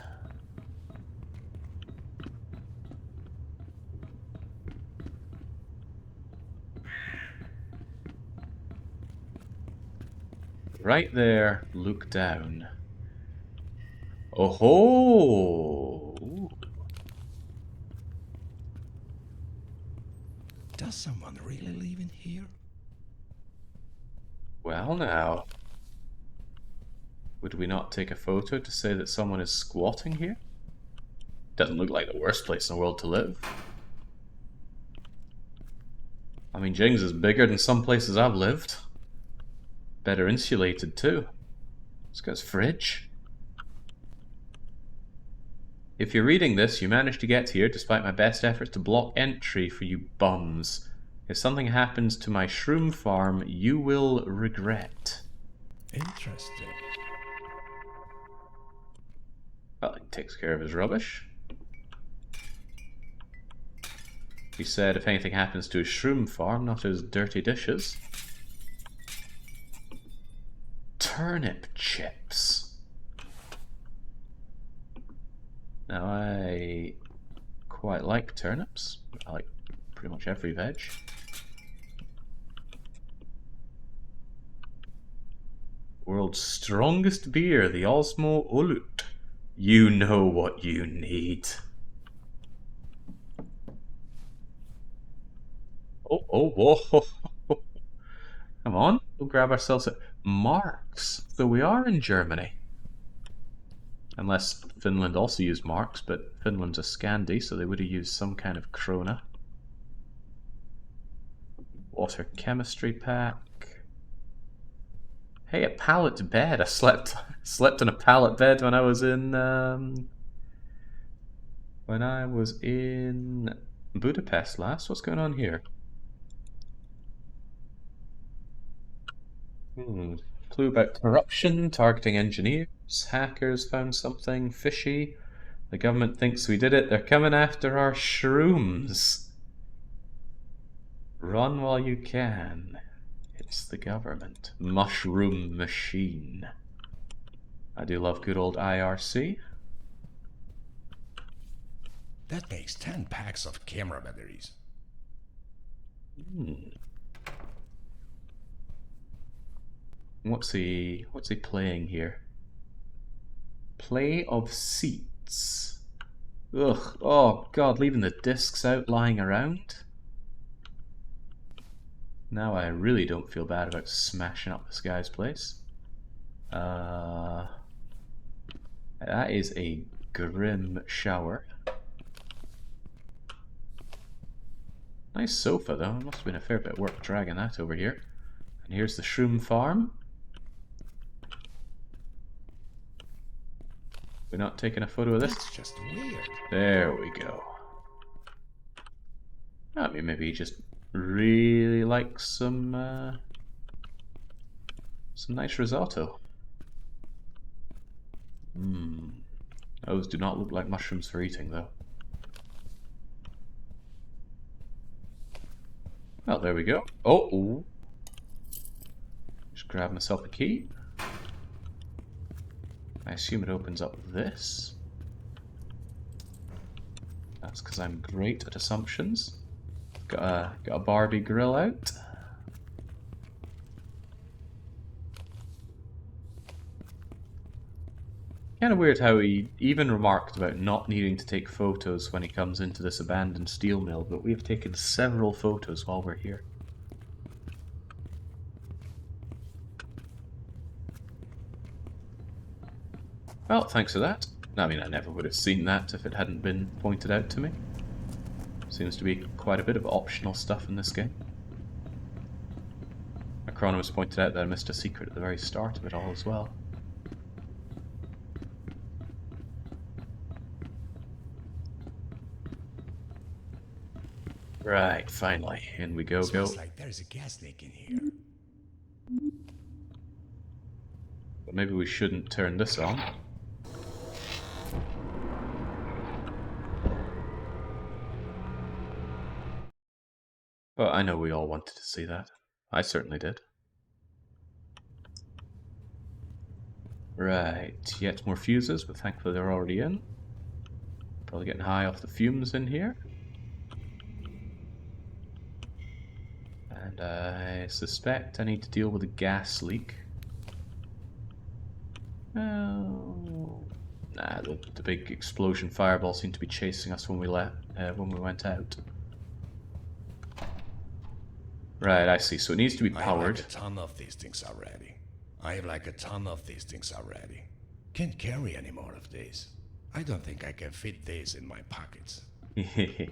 Right there, look down. Oh ho! Does someone really live in here? Well now. Would we not take a photo to say that someone is squatting here? Doesn't look like the worst place in the world to live. I mean, Jing's is bigger than some places I've lived. Better insulated too. It's got its fridge. If you're reading this, you managed to get here despite my best efforts to block entry for you bums. If something happens to my shroom farm, you will regret. Interesting. Well, he takes care of his rubbish. He said if anything happens to his shroom farm, not his dirty dishes. Turnip chips. Now, I quite like turnips. I like pretty much every veg. World's strongest beer, the Osmo Olut. You know what you need. Oh, whoa. Come on, we'll grab ourselves a marks. So we are in Germany. Unless Finland also used marks, but Finland's a Scandi, so they would have used some kind of krona. Water chemistry pack. Hey, a pallet bed. I slept in a pallet bed when I was in Budapest last. What's going on here? Clue about corruption, targeting engineers, hackers found something fishy. The government thinks we did it. They're coming after our shrooms. Run while you can. It's the government. Mushroom machine. I do love good old IRC. That makes 10 packs of camera batteries. What's he playing here? Play of seats. Ugh. Oh god, leaving the discs out lying around. Now I really don't feel bad about smashing up this guy's place. That is a grim shower. Nice sofa though. It must have been a fair bit of work dragging that over here. And here's the shroom farm. We're not taking a photo of this? That's just weird. There we go. I mean, maybe he just really likes some nice risotto. Those do not look like mushrooms for eating, though. Well, there we go. Oh, just grab myself a key. I assume it opens up this. That's because I'm great at assumptions. Got a Barbie grill out. Kind of weird how he even remarked about not needing to take photos when he comes into this abandoned steel mill, but we've taken several photos while we're here. Well, thanks for that. I mean, I never would have seen that if it hadn't been pointed out to me. Seems to be quite a bit of optional stuff in this game. Acronymus pointed out that I missed a secret at the very start of it all as well. Right, finally. In we go, Smells like there's a gas leak in here. But maybe we shouldn't turn this on. Well, I know we all wanted to see that. I certainly did. Right, yet more fuses, but thankfully they're already in. Probably getting high off the fumes in here. And I suspect I need to deal with a gas leak. Oh, nah, the big explosion fireball seemed to be chasing us when we went out. Right, I see. So it needs to be I powered. have like a ton of these things already. Can't carry any more of these. I don't think I can fit these in my pockets. There's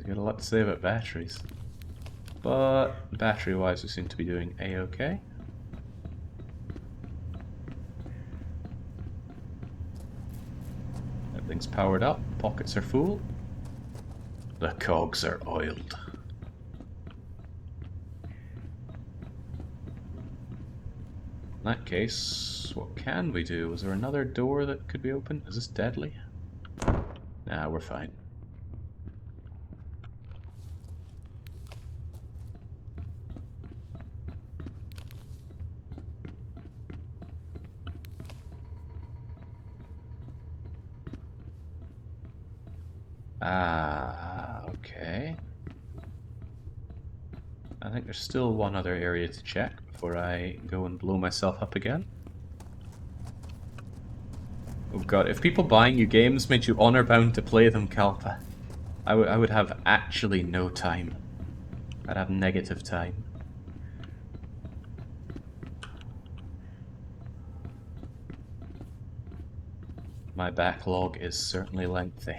got a lot to say about batteries. But battery-wise, we seem to be doing A-okay. Everything's powered up, pockets are full. The cogs are oiled. In that case, what can we do? Is there another door that could be open? Is this deadly? Nah, we're fine. Okay. I think there's still one other area to check before I go and blow myself up again. Oh god, if people buying you games made you honor bound to play them, Kalpa, I would have actually no time. I'd have negative time. My backlog is certainly lengthy.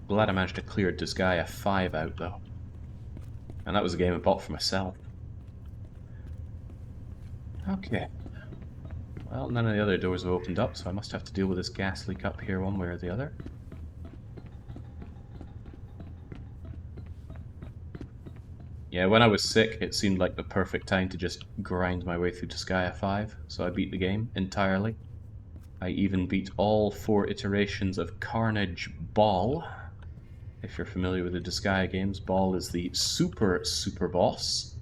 Glad I managed to clear Disgaea 5 out though. And that was a game I bought for myself. Okay. Well, none of the other doors have opened up, so I must have to deal with this gas leak up here one way or the other. Yeah, when I was sick, it seemed like the perfect time to just grind my way through Disgaea 5, so I beat the game entirely. I even beat all 4 iterations of Carnage Ball. If you're familiar with the Disgaea games, Ball is the super boss.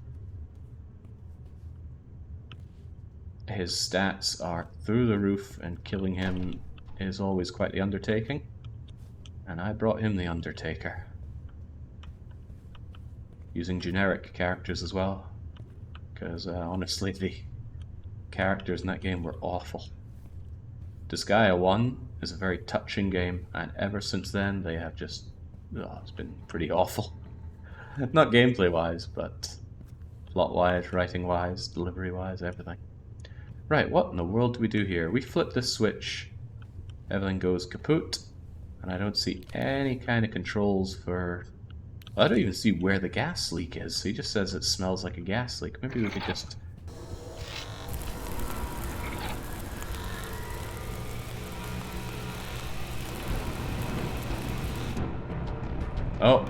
His stats are through the roof, and killing him is always quite the undertaking. And I brought him the Undertaker. Using generic characters as well, because honestly the characters in that game were awful. Disgaea 1 is a very touching game, and ever since then they have just... it's been pretty awful. Not gameplay-wise, but plot-wise, writing-wise, delivery-wise, everything. Right, what in the world do we do here? We flip this switch, everything goes kaput, and I don't see any kind of controls for... I don't even see where the gas leak is. He just says it smells like a gas leak. Maybe we could just... Oh.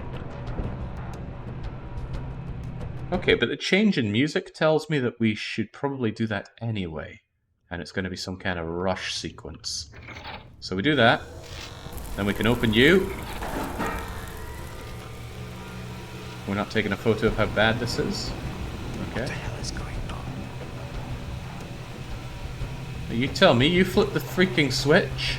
Okay, but the change in music tells me that we should probably do that anyway. And it's going to be some kind of rush sequence. So we do that. Then we can open you. We're not taking a photo of how bad this is. Okay. What the hell is going on? You tell me, you flip the freaking switch.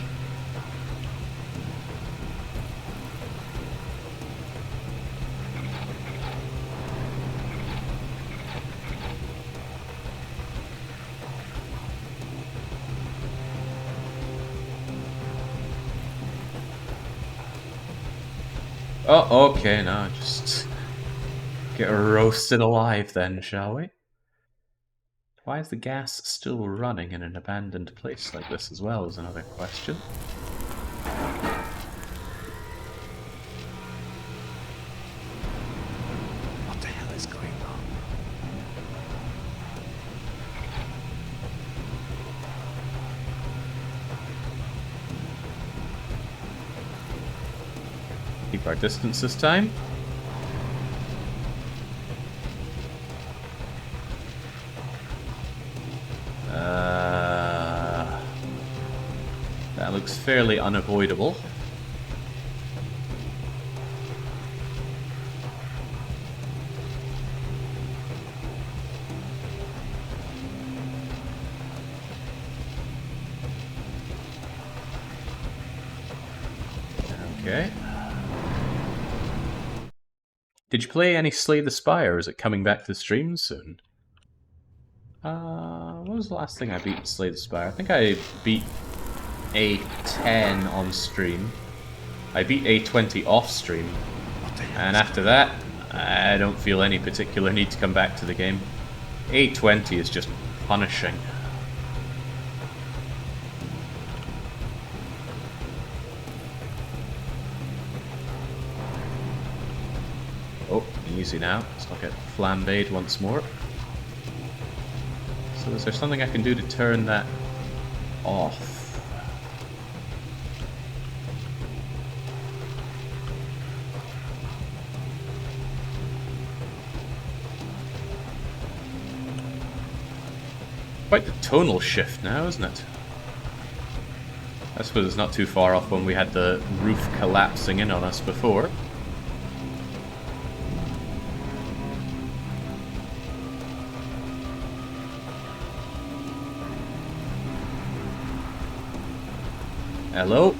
Oh, okay, now just get roasted alive then, shall we? Why is the gas still running in an abandoned place like this as well is another question. What the hell is going on? Keep our distance this time. That looks fairly unavoidable. Okay. Did you play any Slay the Spire, or is it coming back to the streams soon? What was the last thing I beat in Slay the Spire? I think I beat A10 on stream. I beat A20 off stream. And after that, I don't feel any particular need to come back to the game. A20 is just punishing. Oh, easy now. Let's not get flambéed once more. So is there something I can do to turn that off? Quite the tonal shift now, isn't it? I suppose it's not too far off when we had the roof collapsing in on us before. Hello?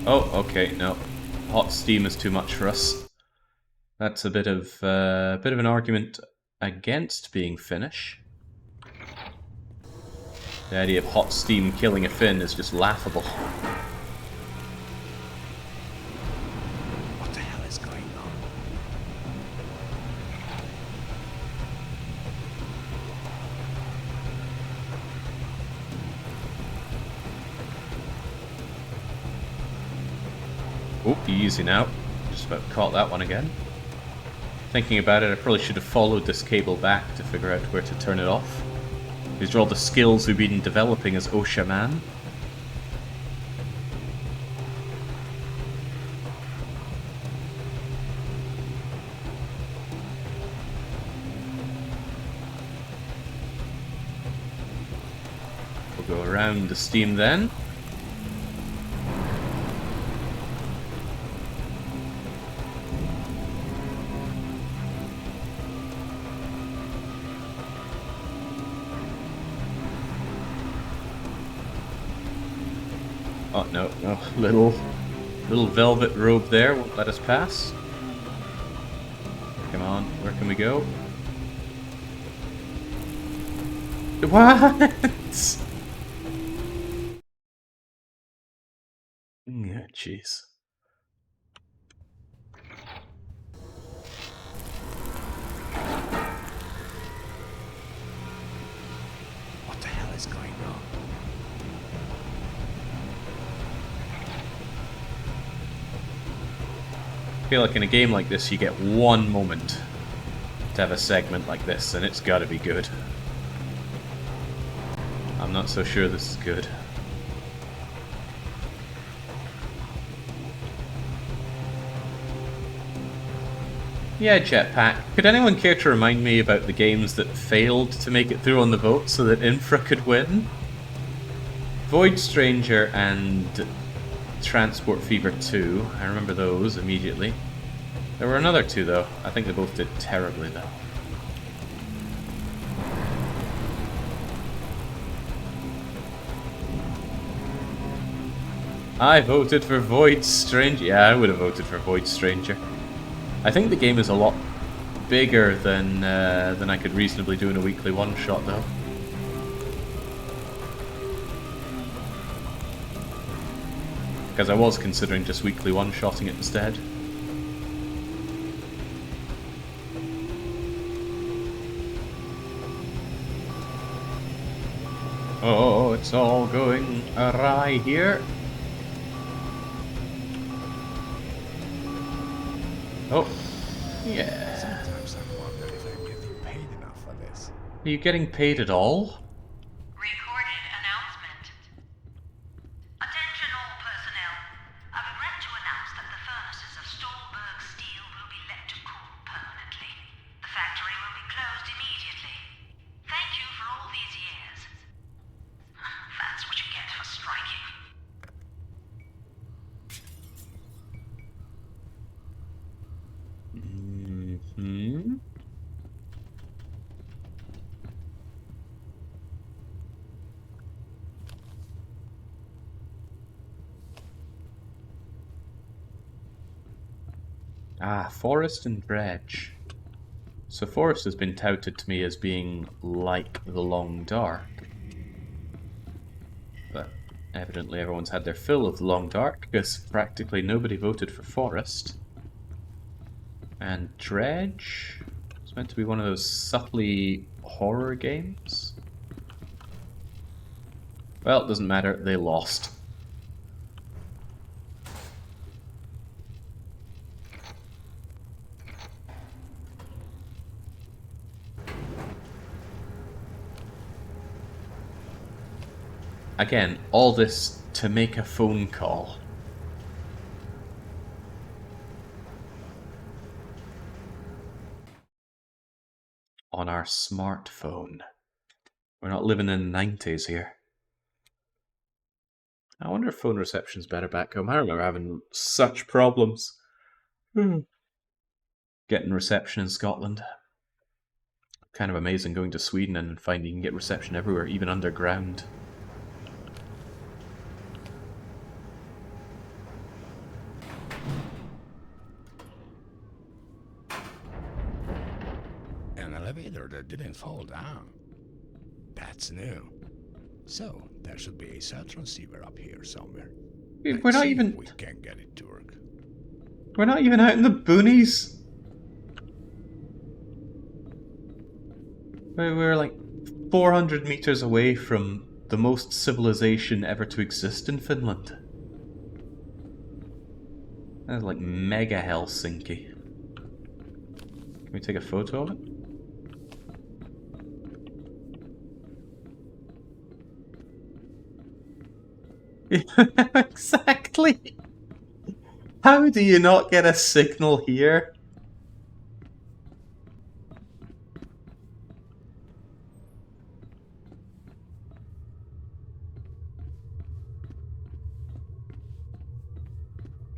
Oh, okay, no. Hot steam is too much for us. That's a bit of an argument against being Finnish. The idea of hot steam killing a Finn is just laughable. What the hell is going on? Oh, easy now. Just about caught that one again. Thinking about it, I probably should have followed this cable back to figure out where to turn it off. These are all the skills we've been developing as OSHA man. We'll go around the steam then. Oh, no, no. Little velvet robe there won't let us pass. Come on, where can we go? What? Yeah, jeez. What the hell is going on? I feel like in a game like this you get one moment to have a segment like this and it's gotta be good. I'm not so sure this is good. Yeah, Jetpack. Could anyone care to remind me about the games that failed to make it through on the vote so that Infra could win? Void Stranger and Transport Fever 2. I remember those immediately. There were another two though. I think they both did terribly though. I voted for Void Stranger. Yeah, I would have voted for Void Stranger. I think the game is a lot bigger than I could reasonably do in a weekly one-shot though. Because I was considering just weekly one-shotting it instead. Oh, it's all going awry here. Oh, yeah. Sometimes I wonder if I'm getting paid enough for this. Are you getting paid at all? Recorded announcement. Attention all personnel. I regret to announce that the furnaces of Stolberg Steel will be let to cool permanently. The factory will be closed immediately. Thank you for all these years. That's what you get for striking. Mm-hmm. Ah, Forest and Dredge. So Forest has been touted to me as being like the Long Dark. But evidently everyone's had their fill of the Long Dark, because practically nobody voted for Forest. And Dredge is meant to be one of those subtly horror games. Well, it doesn't matter, they lost. Again, all this to make a phone call. On our smartphone. We're not living in the 90s here. I wonder if phone reception's better back home. I remember having such problems getting reception in Scotland. Kind of amazing going to Sweden and finding you can get reception everywhere, even underground. An elevator that didn't fall down. That's new. So, there should be a cell transceiver up here somewhere. We're Let's not see even... if we can get it to work. We're not even out in the boonies. We're like 400 meters away from the most civilization ever to exist in Finland. That's like mega Helsinki. Can we take a photo of it? Exactly! How do you not get a signal here?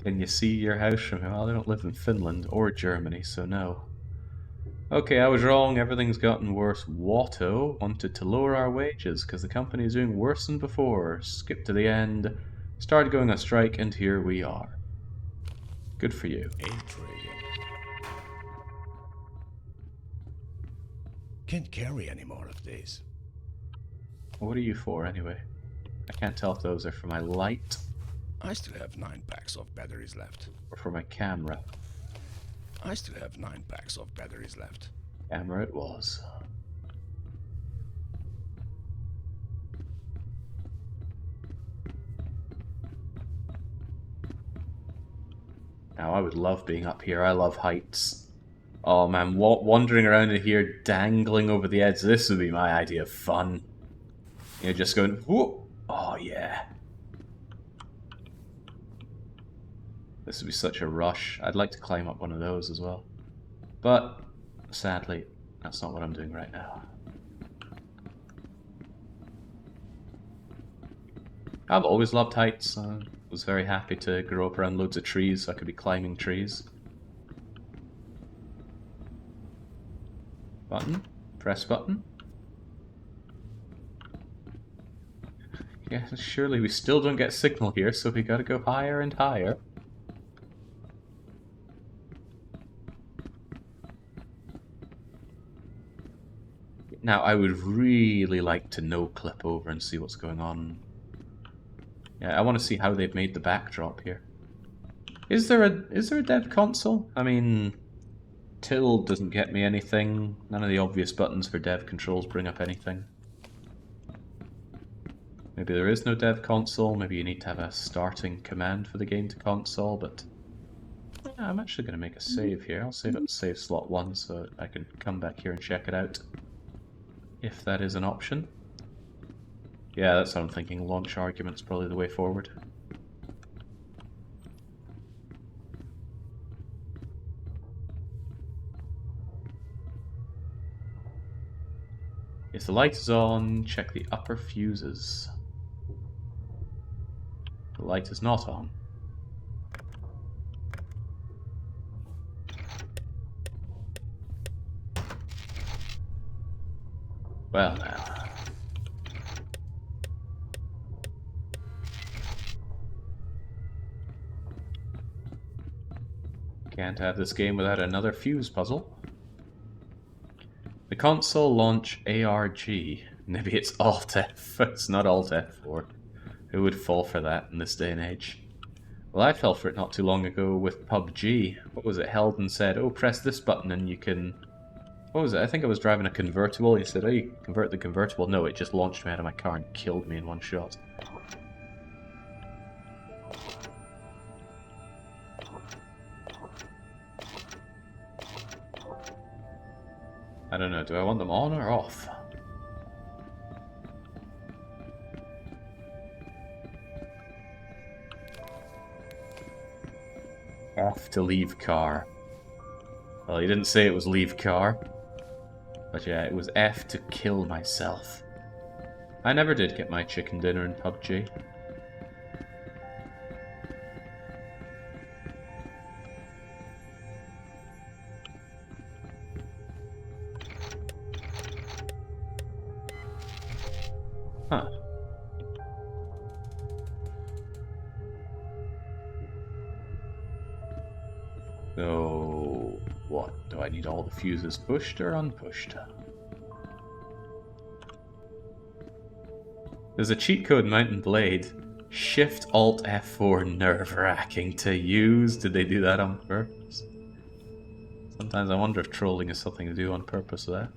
Can you see your house from here? Well, I don't live in Finland or Germany, so no. Okay, I was wrong. Everything's gotten worse. Watto wanted to lower our wages because the company is doing worse than before. Skip to the end. Started going on strike, and here we are. Good for you. Intriguing. Can't carry any more of these. What are you for, anyway? I can't tell if those are for my light I still have 9 packs of batteries left. or for my camera. I still have 9 packs of batteries left. Camera it was. Now, I would love being up here. I love heights. Oh man, wandering around in here, dangling over the edge. This would be my idea of fun. You know, just going, whoop. Oh yeah. This would be such a rush. I'd like to climb up one of those as well. But, sadly, that's not what I'm doing right now. I've always loved heights. I was very happy to grow up around loads of trees so I could be climbing trees. Button. Press button. Yeah, surely we still don't get signal here, so we gotta go higher and higher. Now, I would really like to no-clip over and see what's going on. Yeah, I want to see how they've made the backdrop here. Is there a dev console? I mean, tilde doesn't get me anything. None of the obvious buttons for dev controls bring up anything. Maybe there is no dev console. Maybe you need to have a starting command for the game to console, but yeah, I'm actually going to make a save here. I'll save it save slot 1 so I can come back here and check it out. If that is an option. Yeah, that's what I'm thinking. Launch argument's probably the way forward. If the light is on, check the upper fuses. The light is not on. Well now. Can't have this game without another fuse puzzle. The console launch ARG. Maybe it's Alt F. It's not Alt F4. Who would fall for that in this day and age? Well, I fell for it not too long ago with PUBG. What was it? Held and said, oh, press this button and you can... What was it? I think I was driving a convertible. He said, oh, you convert the convertible. No, it just launched me out of my car and killed me in one shot. I don't know, do I want them on or off? Off to leave car. Well, he didn't say it was leave car. But yeah, it was F to kill myself. I never did get my chicken dinner in PUBG. Huh. So, what? Do I need all the fuses pushed or unpushed? There's a cheat code Mountain Blade. Shift Alt F4 nerve-wracking to use. Did they do that on purpose? Sometimes I wonder if trolling is something to do on purpose there.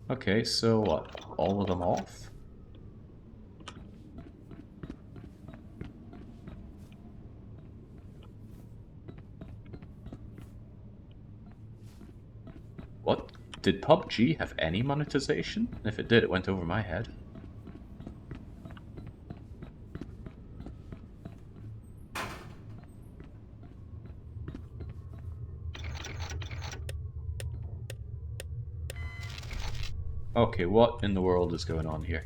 Okay, so what? All of them off? What? Did PUBG have any monetization? If it did, it went over my head. Okay, what in the world is going on here?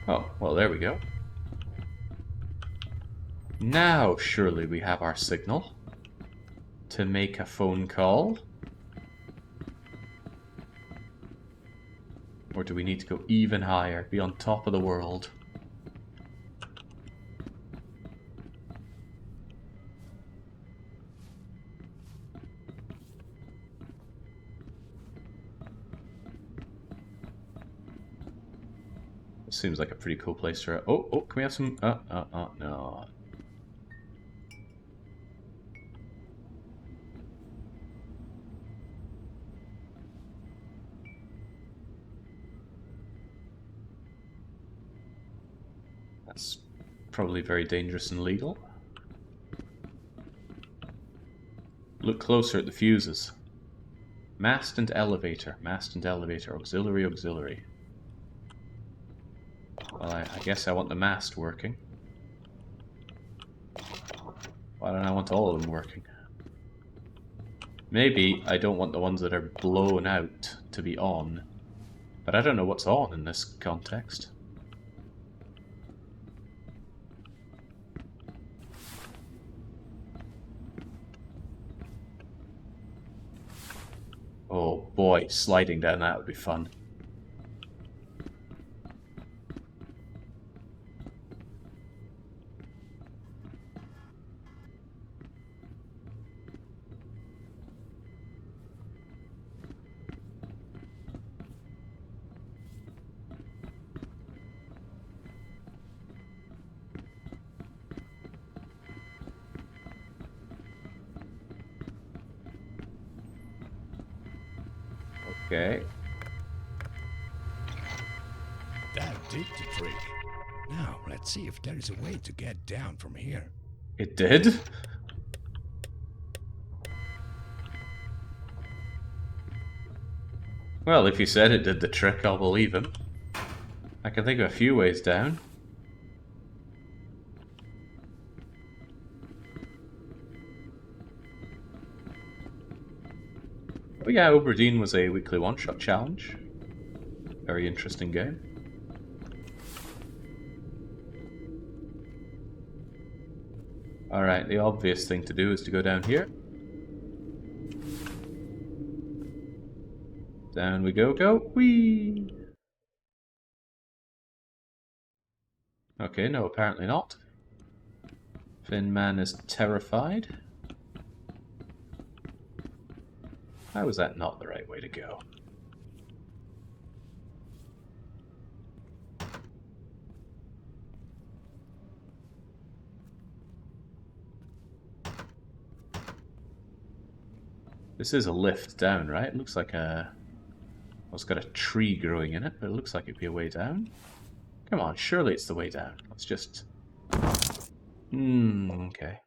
Oh, well, there we go. Now, surely we have our signal to make a phone call. Or do we need to go even higher, be on top of the world? Seems like a pretty cool place to... Oh, can we have some... no. That's probably very dangerous and legal. Look closer at the fuses. Mast and elevator, auxiliary, auxiliary. Well, I guess I want the mast working. Why don't I want all of them working? Maybe I don't want the ones that are blown out to be on. But I don't know what's on in this context. Oh boy, sliding down that would be fun. Okay. That did the trick. Now, let's see if there is a way to get down from here. It did? Well, if he said it did the trick, I'll believe him. I can think of a few ways down. Oh yeah, Oberdeen was a weekly one-shot challenge. Very interesting game. Alright, the obvious thing to do is to go down here. Down we go, whee! Okay, no, apparently not. Finn Man is terrified. How is that not the right way to go? This is a lift down, right? It looks like a... Well, it's got a tree growing in it, but it looks like it'd be a way down. Come on, surely it's the way down. Let's just... okay.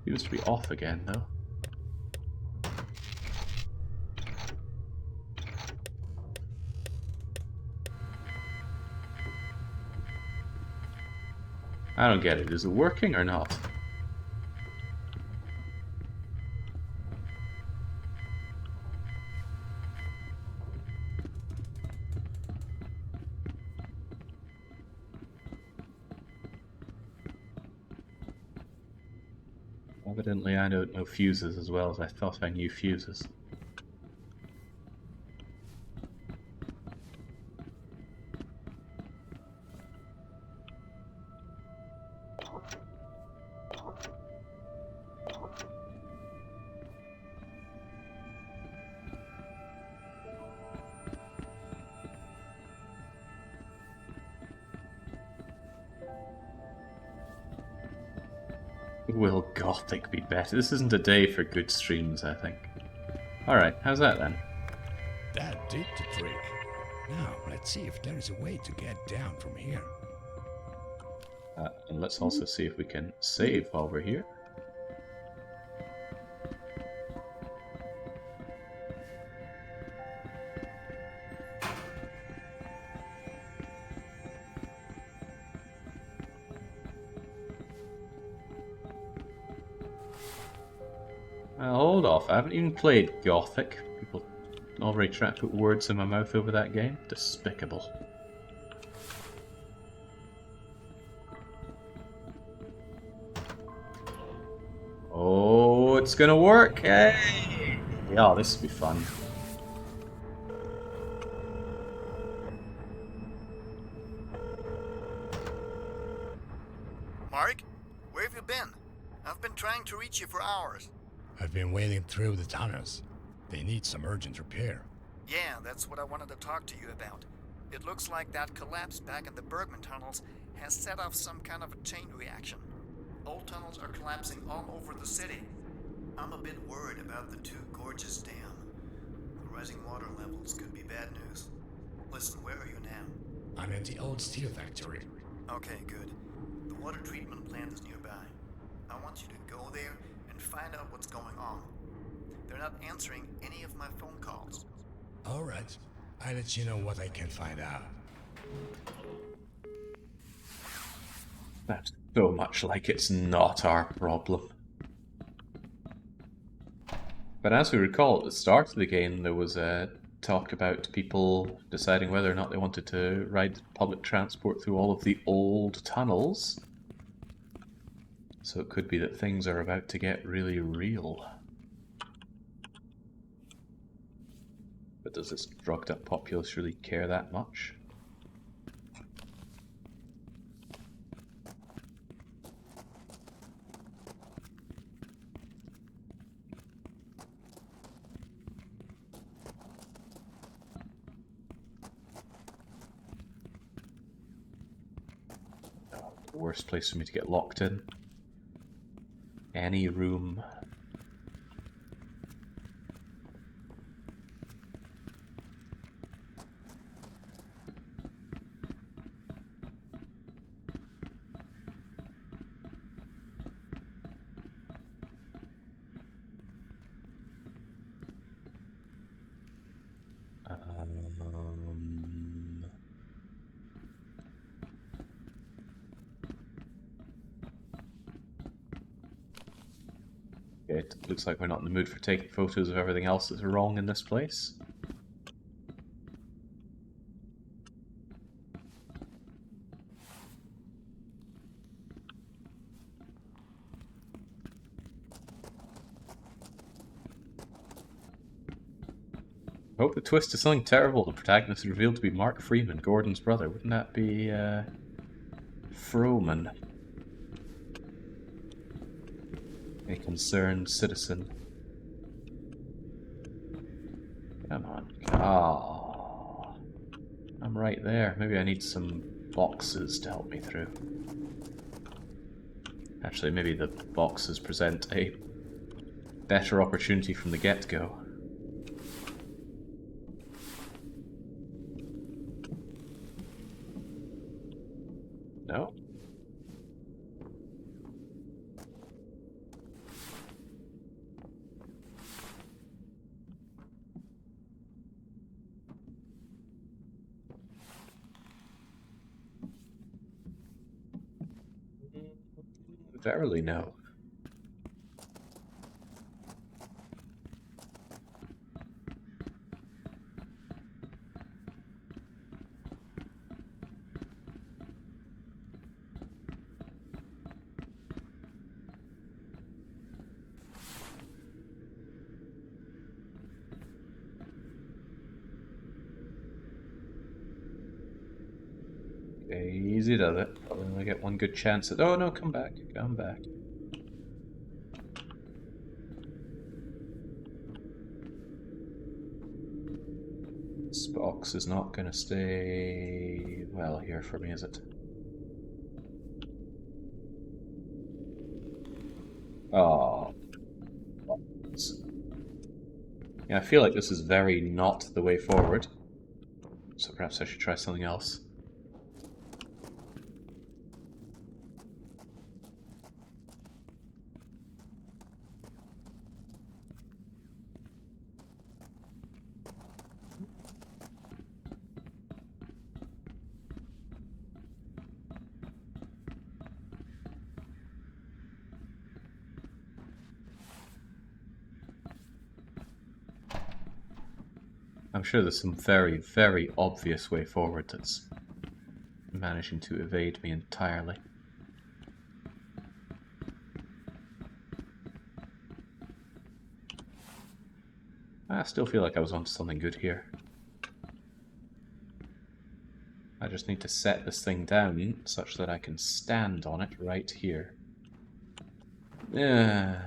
Seems to be off again, though. I don't get it. Is it working or not? Evidently I don't know fuses as well as I thought I knew fuses. Will Gothic be better? This isn't a day for good streams, I think. Alright, how's that then? That did the trick. Now, let's see if there is a way to get down from here. And let's also see if we can save while we're here. Hold off, I haven't even played Gothic. People already try to put words in my mouth over that game. Despicable. Oh, it's gonna work! Hey! Yeah, this will be fun. Mark, where have you been? I've been trying to reach you for hours. I've been wading through the tunnels. They need some urgent repair. Yeah, that's what I wanted to talk to you about. It looks like that collapse back in the Bergman tunnels has set off some kind of a chain reaction. Old tunnels are collapsing all over the city. I'm a bit worried about the Two Gorges Dam. The rising water levels could be bad news. Listen, where are you now? I'm at the old steel factory. Okay, good. The water treatment plant is nearby. I want you to go there and find out what's going on. They're not answering any of my phone calls. All right. I'll let you know what I can find out. That's so much like it's not our problem. But as we recall, at the start of the game, there was a talk about people deciding whether or not they wanted to ride public transport through all of the old tunnels. So it could be that things are about to get really real. But does this drugged up populace really care that much? Worst place for me to get locked in. Any room. Okay, it looks like we're not in the mood for taking photos of everything else that's wrong in this place. I hope the twist is something terrible. The protagonist is revealed to be Mark Freeman, Gordon's brother. Wouldn't that be, Froman? A concerned citizen. Come on. Oh, I'm right there. Maybe I need some boxes to help me through. Actually, maybe the boxes present a better opportunity from the get-go. No? Verily no. Easy does it. Probably only get one good chance at. Oh no, come back. Come back. This box is not gonna stay well here for me, is it? Oh. Yeah, I feel like this is very not the way forward. So perhaps I should try something else. I'm sure there's some very, very obvious way forward that's managing to evade me entirely. I still feel like I was onto something good here. I just need to set this thing down such that I can stand on it right here. Yeah.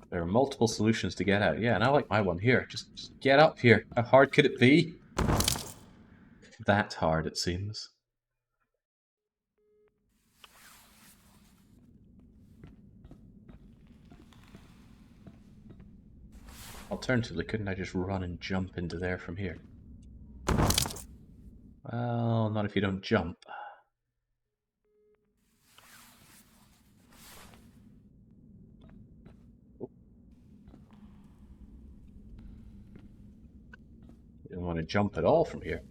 There are multiple solutions to get out. Yeah, and I like my one here. Just get up here. How hard could it be? That hard, it seems. Alternatively, couldn't I just run and jump into there from here? Well, not if you don't jump. You don't want to jump at all from here.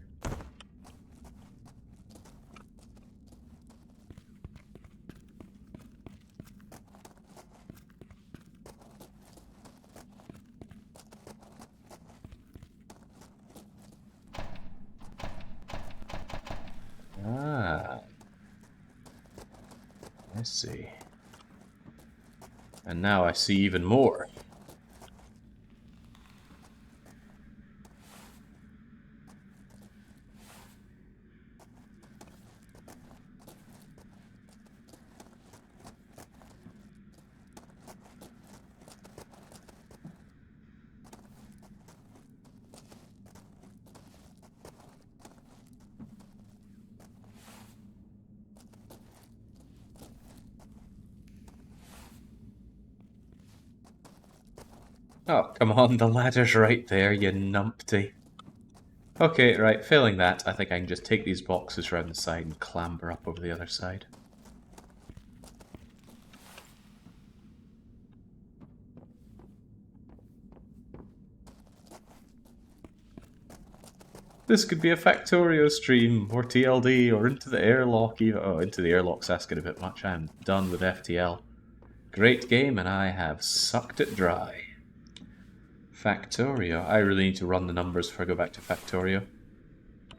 Ah. I see. And now I see even more. Oh, come on, the ladder's right there, you numpty. Okay, right, failing that, I think I can just take these boxes around the side and clamber up over the other side. This could be a Factorio stream, or TLD, or Into the Airlock even. Oh, Into the Airlock's asking a bit much. I'm done with FTL. Great game, and I have sucked it dry. Factorio. I really need to run the numbers before I go back to Factorio.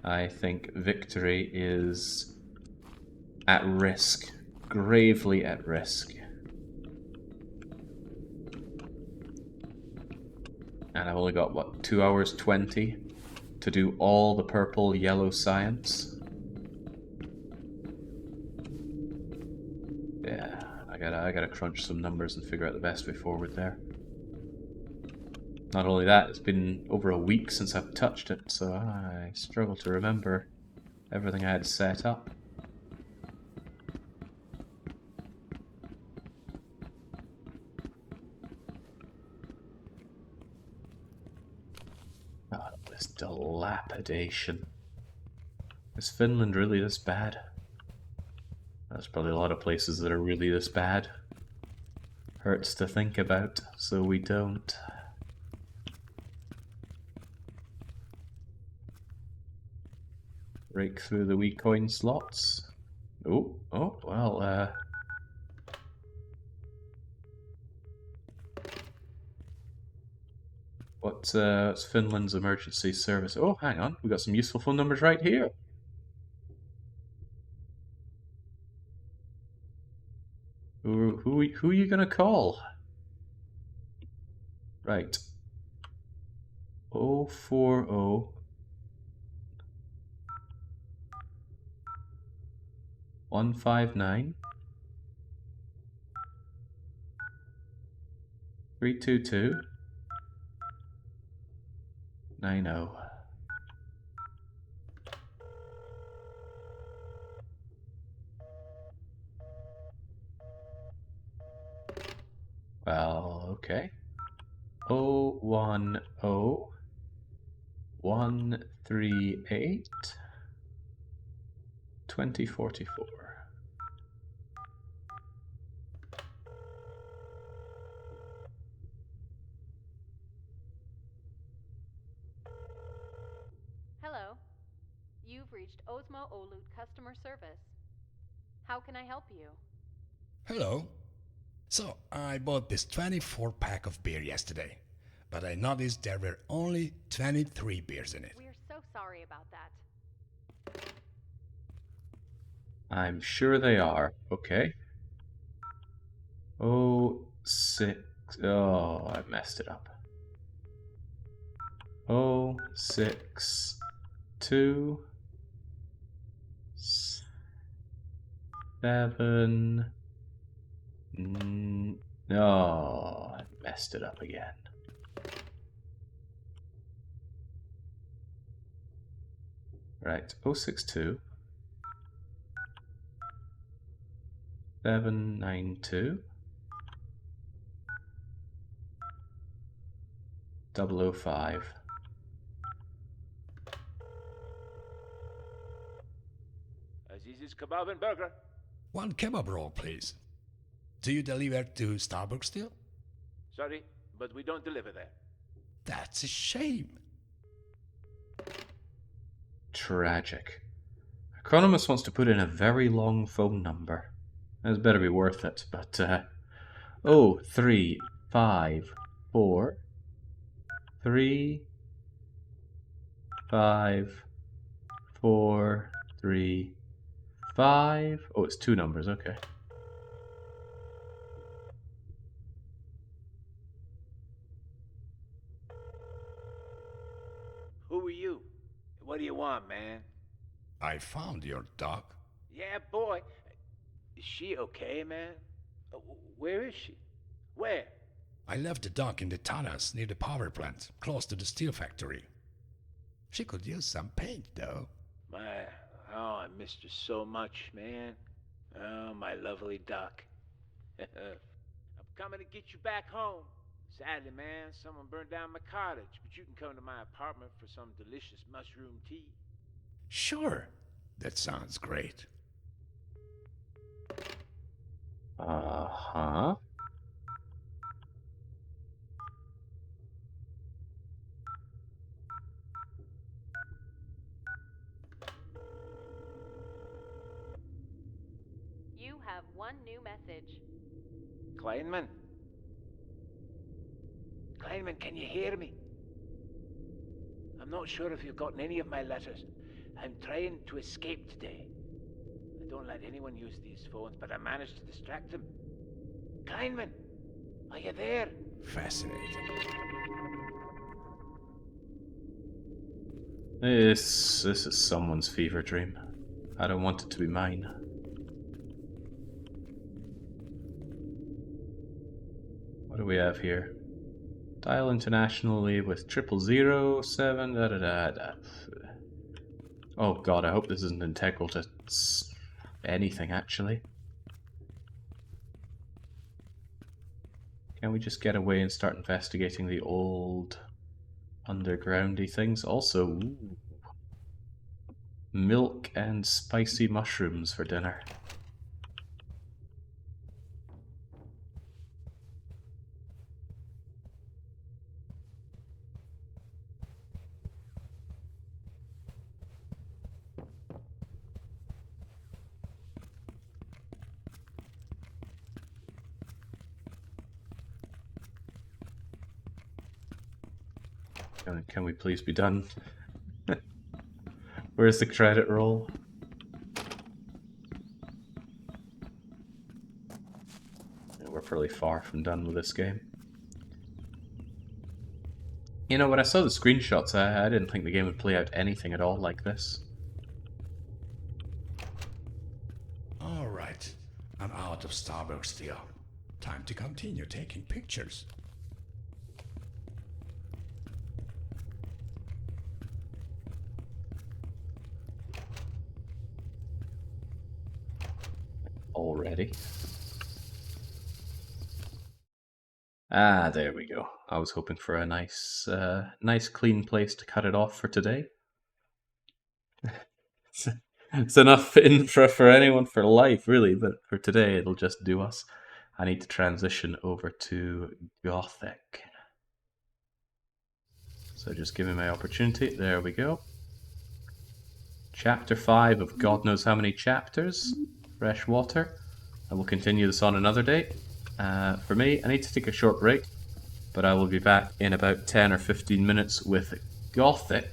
I think victory is at risk. Gravely at risk. And I've only got, what, 2 hours 20 to do all the purple yellow science? Yeah, I gotta crunch some numbers and figure out the best way forward there. Not only that, it's been over a week since I've touched it, so I struggle to remember everything I had set up. God, this dilapidation. Is Finland really this bad? There's probably a lot of places that are really this bad. Hurts to think about, so we don't. Rake through the wee coin slots. Oh, well, what's Finland's emergency service? Oh, hang on, we got some useful phone numbers right here. Who are you gonna call? Right. 040 159 322 90. Well, okay. 010 138 2044. Hello. You've reached Osmo Olut customer service. How can I help you? Hello. So, I bought this 24-pack of beer yesterday, but I noticed there were only 23 beers in it. We're so sorry about that. I'm sure they are. Okay. 06. Oh, I messed it up. 062 7. No, I messed it up again. Right, 062 792 005. Aziz's Kebab and Burger. One kebab roll, please. Do you deliver to Starbucks still? Sorry, but we don't deliver there. That's a shame. Tragic. Economist wants to put in a very long phone number. That's better be worth it, but 0354 35435. Oh, it's 2 numbers, okay. Who are you? What do you want, man? I found your dog. Yeah, boy. Is she okay, man? Where is she? Where? I left the dog in the tunnels near the power plant, close to the steel factory. She could use some paint, though. I missed her so much, man. Oh, my lovely duck. I'm coming to get you back home. Sadly, man, someone burned down my cottage, but you can come to my apartment for some delicious mushroom tea. Sure, that sounds great. Uh-huh. You have one new message. Kleinman? Kleinman, can you hear me? I'm not sure if you've gotten any of my letters. I'm trying to escape today. I don't let anyone use these phones, but I managed to distract them. Kleinman, are you there? Fascinating. This is someone's fever dream. I don't want it to be mine. What do we have here? Dial internationally with 007 da da da da. Oh god, I hope this isn't integral to anything actually. Can we just get away and start investigating the old undergroundy things? Also, ooh, milk and spicy mushrooms for dinner. Can we please be done? Where's the credit roll? Yeah, we're pretty far from done with this game. You know, when I saw the screenshots, I didn't think the game would play out anything at all like this. Alright, I'm out of Starbucks still. Time to continue taking pictures. Already. Ah, there we go. I was hoping for a nice clean place to cut it off for today. It's enough infra for anyone for life, really, but for today it'll just do us. I need to transition over to Gothic. So just give me my opportunity. There we go. Chapter 5 of God knows how many chapters. Fresh water. I will continue this on another day. For me, I need to take a short break, but I will be back in about 10 or 15 minutes with Gothic.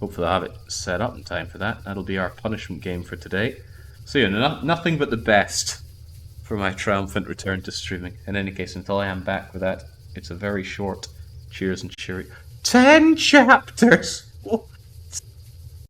Hopefully I'll have it set up in time for that. That'll be our punishment game for today. So yeah, nothing but the best for my triumphant return to streaming. In any case, until I am back with that, it's a very short cheers and cheery 10 chapters!